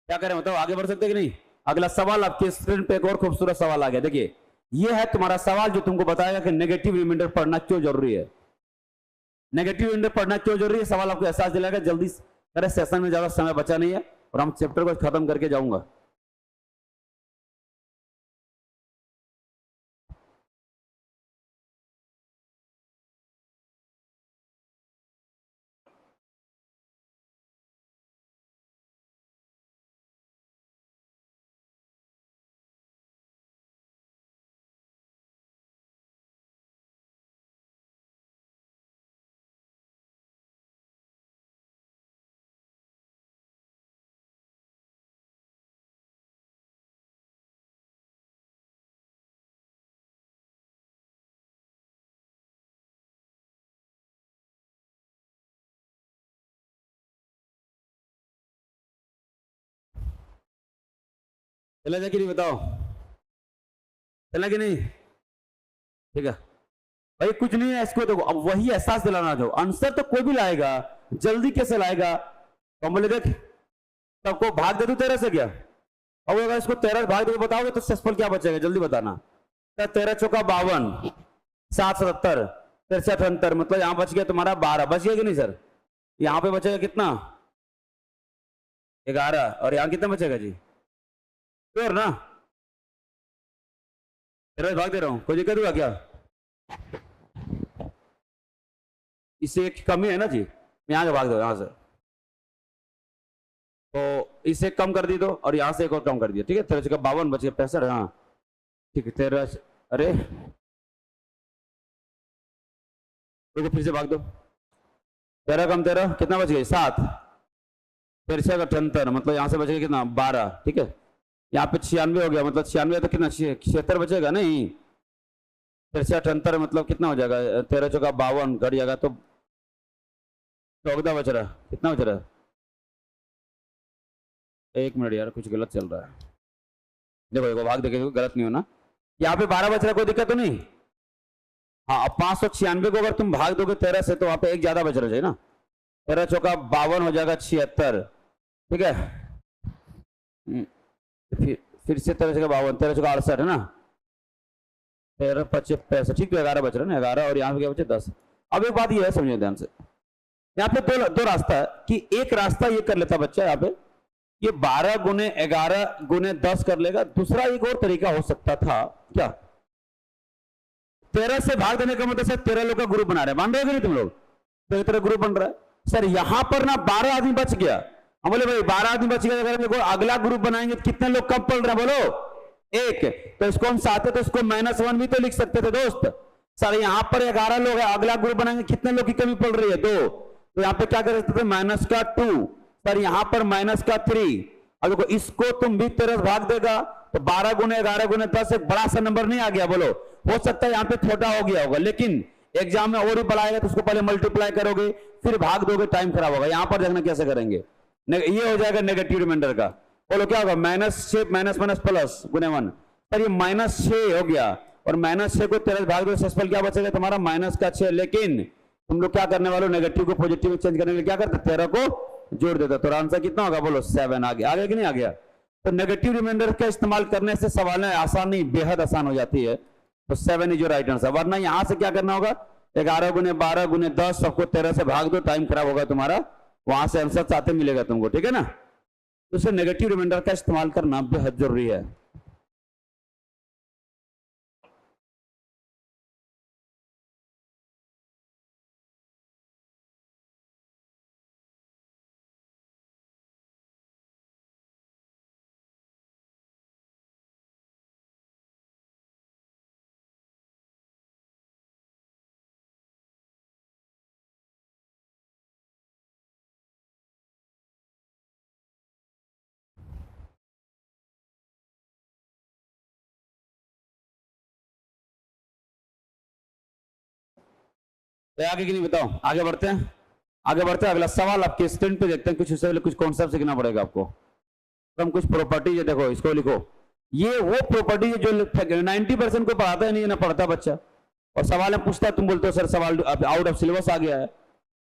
क्या करें बताओ, आगे बढ़ सकते कि नहीं। अगला सवाल आपके स्क्रीन पे एक और खूबसूरत सवाल आ गया, देखिए ये है तुम्हारा सवाल जो तुमको बताएगा कि नेगेटिव रिमाइंडर पढ़ना क्यों जरूरी है। नेगेटिव रिमाइंडर पढ़ना क्यों जरूरी है, सवाल आपको एहसास दिलाएगा, जल्दी अरे सेशन में ज्यादा समय बचा नहीं है और हम चैप्टर को खत्म करके जाऊंगा। चला कि नहीं बताओ, चला कि नहीं? ठीक है भाई, कुछ नहीं है इसको, देखो अब वही एहसास दिलाना, जो आंसर तो कोई भी लाएगा, जल्दी कैसे लाएगा? तो बोले देख सबको भाग दे दू 13 से क्या? अब अगर इसको 13 भाग दे बताओगे तो सक्सेसफुल क्या बचेगा, जल्दी बताना। 13 चौका 52, 7 77, 13 78, मतलब यहाँ बच गया तुम्हारा 12, बच गया कि नहीं सर? यहाँ पे बचेगा कितना? 11, और यहाँ कितना बचेगा जी? श्योर ना? 13 भाग दे रहा हूँ, कोई दिक्कत हुआ क्या? इससे एक कमी है ना जी, यहाँ से भाग दो, यहाँ से तो इसे कम कर दी दो, और यहाँ से एक और कम कर दिया, ठीक है? 13 का 52 बच गया 65, हाँ ठीक है। 13, अरे तो फिर से भाग दो, 13 कम 13 कितना बच गया? 7, 13 का 78, मतलब यहाँ से बचेगा कितना? 12, ठीक है? यहाँ पे 96 हो गया, मतलब 96 तो कितना 76 बचेगा नहीं? 13 78 मतलब कितना हो जाएगा? 13 चौका 52 घट जाएगा तो 14 बच रहा है, कितना बच रहा है? एक मिनट यार, कुछ गलत चल रहा है, देखो देखो भाग देखे, गलत नहीं होना। यहाँ पे 12 बच रहा है, कोई दिक्कत तो नहीं? हाँ, अब 596 को अगर तुम भाग दोगे 13 से तो वहां पे एक ज्यादा बच रहा है ना। 13 चौका 52 हो जाएगा 76, ठीक है? फिर से 13 चौका 52, 13 चौका 68 है ना, 13 25 65, ठीक है? 11 बच रहा है ना, 11, और यहाँ पे क्या बचे? 10। अब एक बात ये है, समझो ध्यान से, यहाँ पे दो रास्ता है कि एक रास्ता ये कर लेता बच्चा, यहाँ पे ये 12 गुने 11 गुने 10 कर लेगा। दूसरा एक और तरीका हो सकता था, क्या? 13 से भाग देने का मतलब सर 13 लोग का ग्रुप बना रहे हैं, मान रहे हो कि नहीं तुम लोग? तो एक तरह ग्रुप बन रहा है सर, यहां पर ना 12 आदमी बच गया, हम बोले भाई 12 आदमी बच गया, अगर देखो अगला ग्रुप बनाएंगे तो कितने लोग कम पड़ रहे हैं बोलो? एक, तो इसको हम चाहते तो इसको -1 भी तो लिख सकते थे दोस्त। सर यहाँ पर 11 लोग है, अगला ग्रुप बनाएंगे कितने लोग की कमी पड़ रही है? 2, तो यहाँ पे क्या कर सकते थे? -2, सर यहाँ पर -3। अब देखो इसको तुम भी 13 भाग देगा तो 12 गुने 11 गुने 10 एक बड़ा सा नंबर नहीं आ गया बोलो? हो सकता है यहाँ पे छोटा हो गया होगा, लेकिन एग्जाम में और ही बढ़ाएगा तो उसको पहले मल्टीप्लाई करोगे फिर भाग दोगे, टाइम खराब होगा। यहाँ पर देखना कैसे करेंगे, ये हो जाएगा नेगेटिव रिमाइंडर का, बोलो क्या होगा? -6 माइनस प्लस गुने 1, सर ये -6 हो गया, और -6 को 13 भाग दो, सक्सेसफुल क्या बचेगा तुम्हारा? -6। लेकिन तुम लोग क्या करने वाले हो? नेगेटिव को पॉजिटिव में चेंज करने के लिए क्या करते? 13 को जोड़ देता, तो आंसर कितना होगा बोलो? 7 आ गया। आगे कि नहीं आ गया? तो नेगेटिव रिमाइंडर का इस्तेमाल करने से सवाल आसान नहीं, बेहद आसान हो जाती है। तो 7 इज योर राइट आंसर। वरना यहां से क्या करना होगा? 11 गुने 12 गुने 10 सबको 13 से भाग दो, टाइम खराब होगा तुम्हारा, वहां से आंसर चाहते मिलेगा तुमको, ठीक है ना? तो इसे नेगेटिव रिमाइंडर का इस्तेमाल करना बेहद जरूरी है। तो आगे की नहीं बताओ, आगे बढ़ते हैं, आगे बढ़ते हैं। अगला सवाल आपके स्क्रीन पे देखते हैं, कुछ उससे कुछ कॉन्सेप्ट सीखना पड़ेगा आपको। तो हम कुछ प्रॉपर्टीज है, देखो इसको लिखो, ये वो प्रॉपर्टी है जो 90% को पढ़ाता है नहीं ना पढ़ता बच्चा, और सवाल में पूछता है, तुम बोलते हो सर सवाल आउट ऑफ सिलेबस आ गया है।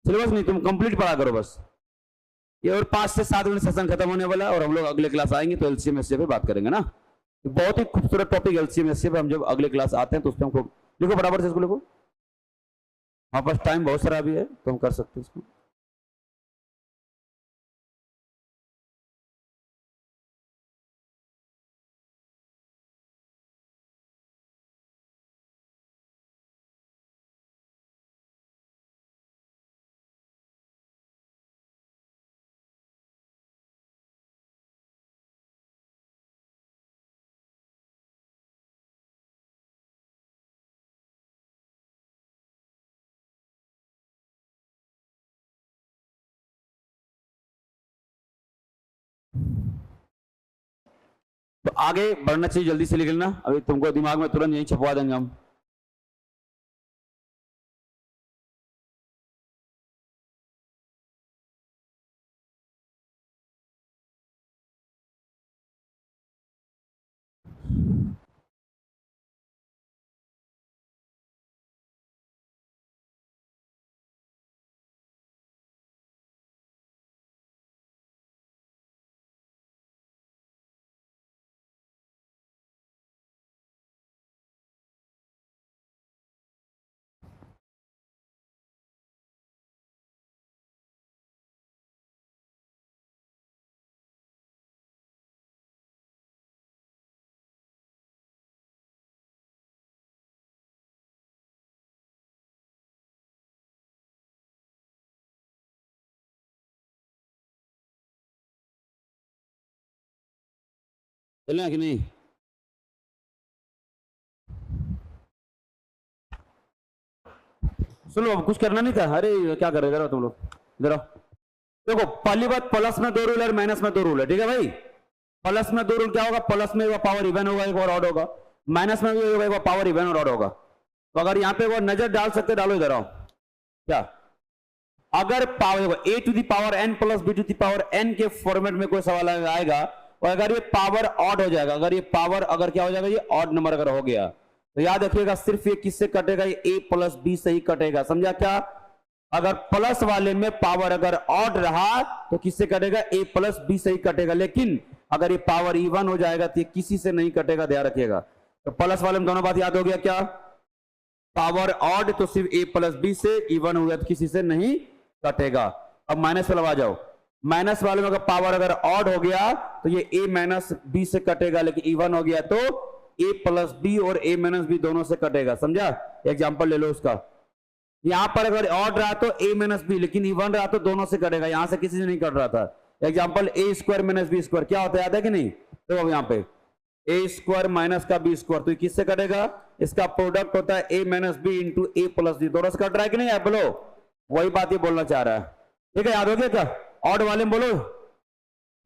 सिलेबस नहीं, तुम कंप्लीट पढ़ा करो बस। ये और 5 से 7 मिनट सेशन खत्म होने वाला है, और हम लोग अगले क्लास आएंगे तो एलसीएम एससीए पे बात करेंगे ना। बहुत ही खूबसूरत टॉपिक एलसीएम एससीए पे, हम जब अगले क्लास आते हैं तो उस पर हमको लिखो बराबर से, इसको लिखो। हमारे पास टाइम बहुत सारा भी है तो हम कर सकते हैं इसको। आगे बढ़ना चाहिए, जल्दी से लिख लेना, अभी तुमको दिमाग में तुरंत यही छपवा देंगे हम। चलें कि नहीं? सुनो, अब कुछ करना नहीं था। अरे क्या कर रहे हो तुम लोग, इधर आओ। देखो पहली बात, प्लस में 2 रूल है, माइनस में 2 रूल है, ठीक है भाई। प्लस में 2 रूल क्या होगा, प्लस में एक पावर इवन होगा, एक और ऑड होगा। माइनस में भी होगा, एक पावर इवन और ऑड होगा। तो अगर यहाँ पे वो नजर डाल सकते, डालो, इधर आओ। क्या अगर power a to the power n plus b to the power n के फॉर्मेट में कोई सवाल आएगा, और अगर ये पावर ऑड हो जाएगा, अगर ये पावर अगर क्या हो जाएगा, ये ऑड नंबर अगर हो गया, तो याद रखिएगा सिर्फ ये किससे कटेगा, ये a प्लस b से ही कटेगा। समझा क्या? अगर प्लस वाले में पावर अगर ऑड रहा तो किससे कटेगा, a प्लस b से ही कटेगा। लेकिन अगर ये पावर इवन हो जाएगा तो ये किसी से नहीं कटेगा, ध्यान रखिएगा। तो प्लस वाले में दोनों बात याद हो गया क्या? पावर ऑड तो सिर्फ a प्लस b से, इवन हो गया तो किसी से नहीं कटेगा। अब माइनस वाला आ जाओ। माइनस वाले में अगर पावर अगर ऑड हो गया तो ये a माइनस b से कटेगा, लेकिन इवन हो गया तो a प्लस b और a माइनस b दोनों से कटेगा। समझा? एग्जांपल ले लो उसका। यहां पर अगर ऑड रहा तो a माइनस b, लेकिन इवन रहा तो दोनों से कटेगा, यहां से किसी से नहीं कट रहा था। Example a square minus b square क्या होता है, याद है कि नहीं? तो अब यहाँ पे a स्क्वायर माइनस का b स्क्वायर, तो किससे कटेगा? इसका प्रोडक्ट होता है a minus b into a plus b, दोनों से कट रहा है कि नहीं? बोलो, वही बात ये बोलना चाह रहा है। ठीक है, याद हो गया क्या? ऑड वाले में बोलो,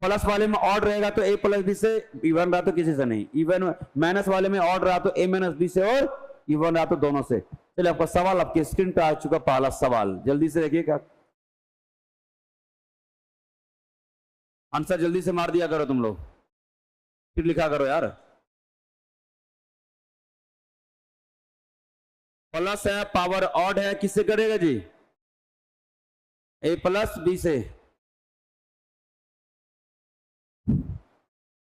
प्लस वाले में ऑड रहेगा तो a प्लस b से, इवन रहा तो किसी से नहीं। इवन माइनस वाले में ऑड रहा तो a माइनस b से, और इवन रहा तो दोनों से। चलिए आपका सवाल आपके स्क्रीन पे आ चुका, पहला सवाल, जल्दी से देखिएगा, आंसर जल्दी से मार दिया करो तुम लोग, फिर लिखा करो यार। प्लस है, पावर ऑड है, किससे करेगा जी? a प्लस b से।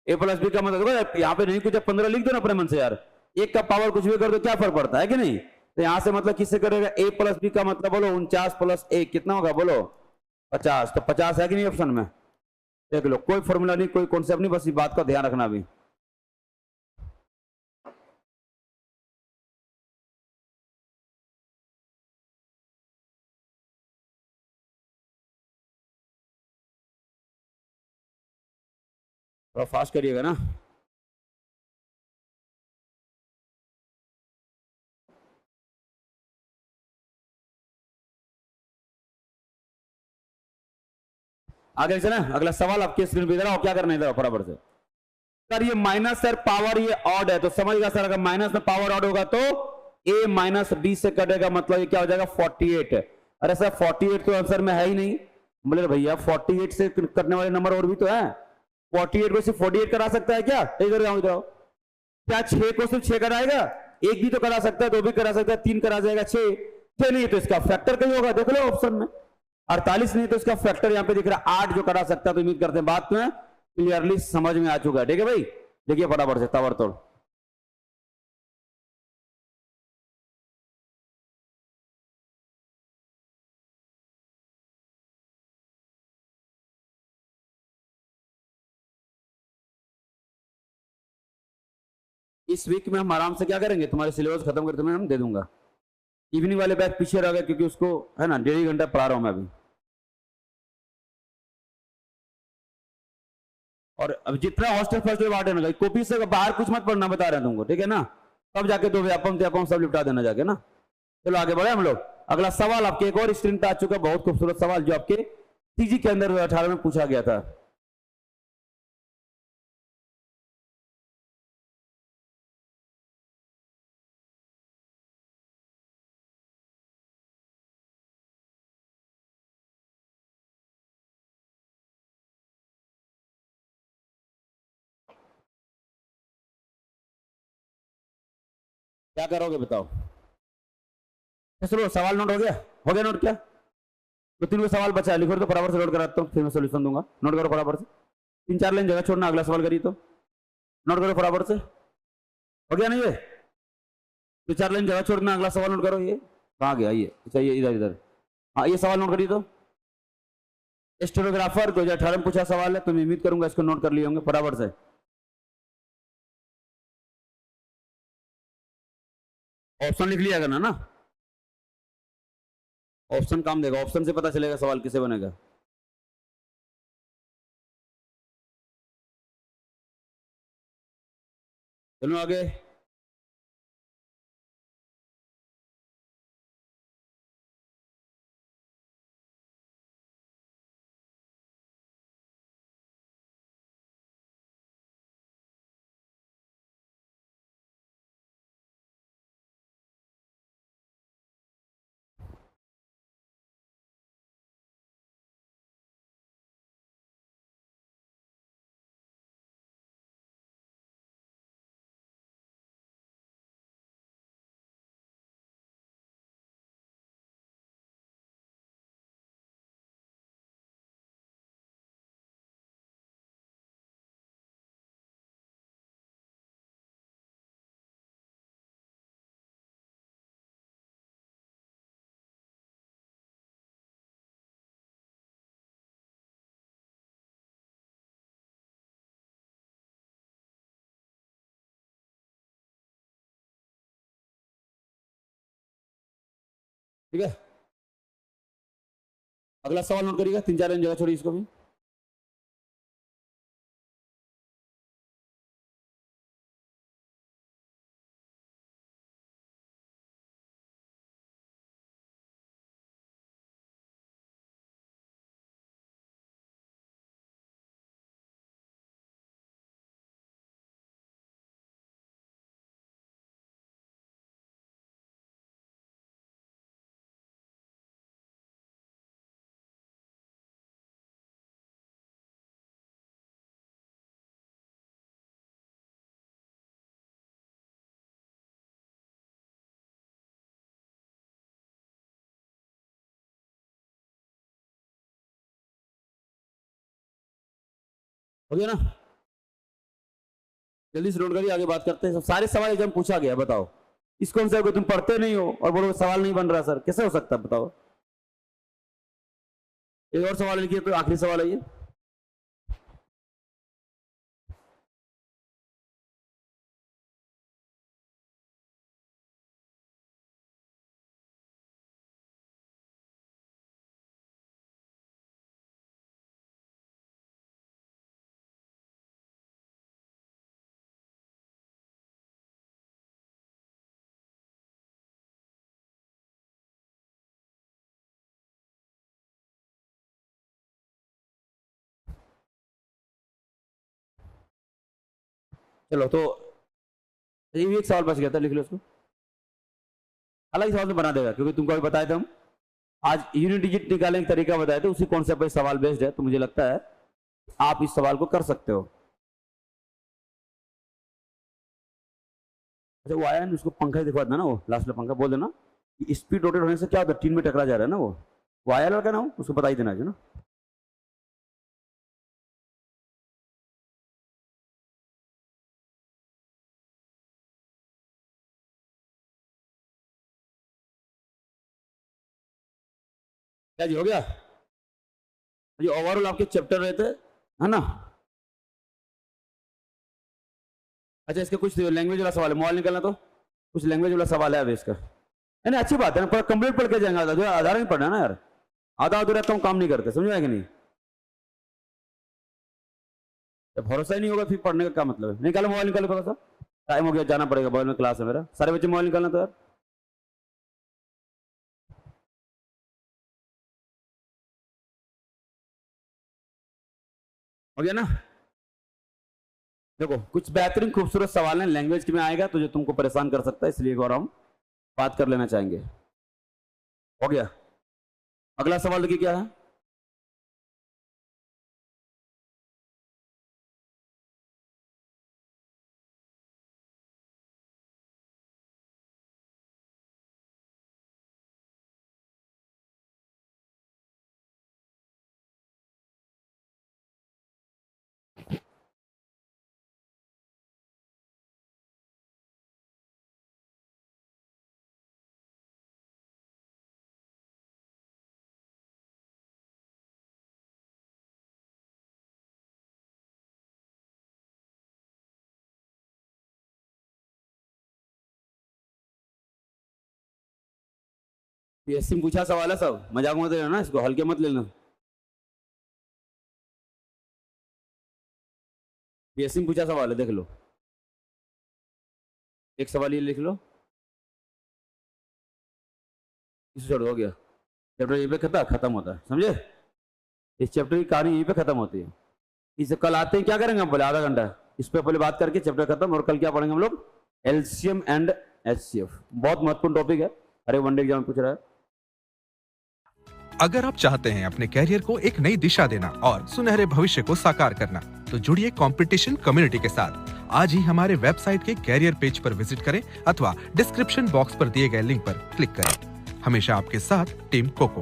a प्लस b का मतलब यहाँ पे नहीं कुछ, 15 लिख दो ना अपने मन से यार, एक का पावर कुछ भी कर दो, क्या फर्क पड़ता है कि नहीं? तो यहां से मतलब किससे करेगा, a प्लस b का मतलब बोलो 49 प्लस 1 कितना होगा, बोलो 50। तो 50 है कि नहीं ऑप्शन में? देख लो, कोई फॉर्मूला नहीं, कोई कॉन्सेप्ट नहीं, बस इस बात का ध्यान रखना अभी। थोड़ा फास्ट करिएगा ना। आगे चले, अगला सवाल आपके स्क्रीन पे इधर आओ, क्या करना है इधर फटाफट से। सर ये माइनस सर पावर ये ऑड है, तो समझिएगा सर, अगर माइनस में पावर ऑड होगा तो a माइनस b से कटेगा, मतलब ये क्या हो जाएगा, 48। अरे सर 48 तो आंसर में है ही नहीं। बोले भैया 48 से कटने वाले नंबर और भी तो है, 48 को सिर्फ 48 करा सकता है क्या? इधर आओ, इधर आओ। क्या 6 को सिर्फ 6 कराएगा? एक भी तो करा सकता है, 2 भी करा सकता है, 3 करा जाएगा, 6 नहीं तो इसका फैक्टर कहीं होगा, देख लो ऑप्शन में। 48 नहीं तो इसका फैक्टर यहाँ पे दिख रहा है 8 जो करा सकता है। तो उम्मीद करते हैं बात में क्लियरली समझ में आ चुका है। ठीक है भाई, देखिए फटाफट से ताबड़तोड़। इस वीक में हम आराम से क्या करेंगे, तुम्हारे सिलेबस खत्म कर तुम्हें हम दे दूंगा। इवनिंग वाले बैच पीछे रह गए क्योंकि उसको है ना 1.5 घंटा पढ़ा रहा हूं मैं अभी। और अब जितना हॉस्टल फर्स्ट बांटे ना, कॉपी से बाहर कुछ मत पढ़ना, बता रहे हैं तुमको, ठीक है ना? तब जाके तो व्यापम सब लिपटा देना जाके ना। चलो आगे बढ़े हम लोग। अगला सवाल आपके एक और स्क्रीन पे आ चुका, बहुत खूबसूरत सवाल जो आपके सीजी के अंदर 2018 में पूछा गया था। क्या करोगे बताओ? चलो सवाल नोट हो गया नोट क्या? तो 3 सवाल बचा है, लिखो तो बराबर से नोट कराता हूँ, फिर मैं सोल्यूशन दूंगा। नोट करो बराबर से, 3-4 लाइन जगह छोड़ना, अगला सवाल करिए तो नोट करो बराबर से। हो गया नहीं ये? 2-4 लाइन जगह छोड़ना, अगला सवाल नोट करो। ये कहाँ गया? ये अच्छा, ये इधर इधर। हाँ, ये सवाल नोट करिए तो। स्टेनोग्राफर 2018 में पूछा सवाल है, तो मैं उम्मीद करूंगा इसको नोट कर लिए होंगे बराबर से। ऑप्शन लिख लिया करना ना, ऑप्शन काम देगा, ऑप्शन से पता चलेगा सवाल किसे बनेगा। चलो आगे। ठीक है, अगला सवाल नोट करिएगा, 3-4 लाइन जगह छोड़ी इसको भी। हो गया ना? जल्दी से नोट करिए, आगे बात करते हैं। सारे सवाल एग्जाम पूछा गया, बताओ इस कॉन्सेप्ट को तुम पढ़ते नहीं हो और बोलो सवाल नहीं बन रहा सर, कैसे हो सकता है बताओ? एक और सवाल लिखिए, कोई आखिरी सवाल है ये। चलो तो ये भी एक सवाल बच गया था, लिख लो उसको। अलग सवाल तो बना देगा, क्योंकि तुमको अभी बताए थे हम आज यूनिट डिजिट निकालने का तरीका बताया था, उसी कॉन्सेप्ट पर सवाल बेस्ड है, तो मुझे लगता है आप इस सवाल को कर सकते हो। अच्छा वो आया ना, उसको पंखा ही दिखवा देना ना, वो लास्ट में पंखा बोल देना स्पीड रोटेट होने से क्या होता है, टीन में टकरा जा रहा है ना, वो आया लड़का ना, उसको बता ही देना है ना। क्या जी हो गया? ये ओवरऑल आपके चैप्टर रहते है ना। अच्छा इसका कुछ लैंग्वेज वाला सवाल है, मोबाइल निकलना तो कुछ लैंग्वेज वाला सवाल है अभी इसका। नहीं अच्छी बात है ना, कंप्लीट पढ़ के जाएंगे, आधार नहीं पढ़ना ना यार, आधा अधूरा तो हम काम नहीं करते, समझ आएगा नहीं? जब भरोसा ही नहीं होगा फिर पढ़ने का क्या मतलब है? निकालो मोबाइल, निकालो थोड़ा सा, टाइम हो गया, जाना पड़ेगा, बगल में क्लास है मेरा, सारे बच्चे मोबाइल निकालना तो यार। हो गया ना? देखो कुछ बेहतरीन खूबसूरत सवाल है, लैंग्वेज में आएगा तो जो तुमको परेशान कर सकता है, इसलिए एक बार हम बात कर लेना चाहेंगे। हो गया, अगला सवाल देखिए क्या है। पीएससी में पूछा सवाल है सब, मजाक मत लेना, इसको हल्के मत लेना। पीएससी में पूछा सवाल है, देख लो। एक सवाल ये लिख लो, इसे छोड़ दो, हो गया। चैप्टर यहीं पे खत्म होता है, समझे? इस चैप्टर की कहानी यहीं पे खत्म होती है। इसे कल आते हैं, क्या करेंगे हम? पहले आधा घंटा इस पे पहले बात करके चैप्टर खत्म। और कल क्या पढ़ेंगे हम लोग? एलसीएम एंड एचसीएफ, बहुत महत्वपूर्ण टॉपिक है, अरे वनडे एग्जाम पूछ रहा है। अगर आप चाहते हैं अपने कैरियर को एक नई दिशा देना और सुनहरे भविष्य को साकार करना, तो जुड़िए कंपटीशन कम्युनिटी के साथ। आज ही हमारे वेबसाइट के कैरियर पेज पर विजिट करें अथवा डिस्क्रिप्शन बॉक्स पर दिए गए लिंक पर क्लिक करें। हमेशा आपके साथ टीम कोको।